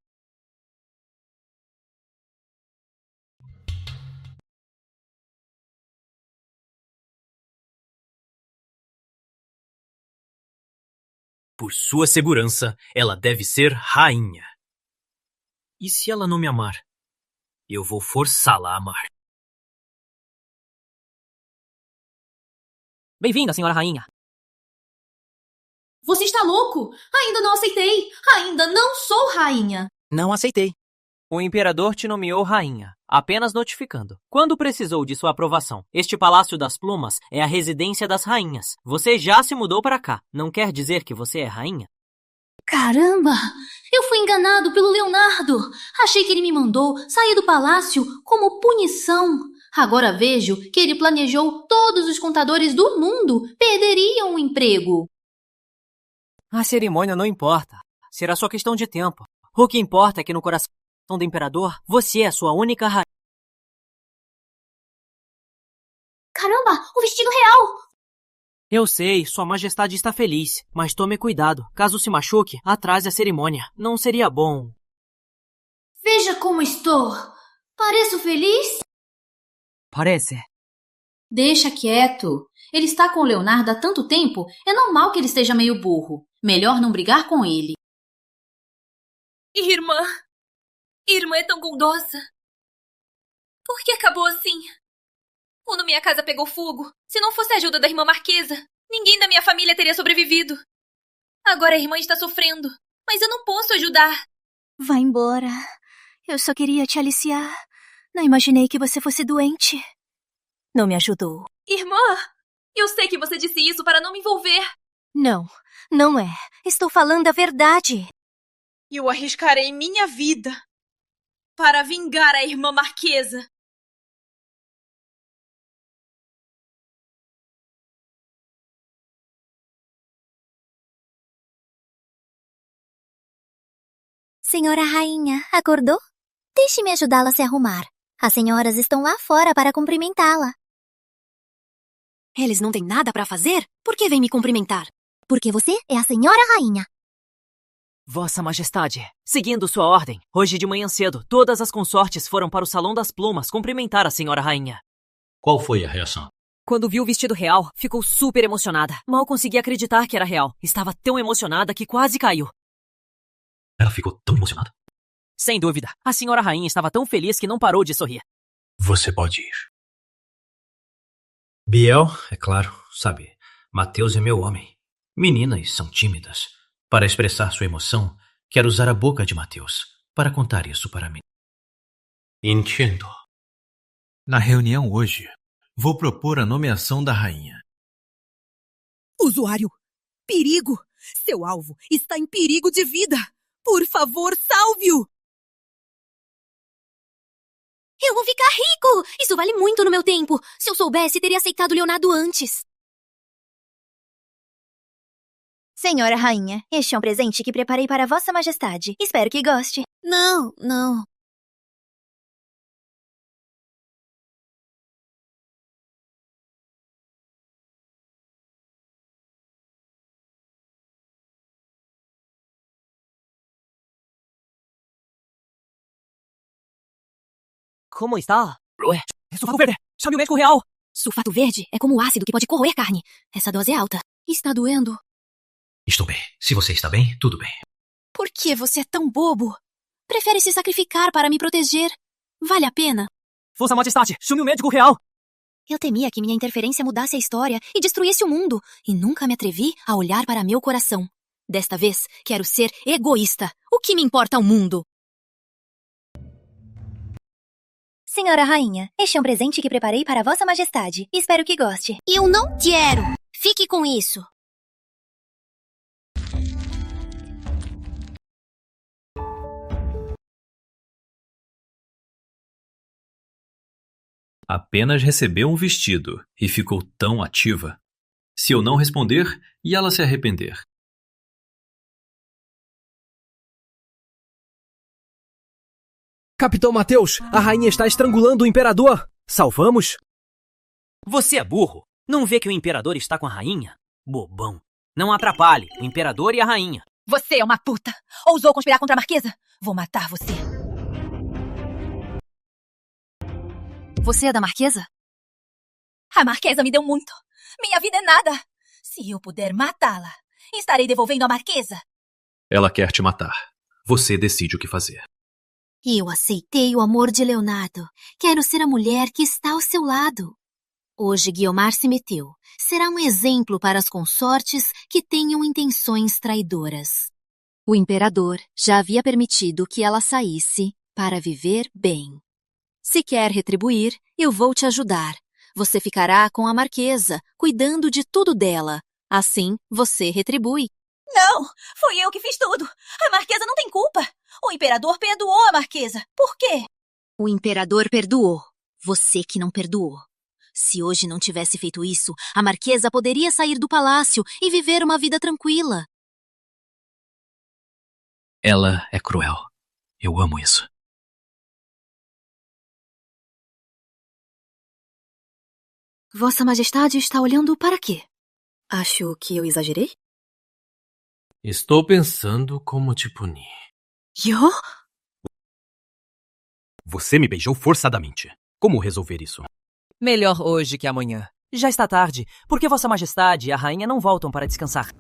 Por sua segurança, ela deve ser rainha. E se ela não me amar? Eu vou forçá-la a amar. Bem-vinda, senhora rainha. Você está louco? Ainda não aceitei. Ainda não sou rainha. Não aceitei. O imperador te nomeou rainha, apenas notificando. Quando precisou de sua aprovação? Este Palácio das Plumas é a residência das rainhas. Você já se mudou para cá. Não quer dizer que você é rainha? Caramba! Eu fui enganado pelo Leonardo. Achei que ele me mandou sair do palácio como punição. Agora vejo que ele planejou todos os contadores do mundo perderiam o emprego. A cerimônia não importa. Será só questão de tempo. O que importa é que no coração do imperador, você é sua única rainha. Caramba, o vestido real! Eu sei, sua majestade está feliz, mas tome cuidado. Caso se machuque, atrase a cerimônia. Não seria bom. Veja como estou. Pareço feliz? Parece. Deixa quieto. Ele está com o Leonardo há tanto tempo, é normal que ele esteja meio burro. Melhor não brigar com ele. Irmã! Irmã é tão bondosa. Por que acabou assim? Quando minha casa pegou fogo, se não fosse a ajuda da irmã Marquesa, ninguém da minha família teria sobrevivido. Agora a irmã está sofrendo, mas eu não posso ajudar. Vá embora. Eu só queria te aliciar. Não imaginei que você fosse doente. Não me ajudou. Irmã, eu sei que você disse isso para não me envolver. Não, não é. Estou falando a verdade. Eu arriscarei minha vida para vingar a irmã Marquesa. Senhora rainha, acordou? Deixe-me ajudá-la a se arrumar. As senhoras estão lá fora para cumprimentá-la. Eles não têm nada pra fazer? Por que vêm me cumprimentar? Porque você é a senhora rainha. Vossa Majestade, seguindo sua ordem, hoje de manhã cedo, todas as consortes foram para o Salão das Plumas cumprimentar a senhora rainha. Qual foi a reação? Quando viu o vestido real, ficou super emocionada. Mal conseguia acreditar que era real. Estava tão emocionada que quase caiu. Ela ficou tão emocionada? Sem dúvida. A senhora rainha estava tão feliz que não parou de sorrir. Você pode ir. Biel, é claro, sabe, Mateus é meu homem. Meninas são tímidas. Para expressar sua emoção, quero usar a boca de Mateus para contar isso para mim. Entendo. Na reunião hoje, vou propor a nomeação da rainha. Usuário! Perigo! Seu alvo está em perigo de vida! Por favor, salve-o! Eu vou ficar rico! Isso vale muito no meu tempo! Se eu soubesse, teria aceitado Leonardo antes. Senhora rainha, este é um presente que preparei para Vossa Majestade. Espero que goste. Não. Como está? É sulfato verde! Chame o médico real! Sulfato verde é como ácido que pode corroer carne. Essa dose é alta. Está doendo? Estou bem. Se você está bem, tudo bem. Por que você é tão bobo? Prefere se sacrificar para me proteger. Vale a pena? Vossa Majestade, chame o médico real! Eu temia que minha interferência mudasse a história e destruísse o mundo, e nunca me atrevi a olhar para meu coração. Desta vez, quero ser egoísta. O que me importa o mundo? Senhora rainha, este é um presente que preparei para Vossa Majestade. Espero que goste. Eu não quero! Fique com isso! Apenas recebeu um vestido e ficou tão ativa. Se eu não responder, e ela se arrepender. Capitão Mateus, a rainha está estrangulando o imperador. Salvamos? Você é burro. Não vê que o imperador está com a rainha? Bobão. Não atrapalhe o imperador e a rainha. Você é uma puta! Ousou conspirar contra a Marquesa? Vou matar você. Você é da Marquesa? A Marquesa me deu muito. Minha vida é nada. Se eu puder matá-la, estarei devolvendo a Marquesa. Ela quer te matar. Você decide o que fazer. Eu aceitei o amor de Leonardo. Quero ser a mulher que está ao seu lado. Hoje Guiomar se meteu. Será um exemplo para as consortes que tenham intenções traidoras. O imperador já havia permitido que ela saísse para viver bem. Se quer retribuir, eu vou te ajudar. Você ficará com a Marquesa, cuidando de tudo dela. Assim, você retribui. Não! Fui eu que fiz tudo! A Marquesa não tem culpa! O imperador perdoou a Marquesa. Por quê? O imperador perdoou. Você que não perdoou. Se hoje não tivesse feito isso, a Marquesa poderia sair do palácio e viver uma vida tranquila. Ela é cruel. Eu amo isso. Vossa Majestade está olhando para quê? Acho que eu exagerei? Estou pensando como te punir. Eu? Você me beijou forçadamente. Como resolver isso? Melhor hoje que amanhã. Já está tarde, porque Vossa Majestade e a rainha não voltam para descansar.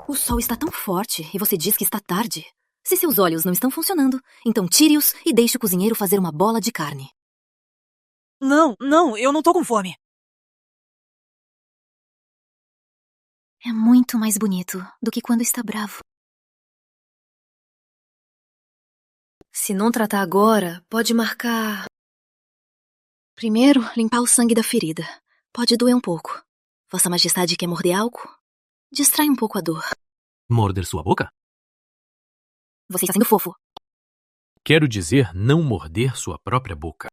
O sol está tão forte e você diz que está tarde. Se seus olhos não estão funcionando, então tire-os e deixe o cozinheiro fazer uma bola de carne. Não, eu não tô com fome. É muito mais bonito do que quando está bravo. Se não tratar agora, pode marcar... Primeiro, limpar o sangue da ferida. Pode doer um pouco. Vossa Majestade quer morder algo? Distrai um pouco a dor. Morder sua boca? Você está sendo fofo. Quero dizer não morder sua própria boca.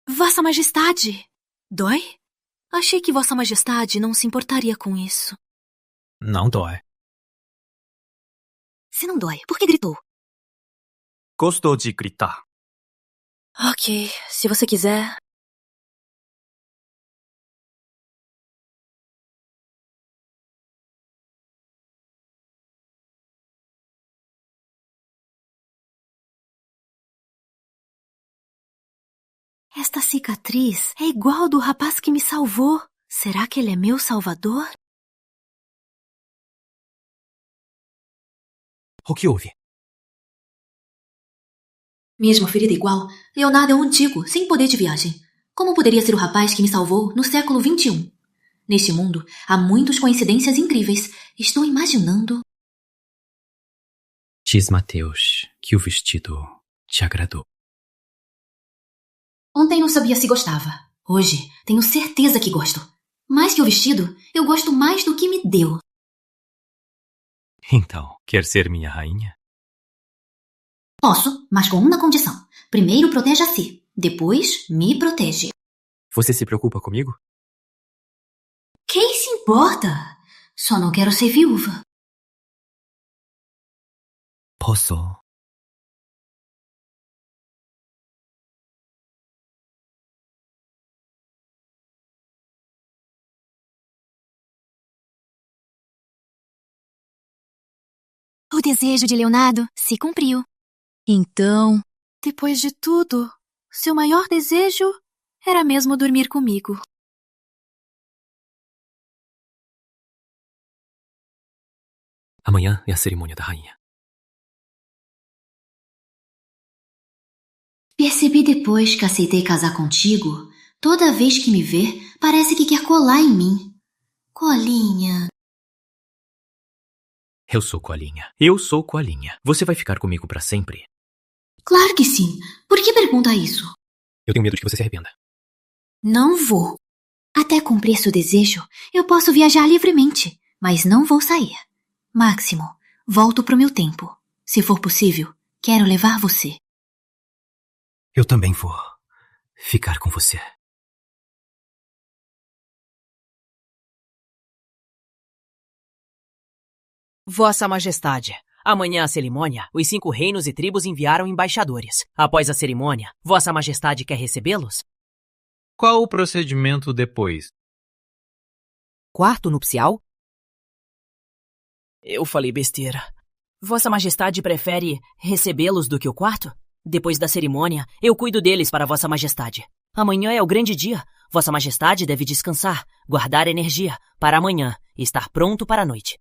Vossa Majestade! Dói? Achei que Vossa Majestade não se importaria com isso. Não dói. Se não dói, por que gritou? Gostou de gritar. Ok, se você quiser. Esta cicatriz é igual do rapaz que me salvou. Será que ele é meu salvador? O que houve? Mesmo ferida igual, Leonardo é um antigo, sem poder de viagem. Como poderia ser o rapaz que me salvou no século XXI? Neste mundo, há muitas coincidências incríveis. Estou imaginando... Diz Mateus que o vestido te agradou. Ontem não sabia se gostava. Hoje, tenho certeza que gosto. Mais que o vestido, eu gosto mais do que me deu. Então, quer ser minha rainha? Posso, mas com uma condição. Primeiro protege a si, depois me protege. Você se preocupa comigo? Quem se importa? Só não quero ser viúva. Posso? O desejo de Leonardo se cumpriu. Então, depois de tudo, seu maior desejo era mesmo dormir comigo. Amanhã é a cerimônia da rainha. Percebi depois que aceitei casar contigo. Toda vez que me vê, parece que quer colar em mim. Colinha. Eu sou Colinha. Eu sou Colinha. Você vai ficar comigo pra sempre? Claro que sim. Por que pergunta isso? Eu tenho medo de que você se arrependa. Não vou. Até cumprir seu desejo, eu posso viajar livremente, mas não vou sair. Máximo, volto pro meu tempo. Se for possível, quero levar você. Eu também vou ficar com você. Vossa Majestade, amanhã à cerimônia, os 5 reinos e tribos enviaram embaixadores. Após a cerimônia, Vossa Majestade quer recebê-los? Qual o procedimento depois? Quarto nupcial? Eu falei besteira. Vossa Majestade prefere recebê-los do que o quarto? Depois da cerimônia, eu cuido deles para Vossa Majestade. Amanhã é o grande dia. Vossa Majestade deve descansar, guardar energia para amanhã e estar pronto para a noite.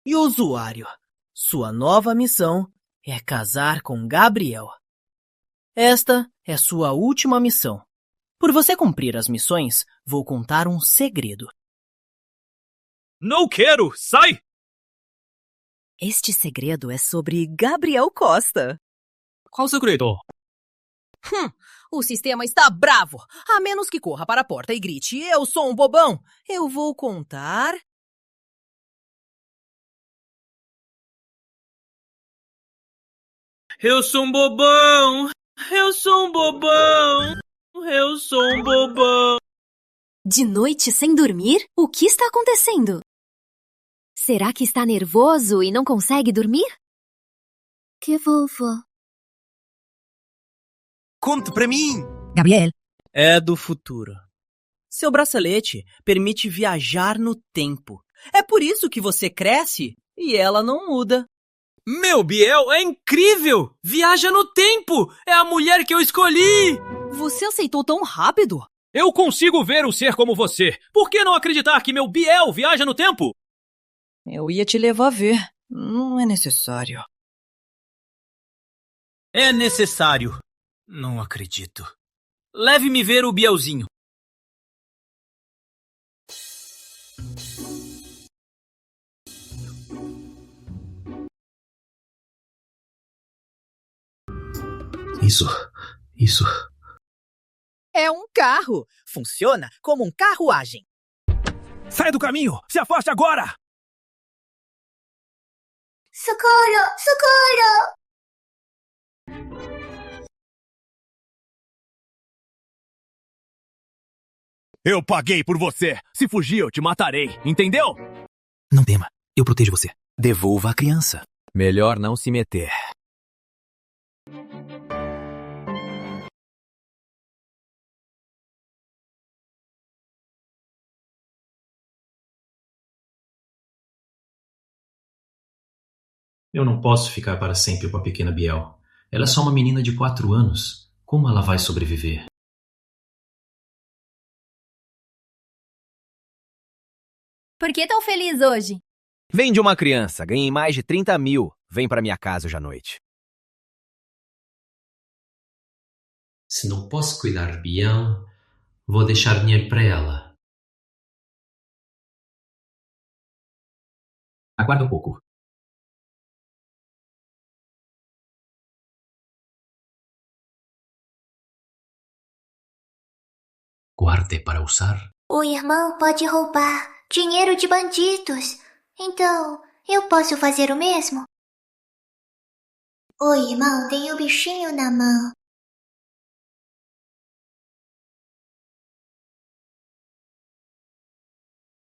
E usuário, sua nova missão é casar com Gabriel. Esta é sua última missão. Por você cumprir as missões, vou contar um segredo. Não quero! Sai! Este segredo é sobre Gabriel Costa. Qual segredo? O sistema está bravo. A menos que corra para a porta e grite, eu sou um bobão. Eu vou contar... Eu sou um bobão! Eu sou um bobão! Eu sou um bobão! De noite sem dormir? O que está acontecendo? Será que está nervoso e não consegue dormir? Que vovó. Conte pra mim! Gabriel. É do futuro. Seu bracelete permite viajar no tempo. É por isso que você cresce e ela não muda. Meu Biel é incrível! Viaja no tempo! É a mulher que eu escolhi! Você aceitou tão rápido? Eu consigo ver um ser como você. Por que não acreditar que meu Biel viaja no tempo? Eu ia te levar a ver. Não é necessário. É necessário. Não acredito. Leve-me ver o Bielzinho. Isso. É um carro. Funciona como um carruagem. Sai do caminho! Se afaste agora! Socorro! Socorro! Eu paguei por você! Se fugir, eu te matarei, entendeu? Não tema, eu protejo você. Devolva a criança. Melhor não se meter. Eu não posso ficar para sempre com a pequena Biel. Ela é só uma menina de 4 anos. Como ela vai sobreviver? Por que tão feliz hoje? Vem de uma criança, ganhei mais de 30 mil. Vem para minha casa hoje à noite. Se não posso cuidar de Biel, vou deixar dinheiro para ela. Aguarda um pouco. Guarde para usar. O irmão pode roubar dinheiro de bandidos. Então, eu posso fazer o mesmo? O irmão tem o bichinho na mão.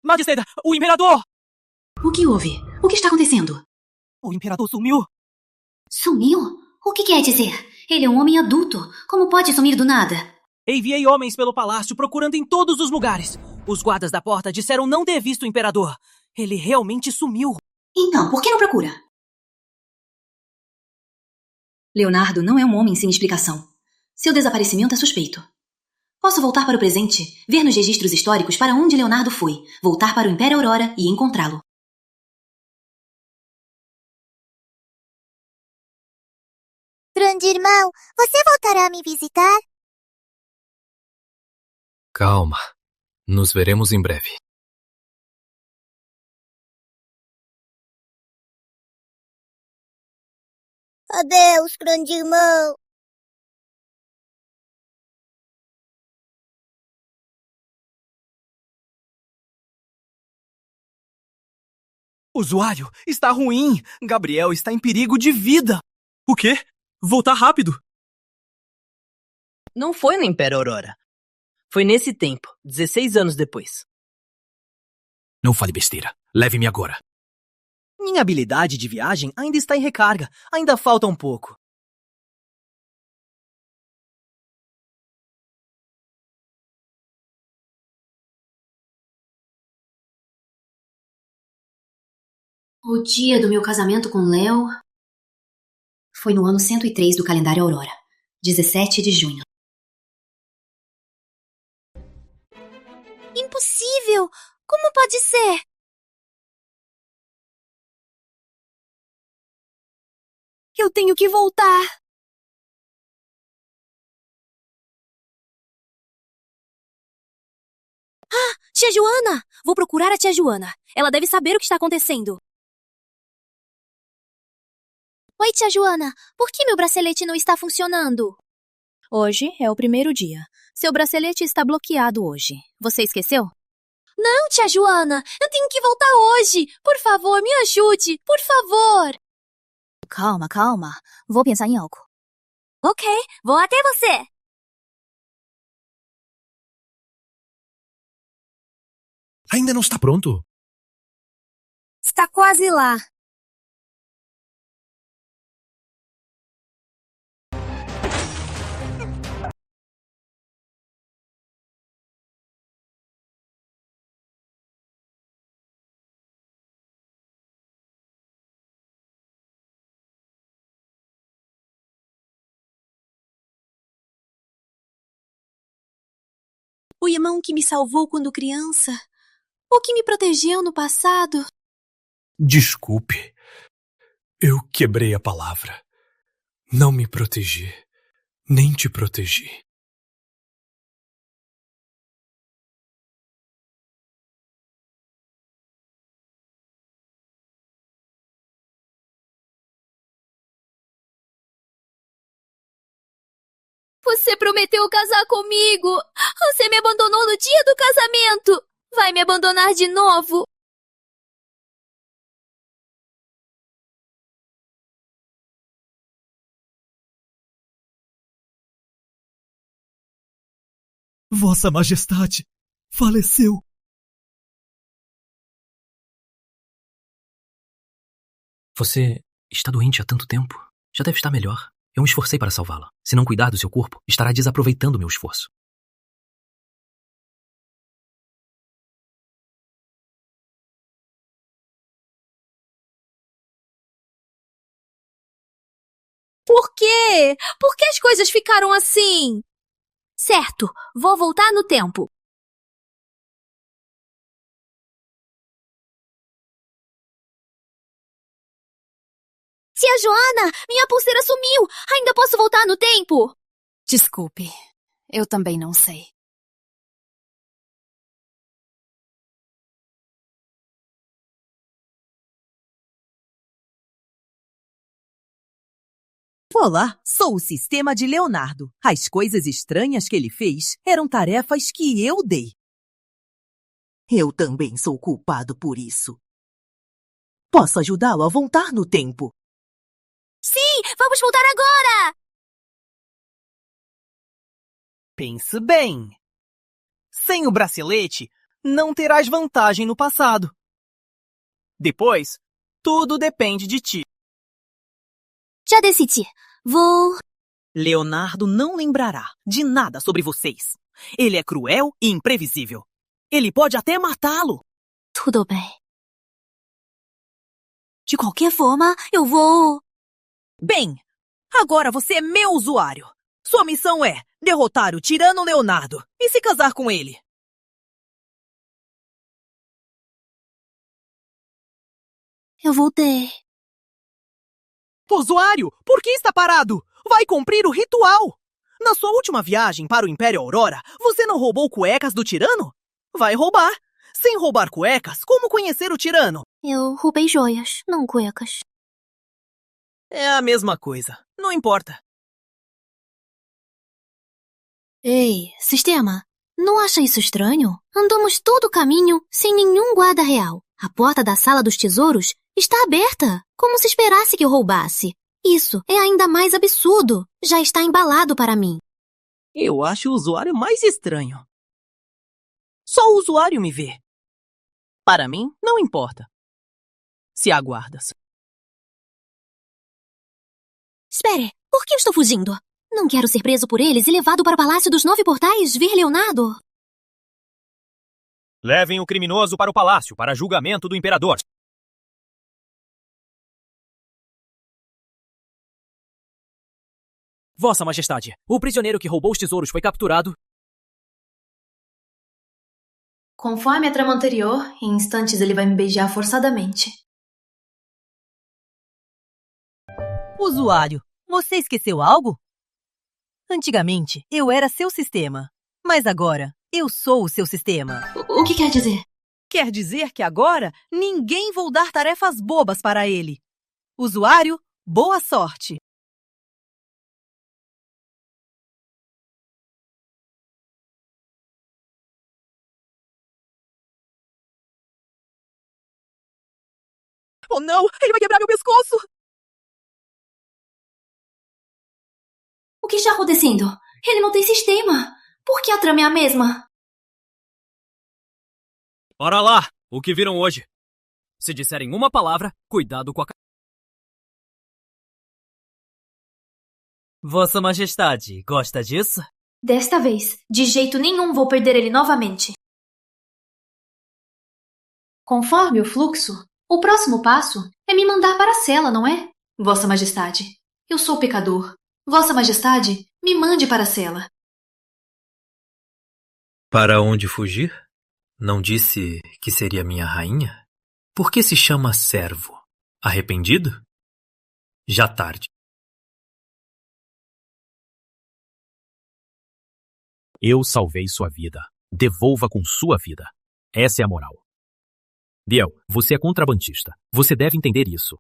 Majestade, o imperador! O que houve? O que está acontecendo? O imperador sumiu. Sumiu? O que quer dizer? Ele é um homem adulto. Como pode sumir do nada? Enviei homens pelo palácio procurando em todos os lugares. Os guardas da porta disseram não ter visto o imperador. Ele realmente sumiu. Então, por que não procura? Leonardo não é um homem sem explicação. Seu desaparecimento é suspeito. Posso voltar para o presente, ver nos registros históricos para onde Leonardo foi, voltar para o Império Aurora e encontrá-lo. Grande irmão, você voltará a me visitar? Calma. Nos veremos em breve. Adeus, grande irmão. Usuário, está ruim. Gabriel está em perigo de vida. O quê? Voltar rápido. Não foi no Império Aurora. Foi nesse tempo, 16 anos depois. Não fale besteira. Leve-me agora. Minha habilidade de viagem ainda está em recarga. Ainda falta um pouco. O dia do meu casamento com Léo foi no ano 103 do calendário Aurora, 17 de junho. Impossível! Como pode ser? Eu tenho que voltar. Ah, tia Joana! Vou procurar a tia Joana. Ela deve saber o que está acontecendo. Oi, tia Joana. Por que meu bracelete não está funcionando? Hoje é o primeiro dia. Seu bracelete está bloqueado hoje. Você esqueceu? Não, tia Joana. Eu tenho que voltar hoje. Por favor, me ajude. Por favor. Calma, calma. Vou pensar em algo. Ok, vou até você. Ainda não está pronto? Está quase lá. O irmão que me salvou quando criança, o que me protegeu no passado. Desculpe. Eu quebrei a palavra. Não me protegi. Nem te protegi. Você prometeu casar comigo. Você me abandonou no dia do casamento. Vai me abandonar de novo? Vossa Majestade faleceu. Você está doente há tanto tempo. Já deve estar melhor. Eu me esforcei para salvá-la. Se não cuidar do seu corpo, estará desaproveitando meu esforço. Por quê? Por que as coisas ficaram assim? Certo, vou voltar no tempo. Tia Joana, minha pulseira sumiu! Ainda posso voltar no tempo? Desculpe, eu também não sei. Olá, sou o sistema de Leonardo. As coisas estranhas que ele fez eram tarefas que eu dei. Eu também sou culpado por isso. Posso ajudá-lo a voltar no tempo. Sim, vamos voltar agora! Pense bem. Sem o bracelete, não terás vantagem no passado. Depois, tudo depende de ti. Já decidi. Vou... Leonardo não lembrará de nada sobre vocês. Ele é cruel e imprevisível. Ele pode até matá-lo. Tudo bem. De qualquer forma, eu vou... Bem, agora você é meu usuário. Sua missão é derrotar o tirano Leonardo e se casar com ele. Eu voltei. Usuário, por que está parado? Vai cumprir o ritual! Na sua última viagem para o Império Aurora, você não roubou cuecas do tirano? Vai roubar! Sem roubar cuecas, como conhecer o tirano? Eu roubei joias, não cuecas. É a mesma coisa, não importa. Ei, sistema, não acha isso estranho? Andamos todo o caminho sem nenhum guarda real. A porta da sala dos tesouros está aberta, como se esperasse que eu roubasse. Isso é ainda mais absurdo. Já está embalado para mim. Eu acho o usuário mais estranho. Só o usuário me vê. Para mim, não importa. Se há guardas. Espere, por que eu estou fugindo? Não quero ser preso por eles e levado para o Palácio dos 9 Portais ver Leonardo. Levem o criminoso para o palácio para julgamento do imperador. Vossa Majestade, o prisioneiro que roubou os tesouros foi capturado. Conforme a trama anterior, em instantes ele vai me beijar forçadamente. Usuário, você esqueceu algo? Antigamente, eu era seu sistema, mas agora eu sou o seu sistema. O que quer dizer? Quer dizer que agora ninguém vou dar tarefas bobas para ele. Usuário, boa sorte! Oh não, ele vai quebrar meu pescoço! O que está acontecendo? Ele não tem sistema. Por que a trama é a mesma? Ora lá, o que viram hoje? Se disserem uma palavra, cuidado com a... Vossa Majestade, gosta disso? Desta vez, de jeito nenhum vou perder ele novamente. Conforme o fluxo, o próximo passo é me mandar para a cela, não é? Vossa Majestade, eu sou pecador. Vossa Majestade, me mande para a cela. Para onde fugir? Não disse que seria minha rainha? Por que se chama servo? Arrependido? Já tarde. Eu salvei sua vida. Devolva com sua vida. Essa é a moral. Biel, você é contrabandista. Você deve entender isso.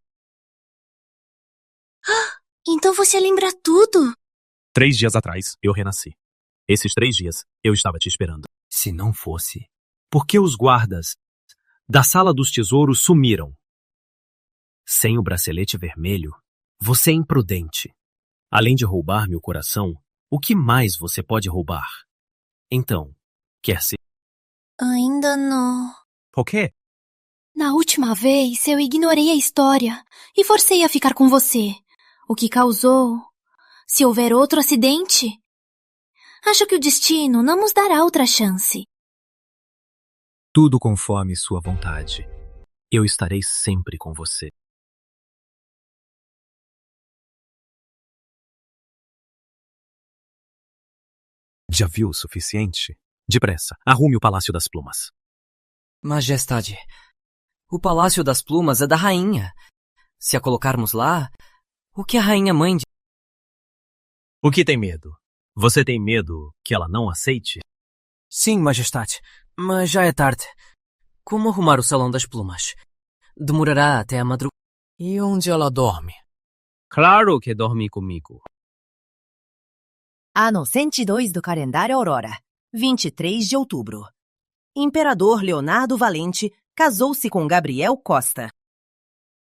Então você lembra tudo? 3 dias atrás, eu renasci. Esses 3 dias, eu estava te esperando. Se não fosse, por que os guardas da sala dos tesouros sumiram? Sem o bracelete vermelho, você é imprudente. Além de roubar meu coração, o que mais você pode roubar? Então, quer ser... Ainda não. O quê? Na última vez, eu ignorei a história e forcei a ficar com você. O que causou... Se houver outro acidente, acho que o destino não nos dará outra chance. Tudo conforme sua vontade. Eu estarei sempre com você. Já viu o suficiente? Depressa, arrume o Palácio das Plumas. Majestade, o Palácio das Plumas é da rainha. Se a colocarmos lá, o que a rainha mãe diz? O que tem medo? Você tem medo que ela não aceite? Sim, majestade, mas já é tarde. Como arrumar o Salão das Plumas? Demorará até a madrugada. E onde ela dorme? Claro que dorme comigo. Ano 102 do calendário Aurora, 23 de outubro. Imperador Leonardo Valente casou-se com Gabriel Costa.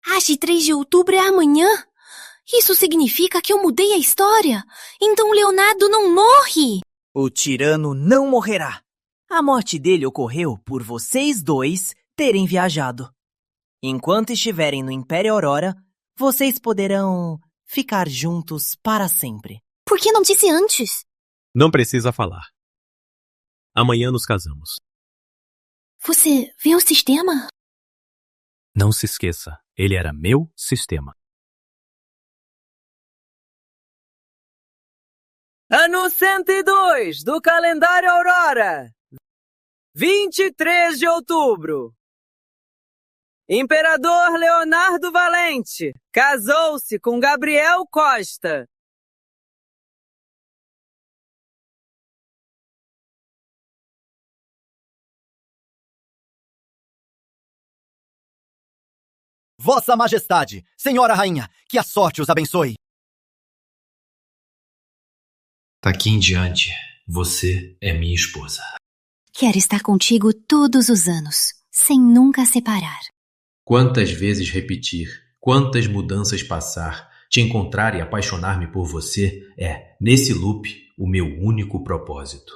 Ache 3 de outubro é amanhã? Isso significa que eu mudei a história. Então Leonardo não morre. O tirano não morrerá. A morte dele ocorreu por vocês dois terem viajado. Enquanto estiverem no Império Aurora, vocês poderão ficar juntos para sempre. Por que não disse antes? Não precisa falar. Amanhã nos casamos. Você vê o sistema? Não se esqueça, ele era meu sistema. Ano 102 do calendário Aurora, 23 de outubro. Imperador Leonardo Valente casou-se com Gabriel Costa. Vossa Majestade, Senhora Rainha, que a sorte os abençoe. Daqui em diante, você é minha esposa. Quero estar contigo todos os anos, sem nunca separar. Quantas vezes repetir, quantas mudanças passar, te encontrar e apaixonar-me por você é, nesse loop, o meu único propósito.